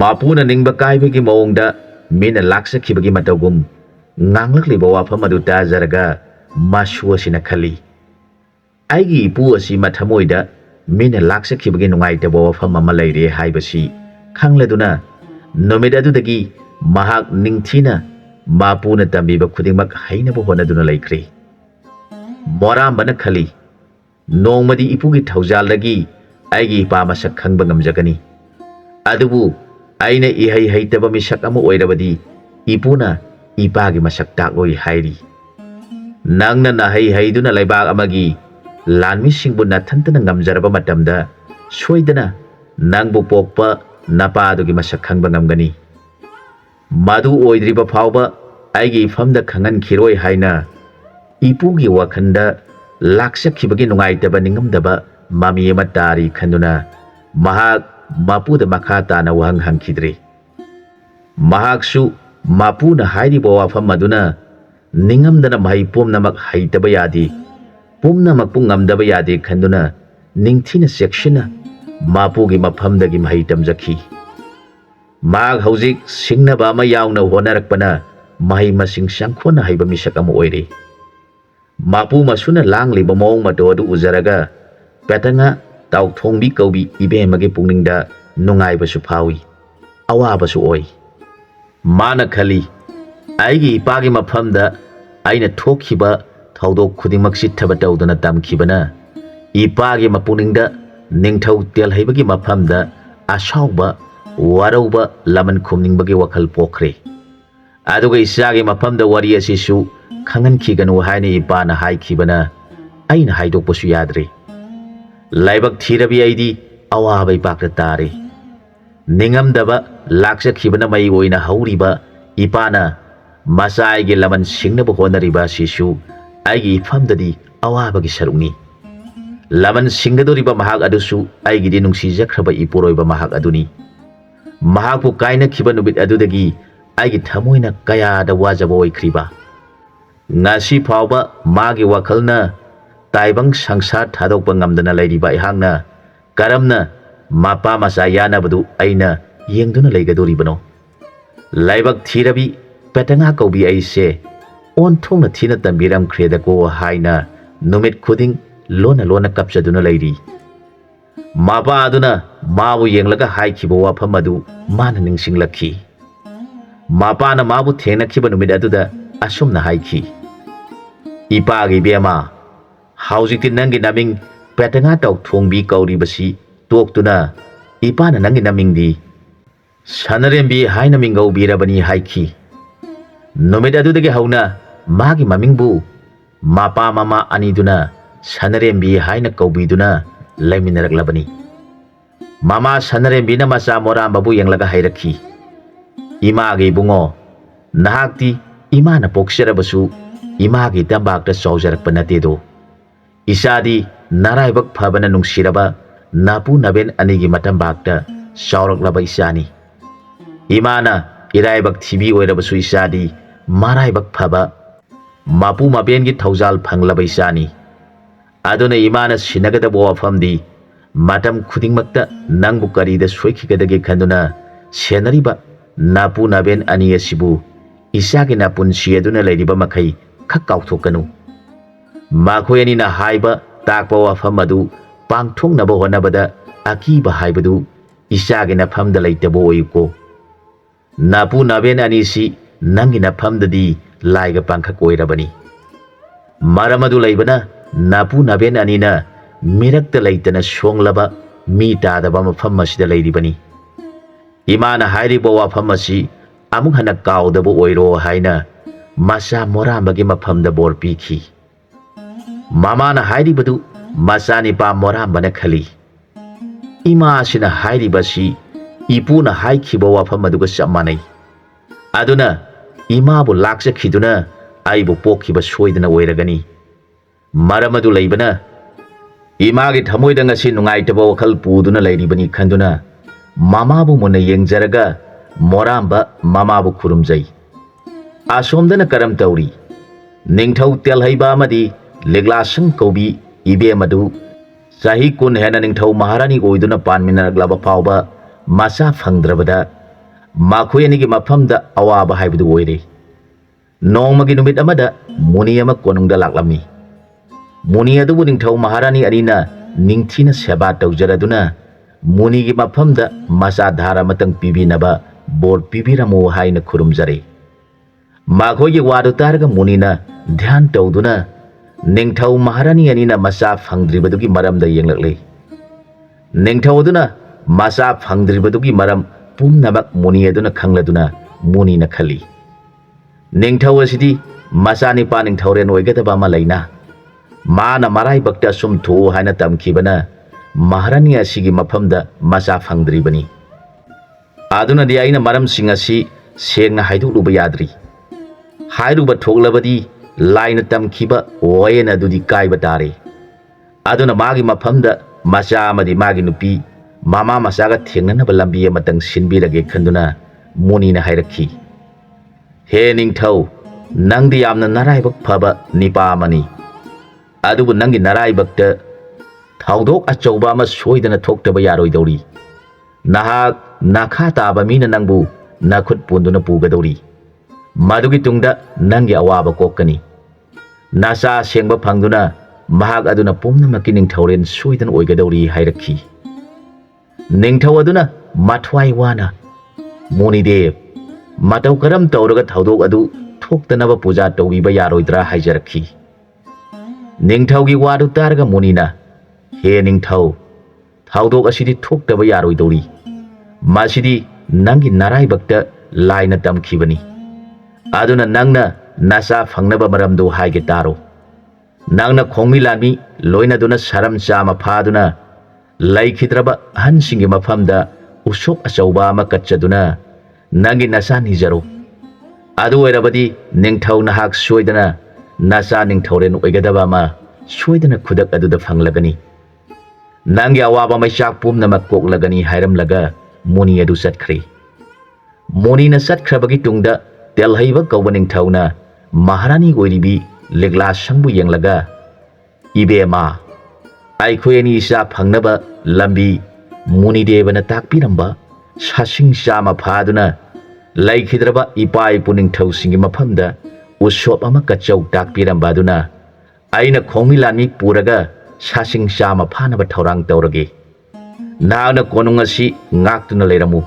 A: ꯃꯄꯨꯅ ꯅꯤꯡꯕ ꯀꯥꯏꯕꯒꯤ ꯃꯑꯣꯡꯗ ꯃꯤꯅ ꯂꯥꯛꯆꯈꯤꯕꯒꯤ ꯃꯇꯧꯒꯨꯝ ꯉꯥꯡꯂꯛꯂꯤꯕ ꯋꯥꯐꯝ ꯑꯗꯨ ꯇꯥꯖꯔꯒ ꯃꯁꯨ ꯑꯁꯤꯅ ꯈꯜꯂꯤ ꯑꯩꯒꯤ ꯏꯄꯨ ꯑꯁꯤ ꯃꯊꯃꯣꯏꯗ ꯃꯤꯅ ꯂꯥꯛꯆꯈꯤꯕꯒꯤ ꯅꯨꯡꯉꯥꯏꯇꯕ ꯋꯥꯐꯝ ꯑꯃ ꯂꯩꯔꯦ ꯍꯥꯏꯕꯁꯤ ꯈꯪꯂꯗꯨꯅ ꯅꯨꯃꯤꯠ ꯑꯗꯨꯗꯒꯤ ꯃꯍꯥꯛ ꯅꯤꯡꯊꯤꯅ ꯃꯄꯨꯅ ꯇꯝꯕꯤꯕ ꯈꯨꯗꯤꯡꯃꯛ ꯍꯩꯅꯕ ꯍꯣꯠꯅꯗꯨꯅ ꯂꯩꯈ꯭ꯔꯦ ꯃꯣꯔꯥꯝꯕꯅ ꯈꯜꯂꯤ ꯅꯣꯡꯃꯗꯤ ꯏꯄꯨꯒꯤ ꯊꯧꯖꯥꯜꯗꯒꯤ ꯑꯩꯒꯤ ꯏꯄꯥ ꯃꯁꯛ ꯈꯪꯕ ꯉꯝꯖꯒꯅꯤ ꯑꯗꯨꯕꯨ ꯑꯩꯅ ꯏꯍꯩ ꯍꯩꯇꯕ ꯃꯤꯁꯛ ꯑꯃ ꯑꯣꯏꯔꯕꯗꯤ ꯏꯄꯨꯅ ꯏꯄꯥꯒꯤ ꯃꯁꯛ ꯇꯥꯛꯂꯣꯏ ꯍꯥꯏꯔꯤ ꯅꯪꯅ ꯅꯍꯩ ꯍꯩꯗꯨꯅ ꯂꯩꯕꯥꯛ ꯑꯃꯒꯤ ꯂꯥꯟꯃꯤꯁꯤꯡꯕꯨ ꯅꯊꯟꯇꯅ ꯉꯝꯖꯔꯕ ꯃꯇꯝꯗ ꯁꯣꯏꯗꯅ ꯅꯪꯕꯨ ꯄꯣꯛꯄ ꯅꯄꯥꯗꯨꯒꯤ ꯃꯁꯛ ꯈꯪꯕ ꯉꯝꯒꯅꯤ ꯃꯗꯨ ꯑꯣꯏꯗ꯭ꯔꯤꯕ ꯐꯥꯎꯕ ꯑꯩꯒꯤ ꯏꯐꯝꯗ ꯈꯪꯍꯟꯈꯤꯔꯣꯏ ꯍꯥꯏꯅ ꯏꯄꯨꯒꯤ ꯋꯥꯈꯜꯗ ꯂꯥꯛꯆꯈꯤꯕꯒꯤ ꯅꯨꯡꯉꯥꯏꯇꯕ ꯅꯤꯡꯉꯝꯗꯕ ꯃꯃꯤ ꯑꯃ ꯇꯥꯔꯤ ꯈꯟꯗꯨꯅ ꯃꯍꯥꯛ ꯃꯄꯨꯗ ꯃꯈꯥ ꯇꯥꯅ ꯋꯥꯍꯪ ꯍꯪꯈꯤꯗ꯭ꯔꯦ Mahaksu mapuna hairiba wafam aduna ningamdana mahai pumnamak haitaba yadi pumnamak pungamdaba yadi khanduna ningthina sekshina mapugi mafamdagi mahai tamjaki mag hauzik singnaba ama yauna honarakpana mahai masing sangkhona haiba misak ama oire mapu masuna langliba mawng mato adu uzaraga petanga tauthongbi kaubi ibemage pungningda nungaibasu phawi awabasu oi mana khali aigi ipagi mafamda aina thokhiba thaudok khudingmak sithaba tawduna tamkhibana ipagi mapuningda ningthau tel haibagi mafamda asauba warauba laman khumningbagi wakhal pokhre aduga isagi mafamda wari asisu khangan khiganu haina ipana haikhibana aina haidokpasu yadre laibak thirabi aidi awabai pakta tare ningamdaba laksakibana mai oina hauriba ipana masaigi laman singnaba honariba sisu aigi famdadi awabagi sarungni laman singgadoriba mahak adusu aigi di nungsijakraba iporoiba mahak aduni mahakpu kaina khiba nubit adudagi aigi thamoina kayada wajaba oikriba ngasi phawba magi wakhalna taibang sangsar thadokpa ngamdana lairiba ihangna karamna mapa masa yanabadu aina yengduna leigadoribano laibak thirabi petanga kaubi aise onthongna thina tambiram khredako haina numit khuding lona kapchaduna lairi mapa aduna mabu yenglaga haikhiba wafam adu mana ningsinglakhi mapa na mabu thengna numit aduda asumna haikhi ipagi bema haujikti nangi naming petanga tauk thongbi kauribasi toktuna ipana nangi namingdi sanarembi haina mingau birabani haikhi numit adudagi hauna magi mamingbu mapa mama aniduna sanarembi haina kaubiduna laiminaraklabani mama sanarembi na masa morambabu yenglaga hairakhi imagi bungo nahakti imana poksarabasu imagi tambakta saujarakpa natedo isadi naraibak phabana nungsiraba napu naben anigi matambakta sauraklaba isani imana iraibak thibi oirabasu isadi maraibak phaba mapu mabengi thaujal phanglaba isani aduna imana sinagadaba wafamdi matam khudingmakta nangbu karida soikhigadage khanduna senariba napu naben ani asibu isagi na punsi aduna lairiba makhai khak kauthokanu makhoi anina haiba takpa wafam adu pangthongnaba honabada akiba haibadu isagi na phamda laitabo oiko napu naben anisi nangi na phamdadi laiga pangkhak oirabani maramadu laibana napu naben anina mirakta laitana songlaba mi tadaba mafam asida lairibani imana hairiba wafam asi amuk hana kaudaba oiro haina masa morambagi mafamda bor pikhi mamana hairibadu masani pa morambana khali ima asina hairibasi ipuna haikhiba wafam aduga samanai aduna imabu laksakhiduna aibu pokhiba soidana oiragani maramadu laibana imagi thamoida ngasi nungaitaba wakhal puduna lairibani khanduna mamabu muna yengjaraga moramba mamabu khurumjai asomdana karam tauri ningthau telhaiba amadi leglasang kaubi ibe madu sahi kun hena ningthau maharani oiduna panminaraglaba phawba masa phangdrabada makhoi anigi mafamda awaba haibadu oire nongmagi numit amada muni ama konungda laklami muni adubu ningthau maharani anina ningthina seba tawjaraduna munigi mafamda masa dhara matang pibinaba bor pibiramo haina khurumjare makhoi wadu targa munina dhyan tawduna ningthau maharani anina masa phangdribadugi maramda yenglakle ningthau aduna masa phangdribadugi maram pumnamak muni aduna khangladuna muni na khali ningthau asidi masa ni pa ningthau ren oigadaba ma laina mana marai bakta sum thu haina tamkhibana maharani asigi mafamda masa phangdribani aduna di aina maram singasi sengna haiduluba yadri hairuba thoglabadi laina tamkhiba oyena adudi kaiba tare aduna magi mafamda masa amadi magi nupi mama masaga thengnanaba lambi amatang sinbirage khanduna ꯃꯨꯅꯤꯅ ꯍꯥꯏꯔꯛꯈꯤ, ꯍꯦ ꯅꯤꯡꯊꯧ, ꯅꯪꯗꯤ ꯌꯥꯝꯅ ꯅꯔꯥꯏꯕꯛ ꯐꯕ ꯅꯤꯄꯥ ꯑꯃꯅꯤ, ꯑꯗꯨꯕꯨ ꯅꯪꯒꯤ ꯅꯔꯥꯏꯕꯛꯇ ꯊꯧꯗꯣꯛ ꯑꯆꯧꯕ ꯑꯃ ꯁꯣꯏꯗꯅ ꯊꯣꯛꯇꯕ ꯌꯥꯔꯣꯏꯗꯧꯔꯤ꯫ ꯅꯍꯥꯛ ꯅꯥꯈꯥ ꯇꯥꯕ ꯃꯤꯅ ꯅꯪꯕꯨ ꯅꯈꯨꯠ ꯄꯨꯟꯗꯨꯅ ꯄꯨꯒꯗꯧꯔꯤ, ꯃꯗꯨꯒꯤ ꯇꯨꯡꯗ ꯅꯪꯒꯤ ꯑꯋꯥꯕ ꯀꯣꯛꯀꯅꯤ꯫ ꯅꯆꯥ ꯁꯦꯡꯕ ꯐꯪꯗꯨꯅ ꯃꯍꯥꯛ ꯑꯗꯨꯅ ꯄꯨꯝꯅꯃꯛꯀꯤ ꯅꯤꯡꯊꯧꯔꯦꯜ ꯁꯣꯏꯗꯅ ꯑꯣꯏꯒꯗꯧꯔꯤ ꯍꯥꯏꯔꯛꯈꯤ꯫ ꯅꯤꯡꯊꯧ ꯑꯗꯨꯅ ꯃꯊ꯭ꯋꯥꯏ ꯋꯥꯅ ꯃꯨꯅꯤꯗꯦꯕ ꯃꯇꯧ ꯀꯔꯝ ꯇꯧꯔꯒ ꯊꯧꯗꯣꯛ ꯑꯗꯨ ꯊꯣꯛꯇꯅꯕ ꯄꯨꯖꯥ ꯇꯧꯕꯤꯕ ꯌꯥꯔꯣꯏꯗ꯭ꯔꯥ ꯍꯥꯏꯖꯔꯛꯈꯤ꯫ ꯅꯤꯡꯊꯧꯒꯤ ꯋꯥꯗꯨ ꯇꯥꯔꯒ ꯃꯨꯅꯤꯅ, ꯍꯦ ꯅꯤꯡꯊꯧ, ꯊꯧꯗꯣꯛ ꯑꯁꯤꯗꯤ ꯊꯣꯛꯇꯕ ꯌꯥꯔꯣꯏꯗꯧꯔꯤ, ꯃꯁꯤꯗꯤ ꯅꯪꯒꯤ ꯅꯔꯥꯏꯕꯛꯇ ꯂꯥꯏꯅ ꯇꯝꯈꯤꯕꯅꯤ, ꯑꯗꯨꯅ ꯅꯪꯅ ꯅꯆꯥ ꯐꯪꯅꯕ ꯃꯔꯝꯗꯨ ꯍꯥꯏꯒꯦ ꯇꯥꯔꯣ꯫ ꯅꯪꯅ ꯈꯣꯡꯃꯤ ꯂꯥꯟꯃꯤ ꯂꯣꯏꯅꯗꯨꯅ ꯁꯔꯝ ꯆꯥꯃ ꯐꯥꯗꯨꯅ ꯂꯩꯈꯤꯗ꯭ꯔꯕ ꯑꯍꯟꯁꯤꯡꯒꯤ ꯃꯐꯝꯗ ꯎꯁꯣꯞ ꯑꯆꯧꯕ ꯑꯃ ꯀꯠꯆꯗꯨꯅ ꯅꯪꯒꯤ ꯅꯆꯥ ꯅꯤꯖꯔꯣ꯫ ꯑꯗꯨ ꯑꯣꯏꯔꯕꯗꯤ ꯅꯤꯡꯊꯧ ꯅꯍꯥꯛ ꯁꯣꯏꯗꯅ ꯅꯆꯥ ꯅꯤꯡꯊꯧꯔꯦꯜ ꯑꯣꯏꯒꯗꯕ ꯑꯃ ꯁꯣꯏꯗꯅ ꯈꯨꯗꯛ ꯑꯗꯨꯗ ꯐꯪꯂꯒꯅꯤ, ꯅꯪꯒꯤ ꯑꯋꯥꯕ ꯃꯩꯆꯥꯛ ꯄꯨꯝꯅꯃꯛ ꯀꯣꯛꯂꯒꯅꯤ ꯍꯥꯏꯔꯝꯂꯒ ꯃꯨꯅꯤ ꯑꯗꯨ ꯆꯠꯈ꯭ꯔꯦ꯫ ꯃꯨꯅꯤꯅ ꯆꯠꯈ꯭ꯔꯕꯒꯤ ꯇꯨꯡꯗ ꯇꯦꯜꯍꯩꯕ ꯀꯧꯕ ꯅꯤꯡꯊꯧꯅ ꯃꯍꯥꯔꯥꯅꯤ ꯑꯣꯏꯔꯤꯕꯤ ꯂꯤꯛꯂꯥꯁꯪꯕꯨ ꯌꯦꯡꯂꯒ, ꯏꯕꯦꯝꯃ, ꯑꯩꯈꯣꯏ ꯑꯅꯤ ꯏꯆꯥ ꯐꯪꯅꯕ ꯂꯝꯕꯤ ꯃꯨꯅꯤꯗꯦꯕꯅ ꯇꯥꯛꯄꯤꯔꯝꯕ ꯁꯥꯁꯤꯡ ꯆꯥꯃ ꯐꯥꯗꯨꯅ ꯂꯩꯈꯤꯗ꯭ꯔꯕ ꯏꯄꯥ ꯏꯄꯨ ꯅꯤꯡꯊꯧꯁꯤꯡꯒꯤ ꯃꯐꯝꯗ ꯎꯁꯣꯞ ꯑꯃ ꯀꯠꯆꯧ ꯇꯥꯛꯄꯤꯔꯝꯕ ꯑꯗꯨꯅ ꯑꯩꯅ ꯈꯣꯡꯃꯤ ꯂꯥꯟꯃꯤ ꯄꯨꯔꯒ ꯁꯥꯁꯤꯡ ꯆꯥꯃ ꯐꯥꯅꯕ ꯊꯧꯔꯥꯡ ꯇꯧꯔꯒꯦ꯫ ꯅꯍꯥꯛꯅ ꯀꯣꯅꯨꯡ ꯑꯁꯤ ꯉꯥꯛꯇꯨꯅ ꯂꯩꯔꯝꯃꯨ,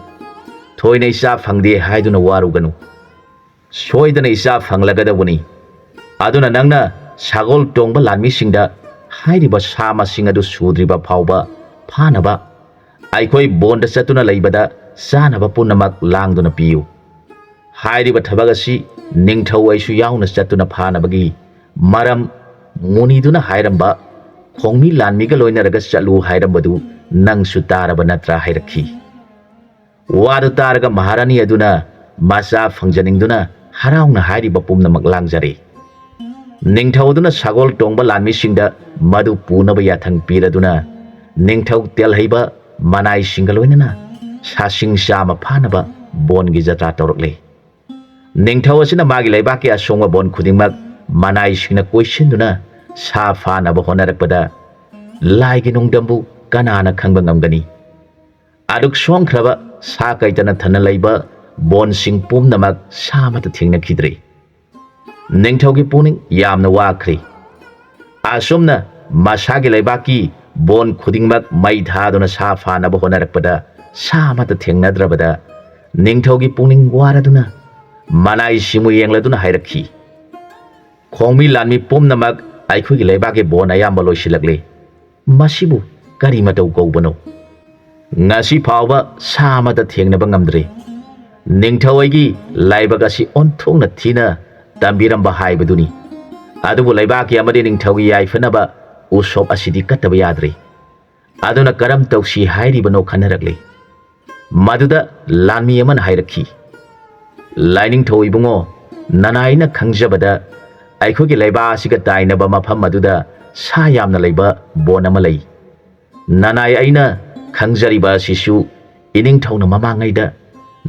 A: ꯊꯣꯏꯅ ꯏꯆꯥ ꯐꯪꯗꯦ ꯍꯥꯏꯗꯨꯅ ꯋꯥꯔꯨꯒꯅꯨ, ꯁꯣꯏꯗꯅ ꯏꯆꯥ ꯐꯪꯂꯒꯗꯧꯕꯅꯤ꯫ ꯑꯗꯨꯅ ꯅꯪꯅ ꯁꯒꯣꯜ ꯇꯣꯡꯕ ꯂꯥꯟꯃꯤꯁꯤꯡꯗ ꯍꯥꯏꯔꯤꯕ ꯁꯥ ꯃꯁꯤꯡ ꯑꯗꯨ ꯁꯨꯗ꯭ꯔꯤꯕ ꯐꯥꯎꯕ ꯐꯥꯅꯕ ꯑꯩꯈꯣꯏ ꯕꯣꯟꯗ ꯆꯠꯇꯨꯅ ꯂꯩꯕꯗ ꯆꯥꯅꯕ ꯄꯨꯝꯅꯃꯛ ꯂꯥꯡꯗꯨꯅ ꯄꯤꯌꯨ꯫ ꯍꯥꯏꯔꯤꯕ ꯊꯕꯛ ꯑꯁꯤ ꯅꯤꯡꯊꯧ ꯑꯩꯁꯨ ꯌꯥꯎꯅ ꯆꯠꯇꯨꯅ ꯐꯥꯅꯕꯒꯤ ꯃꯔꯝ ꯃꯨꯅꯤꯗꯨꯅ ꯍꯥꯏꯔꯝꯕ ꯈꯣꯡꯃꯤ ꯂꯥꯟꯃꯤꯒ ꯂꯣꯏꯅꯔꯒ ꯆꯠꯂꯨ ꯍꯥꯏꯔꯝꯕꯗꯨ ꯅꯪꯁꯨ ꯇꯥꯔꯕ ꯅꯠꯇ꯭ꯔꯥ ꯍꯥꯏꯔꯛꯈꯤ꯫ ꯋꯥꯗꯨ ꯇꯥꯔꯒ ꯃꯍꯥꯔꯥꯅꯤ ꯑꯗꯨꯅ ꯃꯆꯥ ꯐꯪꯖꯅꯤꯡꯗꯨꯅ ꯍꯔꯥꯎꯅ ꯍꯥꯏꯔꯤꯕ ꯄꯨꯝꯅꯃꯛ ꯂꯥꯡꯖꯔꯦ꯫ ꯅꯤꯡꯊꯧ ꯑꯗꯨꯅ ꯁꯒꯣꯜ ꯇꯣꯡꯕ ꯂꯥꯟꯃꯤꯁꯤꯡꯗ ꯃꯗꯨ ꯄꯨꯅꯕ ꯌꯥꯊꯪ ꯄꯤꯔꯗꯨꯅ ꯅꯤꯡꯊꯧ ꯇꯦꯜꯍꯩꯕ ꯃꯅꯥꯏꯁꯤꯡꯒ ꯂꯣꯏꯅꯅ ꯁꯥꯁꯤꯡ ꯆꯥꯃ ꯐꯥꯅꯕ ꯕꯣꯟꯒꯤ ꯖꯇ꯭ꯔꯥ ꯇꯧꯔꯛꯂꯦ꯫ ꯅꯤꯡꯊꯧ ꯑꯁꯤꯅ ꯃꯥꯒꯤ ꯂꯩꯕꯥꯛꯀꯤ ꯑꯁꯣꯡꯕ ꯕꯣꯟ ꯈꯨꯗꯤꯡꯃꯛ ꯃꯅꯥꯏꯁꯤꯡꯅ ꯀꯣꯏꯁꯤꯟꯗꯨꯅ ꯁꯥ ꯐꯥꯅꯕ ꯍꯣꯠꯅꯔꯛꯄꯗ ꯂꯥꯏꯒꯤ ꯅꯣꯡꯗꯝꯕꯨ ꯀꯅꯥꯅ ꯈꯪꯕ ꯉꯝꯒꯅꯤ? ꯑꯗꯨꯛ ꯁꯣꯡꯈ꯭ꯔꯕ ꯁꯥ ꯀꯩꯇꯅ ꯊꯟꯅ ꯂꯩꯕ ꯕꯣꯟꯁꯤꯡ ꯄꯨꯝꯅꯃꯛ ꯁꯥ ꯑꯃꯠꯇ ꯊꯦꯡꯅꯈꯤꯗ꯭ꯔꯦ꯫ ꯅꯤꯡꯊꯧꯒꯤ ꯄꯨꯛꯅꯤꯡ ꯌꯥꯝꯅ ꯋꯥꯈ꯭ꯔꯦ꯫ ꯑꯁꯨꯝꯅ ꯃꯁꯥꯒꯤ ꯂꯩꯕꯥꯛꯀꯤ ꯕꯣꯟ ꯈꯨꯗꯤꯡꯃꯛ ꯃꯩ ꯊꯥꯗꯨꯅ ꯁꯥ ꯐꯥꯅꯕ ꯍꯣꯠꯅꯔꯛꯄꯗ ꯁꯥ ꯑꯃꯠꯇ ꯊꯦꯡꯅꯗ꯭ꯔꯕꯗ ꯅꯤꯡꯊꯧꯒꯤ ꯄꯨꯛꯅꯤꯡ ꯋꯥꯔꯗꯨꯅ ꯃꯅꯥꯏꯁꯤꯡꯕꯨ ꯌꯦꯡꯂꯗꯨꯅ ꯍꯥꯏꯔꯛꯈꯤ, ꯈꯣꯡꯃꯤ ꯂꯥꯟꯃꯤ ꯄꯨꯝꯅꯃꯛ ꯑꯩꯈꯣꯏꯒꯤ ꯂꯩꯕꯥꯛꯀꯤ ꯕꯣꯟ ꯑꯌꯥꯝꯕ ꯂꯣꯏꯁꯤꯜꯂꯛꯂꯦ, ꯃꯁꯤꯕꯨ ꯀꯔꯤ ꯃꯇꯧ ꯀꯧꯕꯅꯣ? ꯉꯁꯤ ꯐꯥꯎꯕ ꯁꯥ ꯑꯃꯠꯇ ꯊꯦꯡꯅꯕ ꯉꯝꯗ꯭ꯔꯦ꯫ ꯅꯤꯡꯊꯧ ꯑꯩꯒꯤ ꯂꯥꯏꯕꯛ ꯑꯁꯤ ꯑꯣꯟꯊꯣꯛꯅ ꯊꯤꯅ ꯇꯝꯕꯤꯔꯝꯕ ꯍꯥꯏꯕꯗꯨꯅꯤ, ꯑꯗꯨꯕꯨ ꯂꯩꯕꯥꯛꯀꯤ ꯑꯃꯗꯤ ꯅꯤꯡꯊꯧꯒꯤ ꯌꯥꯏꯐꯅꯕ ꯎꯁꯣꯞ ꯑꯁꯤꯗꯤ ꯀꯠꯇꯕ ꯌꯥꯗ꯭ꯔꯦ, ꯑꯗꯨꯅ ꯀꯔꯝ ꯇꯧꯁꯤ ꯍꯥꯏꯔꯤꯕꯅꯣ ꯈꯟꯅꯔꯛꯂꯦ꯫ ꯃꯗꯨꯗ ꯂꯥꯟꯃꯤ ꯑꯃꯅ ꯍꯥꯏꯔꯛꯈꯤ, ꯂꯥꯏꯅꯤꯡꯊꯧ ꯏꯕꯨꯡꯉꯣ, ꯅꯅꯥꯏꯅ ꯈꯪꯖꯕꯗ ꯑꯩꯈꯣꯏꯒꯤ ꯂꯩꯕꯥꯛ ꯑꯁꯤꯒ ꯇꯥꯏꯅꯕ ꯃꯐꯝ ꯑꯗꯨꯗ ꯁꯥ ꯌꯥꯝꯅ ꯂꯩꯕ ꯕꯣꯟ ꯑꯃ ꯂꯩ꯫ ꯅꯅꯥꯏ ꯑꯩꯅ ꯈꯪꯖꯔꯤꯕ ꯑꯁꯤꯁꯨ ꯏꯅꯤꯡꯊꯧꯅ ꯃꯃꯥꯡꯉꯩꯗ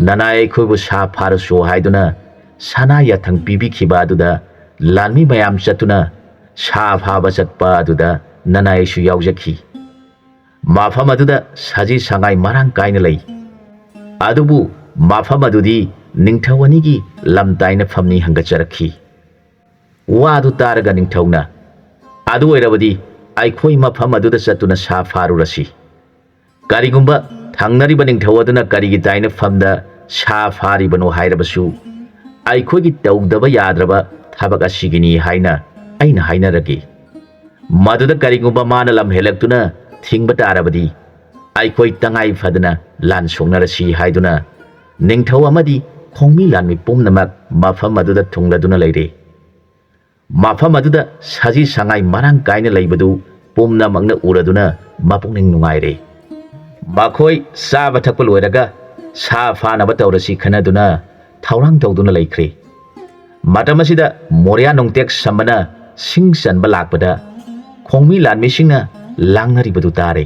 A: ꯅꯅꯥꯏ ꯑꯩꯈꯣꯏꯕꯨ ꯁꯥ ꯐꯥꯔꯁꯨ ꯍꯥꯏꯗꯨꯅ ꯁꯅꯥ ꯌꯥꯊꯪ ꯄꯤꯕꯤꯈꯤꯕ ꯑꯗꯨꯗ ꯂꯥꯟꯃꯤ ꯃꯌꯥꯝ ꯆꯠꯇꯨꯅ ꯁꯥ ꯐꯥꯕ ꯆꯠꯄ ꯑꯗꯨꯗ ꯅꯅꯥꯏ ꯑꯩꯁꯨ ꯌꯥꯎꯖꯈꯤ꯫ ꯃꯐꯝ ꯑꯗꯨꯗ ꯁꯖꯤ ꯁꯉꯥꯏ ꯃꯔꯥꯡ ꯀꯥꯏꯅ ꯂꯩ, ꯑꯗꯨꯕꯨ ꯃꯐꯝ ꯑꯗꯨꯗꯤ ꯅꯤꯡꯊꯧ ꯑꯅꯤꯒꯤ ꯂꯝ ꯇꯥꯏꯅꯐꯝꯅꯤ ꯍꯪꯒꯠꯆꯔꯛꯈꯤ꯫ ꯋꯥꯗꯨ ꯇꯥꯔꯒ ꯅꯤꯡꯊꯧꯅ, ꯑꯗꯨ ꯑꯣꯏꯔꯕꯗꯤ ꯑꯩꯈꯣꯏ ꯃꯐꯝ ꯑꯗꯨꯗ ꯆꯠꯇꯨꯅ ꯁꯥ ꯐꯥꯔꯨꯔꯁꯤ, ꯀꯔꯤꯒꯨꯝꯕ ꯊꯪꯅꯔꯤꯕ ꯅꯤꯡꯊꯧ ꯑꯗꯨꯅ ꯀꯔꯤꯒꯤ ꯇꯥꯏꯅꯐꯝꯗ ꯁꯥ ꯐꯥꯔꯤꯕꯅꯣ ꯍꯥꯏꯔꯕꯁꯨ ꯑꯩꯈꯣꯏꯒꯤ ꯇꯧꯗꯕ ꯌꯥꯗ꯭ꯔꯕ ꯊꯕꯛ ꯑꯁꯤꯒꯤꯅꯤ ꯍꯥꯏꯅ ꯑꯩꯅ ꯍꯥꯏꯅꯔꯒꯦ꯫ ꯃꯗꯨꯗ ꯀꯔꯤꯒꯨꯝꯕ ꯃꯥꯅ ꯂꯝ ꯍꯦꯜꯂꯛꯇꯨꯅ ꯊꯤꯡꯕ ꯇꯥꯔꯕꯗꯤ ꯑꯩꯈꯣꯏ ꯇꯉꯥꯏ ꯐꯗꯅ ꯂꯥꯟ ꯁꯣꯛꯅꯔꯁꯤ ꯍꯥꯏꯗꯨꯅ ꯅꯤꯡꯊꯧ ꯑꯃꯗꯤ ꯈꯣꯡꯃꯤ ꯂꯥꯟꯃꯤ ꯄꯨꯝꯅꯃꯛ ꯃꯐꯝ ꯑꯗꯨꯗ ꯊꯨꯡꯂꯗꯨꯅ ꯂꯩꯔꯦ꯫ ꯃꯐꯝ ꯑꯗꯨꯗ ꯁꯖꯤ ꯁꯉꯥꯏ ꯃꯔꯥꯡ ꯀꯥꯏꯅ ꯂꯩꯕꯗꯨ ꯄꯨꯝꯅꯃꯛꯅ ꯎꯔꯗꯨꯅ ꯃꯄꯨꯛꯅꯤꯡ ꯅꯨꯡꯉꯥꯏꯔꯦ꯫ ꯃꯈꯣꯏ ꯆꯥꯕ ꯊꯛꯄ ꯂꯣꯏꯔꯒ ꯁꯥ ꯐꯥꯅꯕ ꯇꯧꯔꯁꯤ ꯈꯟꯅꯗꯨꯅ ꯊꯧꯔꯥꯡ ꯇꯧꯗꯨꯅ ꯂꯩꯈ꯭ꯔꯦ꯫ ꯃꯇꯝ ꯑꯁꯤꯗ ꯃꯣꯔꯌꯥ ꯅꯣꯡꯇꯦꯛ ꯁꯝꯕꯅ ꯁꯤꯡ ꯆꯟꯕ ꯂꯥꯛꯄꯗ ꯈꯣꯡꯃꯤ ꯂꯥꯟꯃꯤꯁꯤꯡꯅ ꯂꯥꯡꯅꯔꯤꯕꯗꯨ ꯇꯥꯔꯦ꯫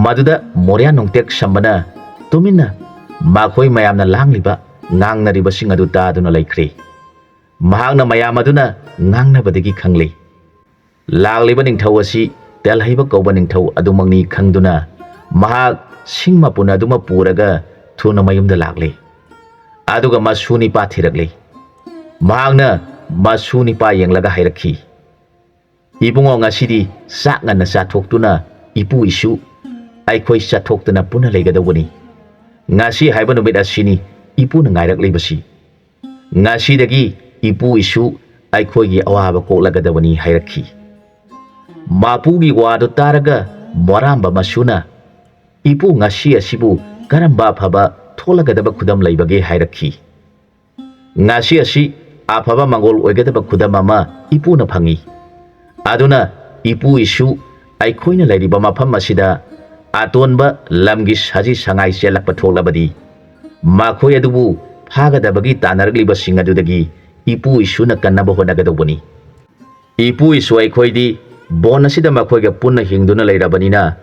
A: ꯃꯗꯨꯗ ꯃꯣꯔꯌꯥ ꯅꯣꯡꯇꯦꯛ ꯁꯝꯕꯅ ꯇꯨꯃꯤꯟꯅ Makhoi mayamna langliba ngangnaribasing adu taduna laikhri. Mahakna mayam aduna ngangnabadagi khangli. Lagliba ningthau asi telhaiba kauba ningthau adumangni khangduna mahak singma puna aduma puraga thuna mayumda lagli. Aduga masuni pa thirakli. Mahakna masuni pa yenglaga hairakhi. Ibungo ngasidi sak nganna sathokduna ipu isu aikhoi sathokduna puna leigadawani. Ngasi haiba numit asini ipu na ngairakleibasi. Ngasidagi ipu isu aikhoi awaba koklagadawani hairakhi. Mapugi wadu taraga moramba masuna ipu ngasi asibu karamba phaba tholagadaba khudam leibage hairakhi. Ngasi asi afaba mangol oigadaba khudam ama ipu na phangi. Aduna ipu isu aikhoina leiriba mafam asida atonba lamgi saji sangai selakpa tholabadi makhoi adubu phagadabagi tanargliba sing adudagi ipu isu na kannaba honagadobani. Ipu isu aikhoidi bon asida makhoiga punna hingduna leirabanina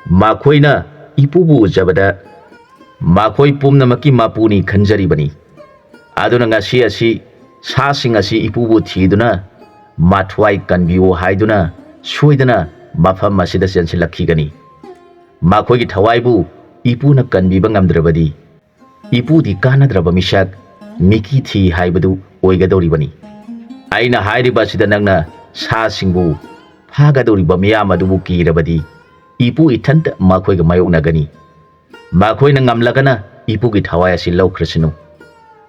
A: makhoina ipubu ujabada makhoi pumnamaki mapuni khanjaribani. Aduna ngasi asi sa sing asi ipubu thiduna mathwai kanbiyo haiduna soidana mafam asida sensilakhigani. Makhoigi thawaibu ipuna kanbiba ngamdrabadi ipudi kanadraba misak miki thi haibadu oigadoribani. Aina hairiba asida nangna sa singbu phagadoriba miyam adubu kirabadi ipu ithanta makhoiga mayoknagani. Makhoina ngamlagana ipugi thawai asi laukrasinu.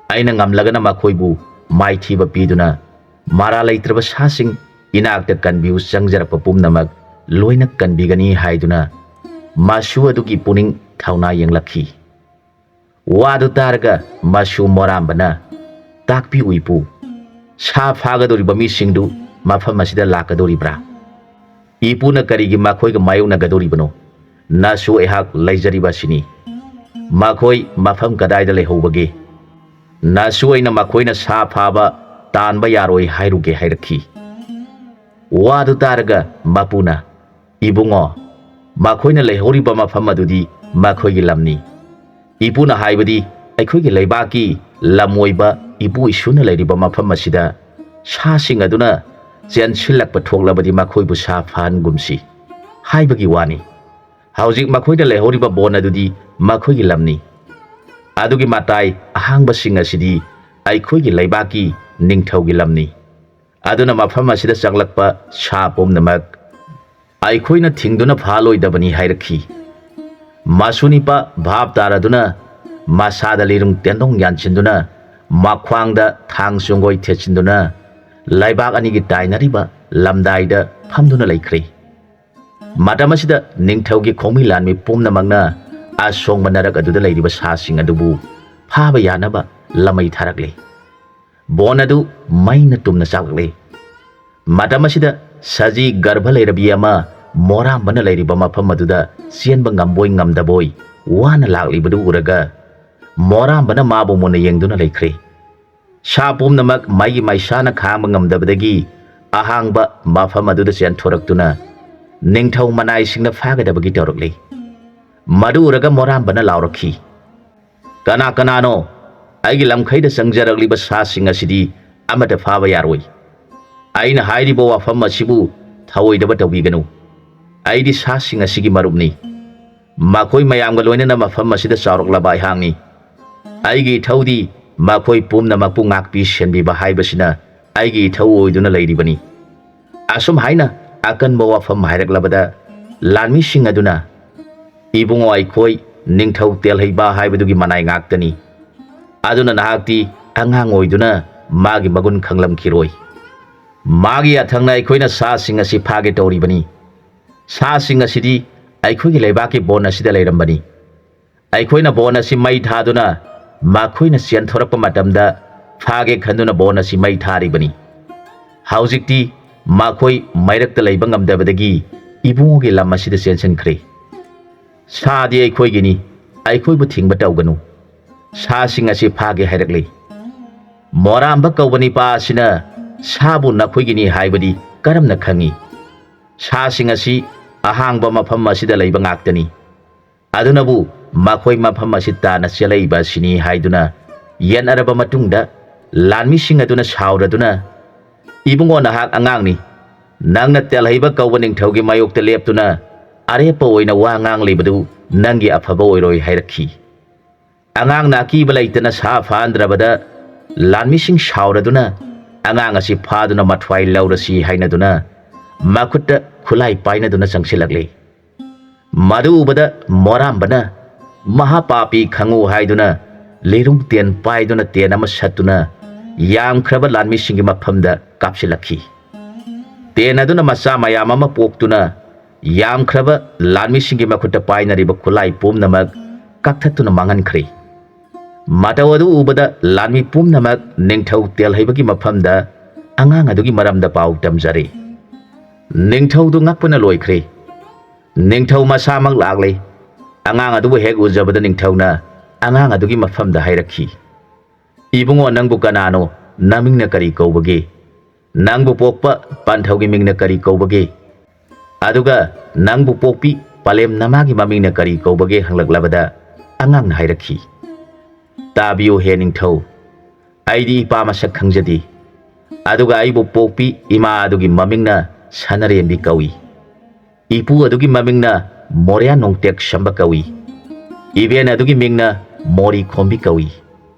A: Aina ngamlagana makhoibu maithiba piduna mara leitraba sasing inakta kanbiu sangjarapa pumnamak loina kanbigani haiduna masu adugi puning thauna yenglakhi. Wadu taraga masu morambana takpi uipu sa phagadoriba misingdu mafam asida lakadoribra. Ipuna karigi makhoiga mayoknagadoribano nasu ehak leijariba sini. Makhoi mafam kadaida leihobage nasu aina makhoina sa phaba tanba yaroi hairuge hairakhi. Wadu taraga mapuna ibungo makhoina leihoriba mafam adudi makhoigi lamni. Ipuna haibadi aikhoigi leibaki lamoiba ipu isuna leiriba mafam asida sa sing aduna chensilakpa thoklabadi makhoibu sa phan gumsi haibagi wani. Haujik makhoida leihoriba bon adudi makhoigi lamni. Adugi matai ahangba sing asidi aikhoigi leibaki ningthaugi lamni. Aduna mafam asida changlakpa sa pomnamak aikhoina thingduna phaloidabani hairakhi. Masunipa bhab taraduna masada lirung tendong yanchinduna makhwangda thang sungoi thechinduna laibak anigi tainariba lamdaida phamduna laikhri. Matamasida ningthaugi khongmi lanmi pumnamangna asongmanarak aduda leiriba sasing adubu phaba yanaba lamai tharakle. Bon adu maina tumna chaklakle. Matamasida saji garbha leirabi ama morambana leiriba mafam aduda sienba ngamboi ngamdaboi wana laklibadu uraga morambana mabu mona yengduna laikhri. Sa pumnamak maigi maisana khangba ngamdabadagi ahangba mafam aduda sian thoraktuna ningthau manai singna phagadabagi tawrakle. Madu uraga morambana laurakhi. Kana kanano aigi lamkhaida sangjarakliba sa sing asidi amata phaba yaroi. Aina hairiba wafam asibu thawoidaba tawbiganu. Aidi sa sing asigi marupni. Makhoi mayamga loinana mafam asida chawraklaba aihangni. Aigi thaudi makhoi pumnamakpu ngakpi senbiba haibasina aigi thau oiduna leiribani. Asum haina akanba wafam hairaklabada lanmi sing aduna ibungo aikhoi ningthau telhaiba haibadugi manai ngaktani. Aduna nahakti angang oiduna magi magun khanglamkhiroi. Magi athangna aikhoina sa sing asi phage tawribani. Sa sing asidi aikhoigi leibaki bon asida leirambani. Aikhoina bon asi mai thaduna makhoina sian thorappa matamda phage khanduna bon asi mai tharibani. Haujikti makhoi mairakta leiba ngamdabadagi ibungogi lam asida sensankhre. Sadi aikhoigini aikhoibu thingba tawganu. Sa sing asi phage hairakle. Moramba kaubani pa asina sabu nakhoigini haibadi karamna khangi. Sa sing asi ahangba mafam asida leiba ngaktani. ꯑꯗꯨꯅꯕꯨ ꯃꯈꯣꯏ ꯃꯐꯝ ꯑꯁꯤ ꯇꯥꯟꯅ ꯆꯦꯜꯂꯛꯏꯕ ꯑꯁꯤꯅꯤ ꯍꯥꯏꯗꯨꯅ ꯌꯦꯠꯅꯔꯕ ꯃꯇꯨꯡꯗ ꯂꯥꯟꯃꯤꯁꯤꯡ ꯑꯗꯨꯅ ꯁꯥꯎꯔꯗꯨꯅ ꯏꯕꯨꯡꯉꯣ ꯅꯍꯥꯛ ꯑꯉꯥꯡꯅꯤ ꯅꯪꯅ ꯇꯦꯜꯍꯩꯕ ꯀꯧꯕ ꯅꯤꯡꯊꯧꯒꯤ ꯃꯥꯌꯣꯛꯇ ꯂꯦꯞꯇꯨꯅ ꯑꯔꯦꯞꯄ ꯑꯣꯏꯅ ꯋꯥ ꯉꯥꯡꯂꯤꯕꯗꯨ ꯅꯪꯒꯤ ꯑꯐꯕ ꯑꯣꯏꯔꯣꯏ ꯍꯥꯏꯔꯛꯈꯤ ꯑꯉꯥꯡꯅ ꯑꯀꯤꯕ ꯂꯩꯇꯅ ꯁꯥ ꯐꯥꯍꯟꯗ꯭ꯔꯕꯗ ꯂꯥꯟꯃꯤꯁꯤꯡ ꯁꯥꯎꯔꯗꯨꯅ ꯑꯉꯥꯡ ꯑꯁꯤ ꯐꯥꯗꯨꯅ ꯃꯊ꯭ꯋꯥꯏ ꯂꯧꯔꯁꯤ ꯍꯥꯏꯅꯗꯨꯅ ꯃꯈꯨꯠꯇ ꯈꯨꯠꯂꯥꯏ ꯄꯥꯏꯅꯗꯨꯅ ꯆꯪꯁꯤꯜꯂꯛꯂꯤ ꯃꯗꯨ ꯎꯕꯗ ꯃꯣꯔꯥꯝꯕꯅ ꯃꯍꯥꯄꯥꯄꯤ ꯈꯪꯉꯨ ꯍꯥꯏꯗꯨꯅ ꯂꯤꯔꯨꯡ ꯇꯦꯟ ꯄꯥꯏꯗꯨꯅ ꯇꯦꯟ ꯑꯃ ꯁꯠꯇꯨꯅ ꯌꯥꯝꯈ꯭ꯔꯕ ꯂꯥꯟꯃꯤꯁꯤꯡꯒꯤ ꯃꯐꯝꯗ ꯀꯥꯞꯁꯤꯜꯂꯛꯈꯤ ꯇꯦꯟ ꯑꯗꯨꯅ ꯃꯆꯥ ꯃꯌꯥꯝ ꯑꯃ ꯄꯣꯛꯇꯨꯅ ꯌꯥꯝꯈ꯭ꯔꯕ ꯂꯥꯟꯃꯤꯁꯤꯡꯒꯤ ꯃꯈꯨꯠꯇ ꯄꯥꯏꯅꯔꯤꯕ ꯈꯨꯠꯂꯥꯏ ꯄꯨꯝꯅꯃꯛ ꯀꯛꯊꯠꯇꯨꯅ ꯃꯥꯡꯍꯟꯈ꯭ꯔꯦ ꯃꯇꯧ ꯑꯗꯨ ꯎꯕꯗ ꯂꯥꯟꯃꯤ ꯄꯨꯝꯅꯃꯛ ꯅꯤꯡꯊꯧ ꯇꯦꯜꯍꯩꯕꯒꯤ ꯃꯐꯝꯗ ꯑꯉꯥꯡ ꯑꯗꯨꯒꯤ ꯃꯔꯝꯗ ꯄꯥꯎ ꯇꯝꯖꯔꯦ ꯅꯤꯡꯊꯧꯗꯨ ꯉꯛꯄꯅ ꯂꯣꯏꯈ꯭ꯔꯦ ꯅꯤꯡꯊꯧ ꯃꯁꯥꯃꯛ ꯂꯥꯛꯂꯦ ꯑꯉꯥꯡ ꯑꯗꯨꯕꯨ ꯍꯦꯛ ꯎꯖꯕꯗ ꯅꯤꯡꯊꯧꯅ ꯑꯉꯥꯡ ꯑꯗꯨꯒꯤ ꯃꯐꯝꯗ ꯍꯥꯏꯔꯛꯈꯤ ꯏꯕꯨꯡꯉꯣ ꯅꯪꯕꯨ ꯀꯅꯥꯅꯣ ꯅꯃꯤꯡꯅ ꯀꯔꯤ ꯀꯧꯕꯒꯦ ꯅꯪꯕꯨ ꯄꯣꯛꯄ ꯄꯟꯊꯧꯒꯤ ꯃꯤꯡꯅ ꯀꯔꯤ ꯀꯧꯕꯒꯦ ꯑꯗꯨꯒ ꯅꯪꯕꯨ ꯄꯣꯛꯄꯤ ꯄꯂꯦꯝ ꯅꯃꯥꯒꯤ ꯃꯃꯤꯡꯅ ꯀꯔꯤ ꯀꯧꯕꯒꯦ ꯍꯪꯂꯛꯂꯕꯗ ꯑꯉꯥꯡꯅ ꯍꯥꯏꯔꯛꯈꯤ ꯇꯥꯕꯤꯌꯨ ꯍꯦ ꯅꯤꯡꯊꯧ ꯑꯩꯗꯤ ꯏꯄꯥ ꯃꯁꯛ ꯈꯪꯖꯗꯦ ꯑꯗꯨꯒ ꯑꯩꯕꯨ ꯄꯣꯛꯄꯤ ꯏꯃꯥ ꯑꯗꯨꯒꯤ ꯃꯃꯤꯡꯅ ꯁꯅꯔꯦꯝꯕꯤ ꯀꯧꯏ ꯏꯄꯨ ꯑꯗꯨꯒꯤ ꯃꯃꯤꯡꯅ ꯃꯣꯔꯌꯥ ꯅꯣꯡꯇꯦꯛ ꯁꯝꯕ ꯀꯧꯏ ꯏꯕꯦꯟ ꯑꯗꯨꯒꯤ ꯃꯤꯡꯅ ꯃꯣꯔꯤ ꯈꯣꯝꯕꯤ ꯀꯧꯏ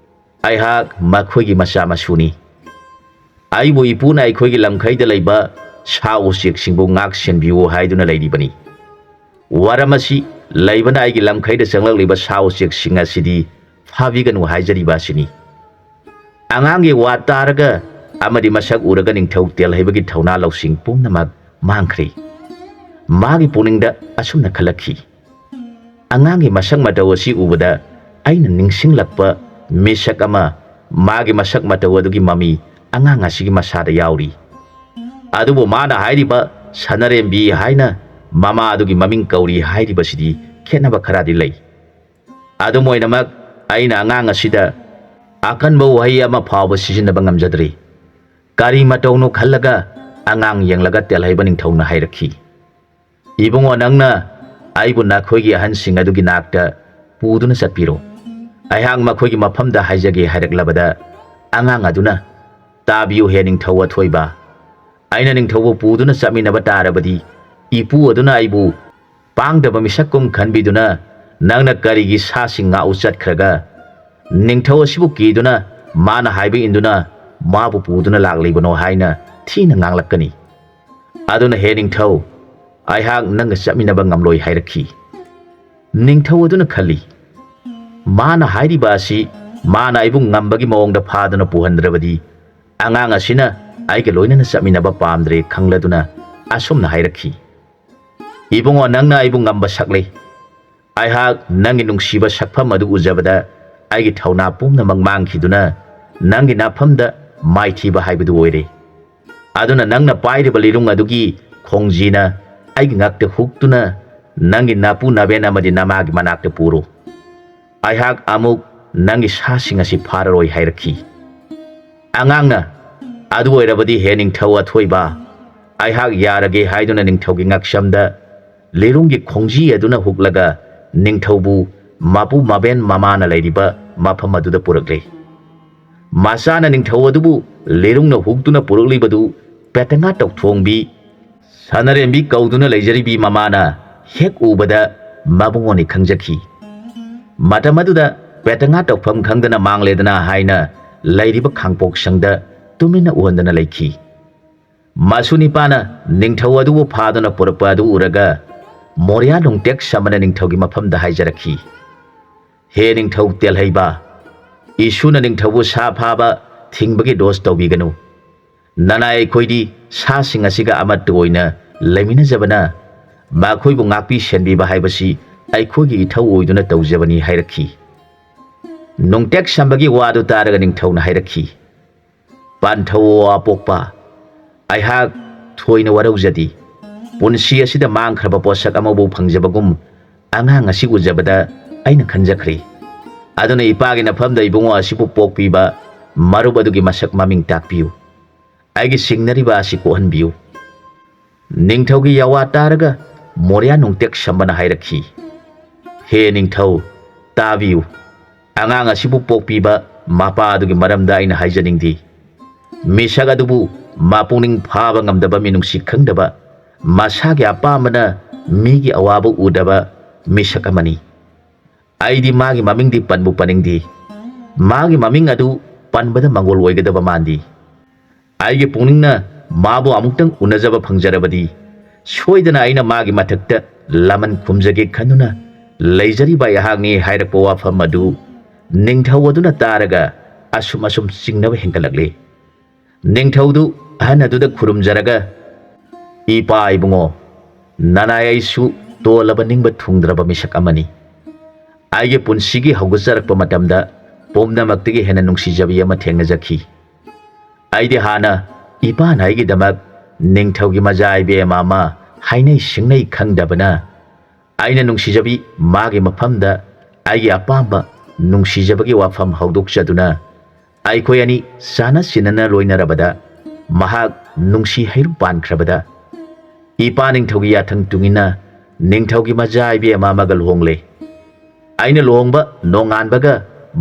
A: ꯑꯩꯍꯥꯛ ꯃꯈꯣꯏꯒꯤ ꯃꯆꯥ ꯃꯁꯨꯅꯤ ꯑꯩꯕꯨ ꯏꯄꯨꯅ ꯑꯩꯈꯣꯏꯒꯤ ꯂꯝꯈꯩꯗ ꯂꯩꯕ ꯁꯥ ꯎꯆꯦꯛꯁꯤꯡꯕꯨ ꯉꯥꯛ ꯁꯦꯟꯕꯤꯌꯨ ꯍꯥꯏꯗꯨꯅ ꯂꯩꯔꯤꯕꯅꯤ ꯋꯥꯔꯝ ꯑꯁꯤ ꯂꯩꯕꯅ ꯑꯩꯒꯤ ꯂꯝꯈꯩꯗ ꯆꯪꯂꯛꯂꯤꯕ ꯁꯥ ꯎꯆꯦꯛꯁꯤꯡ ꯑꯁꯤꯗꯤ ꯐꯥꯕꯤꯒꯅꯨ ꯍꯥꯏꯖꯔꯤꯕ ꯑꯁꯤꯅꯤ ꯑꯉꯥꯡꯒꯤ ꯋꯥ ꯇꯥꯔꯒ ꯑꯃꯗꯤ ꯃꯁꯛ ꯎꯔꯒ ꯅꯤꯡꯊꯧ ꯇꯦꯜꯍꯩꯕꯒꯤ ꯊꯧꯅꯥ ꯂꯧꯁꯤꯡ ꯄꯨꯝꯅꯃꯛ ꯃꯥꯡꯈ꯭ꯔꯦ ꯃꯥꯒꯤ ꯄꯨꯛꯅꯤꯡꯗ ꯑꯁꯨꯝꯅ ꯈꯜꯂꯛꯈꯤ ꯑꯉꯥꯡꯒꯤ ꯃꯁꯛ ꯃꯇꯧ ꯑꯁꯤ ꯎꯕꯗ ꯑꯩꯅ ꯅꯤꯡꯁꯤꯡꯂꯛꯄ ꯃꯤꯁꯛ ꯑꯃ ꯃꯥꯒꯤ ꯃꯁꯛ ꯃꯇꯧ ꯑꯗꯨꯒꯤ ꯃꯃꯤ ꯑꯉꯥꯡ ꯑꯁꯤꯒꯤ ꯃꯁꯥꯗ ꯌꯥꯎꯔꯤ ꯑꯗꯨꯕꯨ ꯃꯥꯅ ꯍꯥꯏꯔꯤꯕ ꯁꯅꯔꯦꯝꯕꯤ ꯍꯥꯏꯅ ꯃꯃꯥ ꯑꯗꯨꯒꯤ ꯃꯃꯤꯡ ꯀꯧꯔꯤ ꯍꯥꯏꯔꯤꯕꯁꯤꯗꯤ ꯈꯦꯠꯅꯕ ꯈꯔꯗꯤ ꯂꯩ ꯑꯗꯨꯝ ꯑꯣꯏꯅꯃꯛ ꯑꯩꯅ ꯑꯉꯥꯡ ꯑꯁꯤꯗ ꯑꯀꯟꯕ ꯋꯥꯍꯩ ꯑꯃ ꯐꯥꯎꯕ ꯁꯤꯖꯤꯟꯅꯕ ꯉꯝꯖꯗ꯭ꯔꯤ ꯀꯔꯤ ꯃꯇꯧꯅꯣ ꯈꯜꯂꯒ ꯑꯉꯥꯡ ꯌꯦꯡꯂꯒ ꯇꯦꯜꯍꯩꯕ ꯅꯤꯡꯊꯧꯅ ꯍꯥꯏꯔꯛꯈꯤ ꯏꯕꯨꯡꯉꯣ ꯅꯪꯅ ꯑꯩꯕꯨ ꯅꯈꯣꯏꯒꯤ ꯑꯍꯟꯁꯤꯡ ꯑꯗꯨꯒꯤ ꯅꯥꯛꯇ ꯄꯨꯗꯨꯅ ꯆꯠꯄꯤꯔꯣ ꯑꯩꯍꯥꯛ ꯃꯈꯣꯏꯒꯤ ꯃꯐꯝꯗ ꯍꯥꯏꯖꯒꯦ ꯍꯥꯏꯔꯛꯂꯕꯗ ꯑꯉꯥꯡ ꯑꯗꯨꯅ ꯇꯥꯕꯤꯌꯨ ꯍꯦ ꯅꯤꯡꯊꯧ ꯑꯊꯣꯏꯕ ꯑꯩꯅ ꯅꯤꯡꯊꯧꯕꯨ ꯄꯨꯗꯨꯅ ꯆꯠꯃꯤꯟꯅꯕ ꯇꯥꯔꯕꯗꯤ ꯏꯄꯨ ꯑꯗꯨꯅ ꯑꯩꯕꯨ ꯄꯥꯡꯗꯕ ꯃꯤꯁꯛꯀꯨꯝ ꯈꯟꯕꯤꯗꯨꯅ ꯅꯪꯅ ꯀꯔꯤꯒꯤ ꯁꯥꯁꯤꯡ ꯉꯥꯛꯎ ꯆꯠꯈ꯭ꯔꯒ ꯅꯤꯡꯊꯧ ꯑꯁꯤꯕꯨ ꯀꯤꯗꯨꯅ ꯃꯥꯅ ꯍꯥꯏꯕ ꯏꯟꯗꯨꯅ ꯃꯥꯕꯨ ꯄꯨꯗꯨꯅ ꯂꯥꯛꯂꯤꯕꯅꯣ ꯍꯥꯏꯅ ꯊꯤꯅ ꯉꯥꯡꯂꯛꯀꯅꯤ ꯑꯗꯨꯅ ꯍꯦ ꯅꯤꯡꯊꯧ ꯑꯩꯍꯥꯛ ꯅꯪꯒ ꯆꯠꯃꯤꯟꯅꯕ ꯉꯝꯂꯣꯏ ꯍꯥꯏꯔꯛꯈꯤ ꯅꯤꯡꯊꯧ ꯑꯗꯨꯅ ꯈꯜꯂꯤ ꯃꯥꯅ ꯍꯥꯏꯔꯤꯕ ꯑꯁꯤ ꯃꯥꯅ ꯑꯩꯕꯨ ꯉꯝꯕꯒꯤ ꯃꯑꯣꯡꯗ ꯐꯥꯗꯨꯅ ꯄꯨꯍꯟꯗ꯭ꯔꯕꯗꯤ ꯑꯉꯥꯡ ꯑꯁꯤꯅ ꯑꯩꯒ ꯂꯣꯏꯅꯅ ꯆꯠꯃꯤꯟꯅꯕ ꯄꯥꯝꯗ꯭ꯔꯦ ꯈꯪꯂꯗꯨꯅ ꯑꯁꯨꯝꯅ ꯍꯥꯏꯔꯛꯈꯤ ꯏꯕꯨꯡꯉꯣ ꯅꯪꯅ ꯑꯩꯕꯨ ꯉꯝꯕ ꯁꯛꯂꯦ ꯑꯩꯍꯥꯛ ꯅꯪꯒꯤ ꯅꯨꯡꯁꯤꯕ ꯁꯛꯐꯝ ꯑꯗꯨ ꯎꯖꯕꯗ ꯑꯩꯒꯤ ꯊꯧꯅꯥ ꯄꯨꯝꯅꯃꯛ ꯃꯥꯡꯈꯤꯗꯨꯅ ꯅꯪꯒꯤ ꯅꯥꯐꯝꯗ ꯃꯥꯏꯊꯤꯕ ꯍꯥꯏꯕꯗꯨ ꯑꯣꯏꯔꯦ ꯑꯗꯨꯅ ꯅꯪꯅ ꯄꯥꯏꯔꯤꯕ ꯂꯤꯔꯨꯡ ꯑꯗꯨꯒꯤ ꯈꯣꯡꯖꯤꯅ ꯑꯩꯒꯤ ꯉꯛꯇ ꯍꯨꯛꯇꯨꯅ ꯅꯪꯒꯤ ꯅꯄꯨ ꯅꯕꯦꯟ ꯑꯃꯗꯤ ꯅꯃꯥꯒꯤ ꯃꯅꯥꯛꯇ ꯄꯨꯔꯣ ꯑꯩꯍꯥꯛ ꯑꯃꯨꯛ ꯅꯪꯒꯤ ꯁꯥꯁꯤꯡ ꯑꯁꯤ ꯐꯥꯔꯔꯣꯏ ꯍꯥꯏꯔꯛꯈꯤ ꯑꯉꯥꯡꯅ ꯑꯗꯨ ꯑꯣꯏꯔꯕꯗꯤ ꯍꯦ ꯅꯤꯡꯊꯧ ꯑꯊꯣꯏꯕ ꯑꯩꯍꯥꯛ ꯌꯥꯔꯒꯦ ꯍꯥꯏꯗꯨꯅ ꯅꯤꯡꯊꯧꯒꯤ ꯉꯛꯁꯝꯗ ꯂꯤꯔꯨꯡꯒꯤ ꯈꯣꯡꯖꯤ ꯑꯗꯨꯅ ꯍꯨꯛꯂꯒ ꯅꯤꯡꯊꯧꯕꯨ ꯃꯄꯨ ꯃꯕꯦꯟ ꯃꯃꯥꯅ ꯂꯩꯔꯤꯕ ꯃꯐꯝ ꯑꯗꯨꯗ ꯄꯨꯔꯛꯂꯦ ꯃꯆꯥꯅ ꯅꯤꯡꯊꯧ ꯑꯗꯨꯕꯨ ꯂꯤꯔꯨꯡꯅ ꯍꯨꯛꯇꯨꯅ ꯄꯨꯔꯛꯂꯤꯕꯗꯨ ꯄꯦꯇꯉꯥ ꯇꯧꯊꯣꯡꯕꯤ ꯁꯅꯔꯦꯝꯕꯤ ꯀꯧꯗꯨꯅ ꯂꯩꯖꯔꯤꯕꯤ ꯃꯃꯥꯅ ꯍꯦꯛ ꯎꯕꯗ ꯃꯕꯨꯡꯉꯣꯅꯤ ꯈꯪꯖꯈꯤ ꯃꯇꯝ ꯑꯗꯨꯗ ꯄꯦꯇꯉꯥ ꯇꯧꯐꯝ ꯈꯪꯗꯅ ꯃꯥꯡꯂꯦꯗꯅ ꯍꯥꯏꯅ ꯂꯩꯔꯤꯕ ꯈꯥꯡꯄꯣꯛꯁꯪꯗ ꯇꯨꯃꯤꯟꯅ ꯎꯍꯟꯗꯅ ꯂꯩꯈꯤ ꯃꯁꯨ ꯅꯤꯄꯥꯅ ꯅꯤꯡꯊꯧ ꯑꯗꯨꯕꯨ ꯐꯥꯗꯨꯅ ꯄꯨꯔꯛꯄ ꯑꯗꯨ ꯎꯔꯒ ꯃꯣꯔꯌꯥ ꯅꯣꯡꯇꯦꯛ ꯁꯝꯕꯅ ꯅꯤꯡꯊꯧꯒꯤ ꯃꯐꯝꯗ ꯍꯥꯏꯖꯔꯛꯈꯤ ꯍꯦ ꯅꯤꯡꯊꯧ ꯇꯦꯜꯍꯩꯕ ꯏꯁꯨꯅ ꯅꯤꯡꯊꯧꯕꯨ ꯁꯥ ꯐꯥꯕ ꯊꯤꯡꯕꯒꯤ ꯗꯣꯁ ꯇꯧꯕꯤꯒꯅꯨ ꯅꯅꯥꯏ ꯑꯩꯈꯣꯏꯗꯤ ꯁꯥꯁꯤꯡ ꯑꯁꯤꯒ ꯑꯃꯠꯇ ꯑꯣꯏꯅ ꯂꯩꯃꯤꯟꯅꯖꯕꯅ ꯃꯈꯣꯏꯕꯨ ꯉꯥꯛꯄꯤ ꯁꯦꯟꯕꯤꯕ ꯍꯥꯏꯕꯁꯤ ꯑꯩꯈꯣꯏꯒꯤ ꯏꯊꯧ ꯑꯣꯏꯗꯨꯅ ꯇꯧꯖꯕꯅꯤ ꯍꯥꯏꯔꯛꯈꯤ ꯅꯣꯡꯇꯦꯛ ꯁꯝꯕꯒꯤ ꯋꯥꯗꯨ ꯇꯥꯔꯒ ꯅꯤꯡꯊꯧꯅ ꯍꯥꯏꯔꯛꯈꯤ ꯄꯥꯟꯊꯧ ꯑꯄꯣꯛꯄ ꯑꯩꯍꯥꯛ ꯊꯣꯏꯅ ꯋꯥꯔꯧꯖꯗꯦ ꯄꯨꯟꯁꯤ ꯑꯁꯤꯗ ꯃꯥꯡꯈ꯭ꯔꯕ ꯄꯣꯠꯁꯛ ꯑꯃꯕꯨ ꯐꯪꯖꯕꯒꯨꯝ ꯑꯉꯥꯡ ꯑꯁꯤ ꯎꯖꯕꯗ ꯑꯩꯅ ꯈꯟꯖꯈ꯭ꯔꯦ ꯑꯗꯨꯅ ꯏꯄꯥꯒꯤ ꯅꯐꯝꯗ ꯏꯕꯨꯡꯉꯣ ꯑꯁꯤꯕꯨ ꯄꯣꯛꯄꯤꯕ ꯃꯔꯨꯞ ꯑꯗꯨꯒꯤ ꯃꯁꯛ ꯃꯃꯤꯡ ꯇꯥꯛꯄꯤꯌꯨ ꯑꯩꯒꯤ ꯁꯤꯡꯅꯔꯤꯕ ꯑꯁꯤ ꯀꯣꯛꯍꯟꯕꯤꯌꯨ ꯅꯤꯡꯊꯧꯒꯤ ꯌꯥꯋꯥ ꯇꯥꯔꯒ ꯃꯣꯔꯌꯥ ꯅꯣꯡꯇꯦꯛ ꯁꯝꯕꯅ ꯍꯥꯏꯔꯛꯈꯤ He ningthau tabiu angang asibu pokpiba mapa adugi maramda aina haijaningdi misaga dubu mapuning phaba ngamdaba minungsi khangdaba masagi apamana migi awabu udaba misaka mani aidi magi mamingdi panbu paningdi magi maming adu panbada mangol oigadaba mandi aige puningna mabu amuktang unajaba phangjarabadi soidana aina magi mathakta laman khumjage khanuna leijari ba yahagni hairakpa wafam adu ningthau aduna taraga asum asum singnaba hengkalakle ningthaudu ahana duda khurumjaraga ipa ibungo nanayaisu tolaba ningba thungdraba misak amani aige punsigi haugajarakpa matamda pomnamaktigi hena nungsijabi ama thengnajakhi aide hana ipa naigi damak ningthaugi majai be mama hainai singnai khangdabana aina nungsijabi magi mafamda aigi apamba nungsijabi wafam haudokjaduna aikoi ani sana sinana loinarabada mahak nungsi hairu pankrabada ipa ningthaugi yathang tungina ningthaugi majai be mamaga luhongle aina luhongba nonganbaga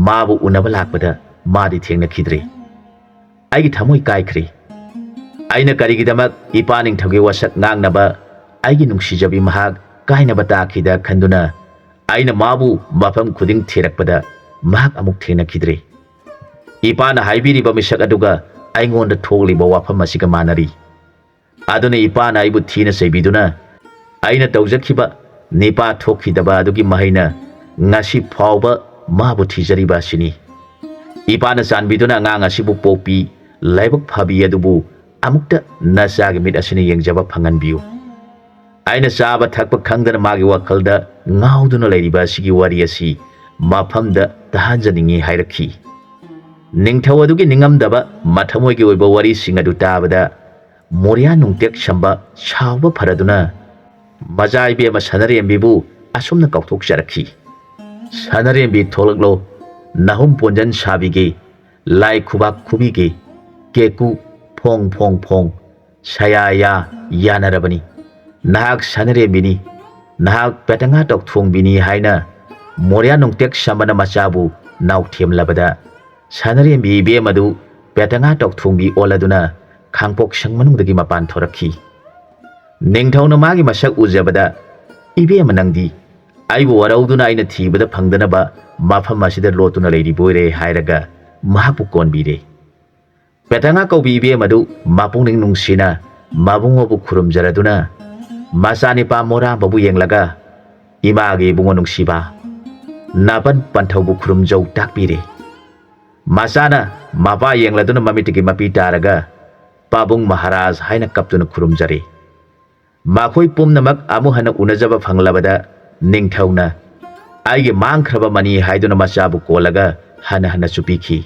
A: mabu unaba lakpada madi thengna khidre aigi thamoi kaikhri aina karigidamak ipa ningthaugi wasak ngangnaba aigi nungsijabi mahak kainaba takhida khanduna aina mabu mafam khuding thirakpada mahak amuk thengna khidre ipana haibiriba misak aduga aingonda thogliba wafam asiga manari aduna ipana aibu thina seibiduna aina tawjakhiba nipa thokhidaba adugi mahaina ngasi phawba mabu thijariba sini ipana sanbiduna ngang asibu popi laibak phabi adubu amukta nasagi mit asini yengjaba phanganbiu aina saba thakpa khangdana magi wakhalda ngauduna leiriba sigi wari asi mafamda tahanjaningi hairakhi ningthau adugi ningamdaba mathamoigi oiba wari singadu tabada moria nungtek shamba chawba pharaduna majai be ma sanarembibu asumna kauthokjarakhi sanarembi tholaklo nahum ponjan sabige lai khubak khubige keku phong phong phong sayaya yanarabani nahak sanarembini nahak petanga tok thongbini haina moria nungtek shambana machabu nauthiem labada sanarembi be madu petanga tok thongbi oladuna khangpok sangmanungdagi mapan thorakhi ningthauna magi masak ujabada ibe manangdi aibu warauduna aina thibada phangdanaba mafam asida lotuna leiri boire hairaga mahapu konbire petanga kaubi ibe madu mapungning nungsina mabungobu khurumjaraduna masani pa mora babu yenglaga imagi bungo nungsiba napan panthaubu khurumjau takpire masana mapa yengladuna mamitigi mapi taraga pabung maharaj haina kaptuna khurumjare makhoi pumnamak amu hana unajaba phanglabada ningthauna aige mangkhraba mani haiduna masabu kolaga hana hana chupikhi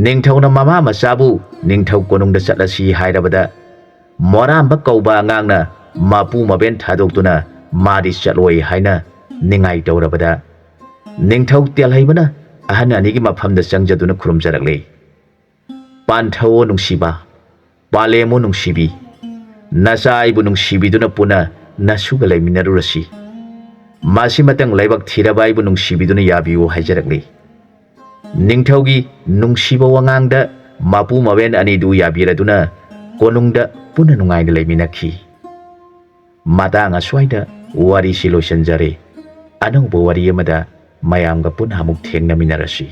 A: ningthauna mama masabu ningthau konungda chatlasi hairabada moramba kauba angangna mapu maben thadokduna madi chatloi haina ningai tawrabada ningthau telhaibana ahana anigi mafamda changjaduna khurumjarakle panthau nungsiba palemo nungsibi nasaibu nungsibiduna puna nasuga laiminarurasi masi matang laibak thirabaibu nungsibiduna yabiu haijarakle ningthaugi nungsiba wangangda mapu maben anidu yabiraduna konungda puna nungaina laiminakhi matang aswaida wari silosanjare anauba wari amada mayamga puna amuk thengnaminarasi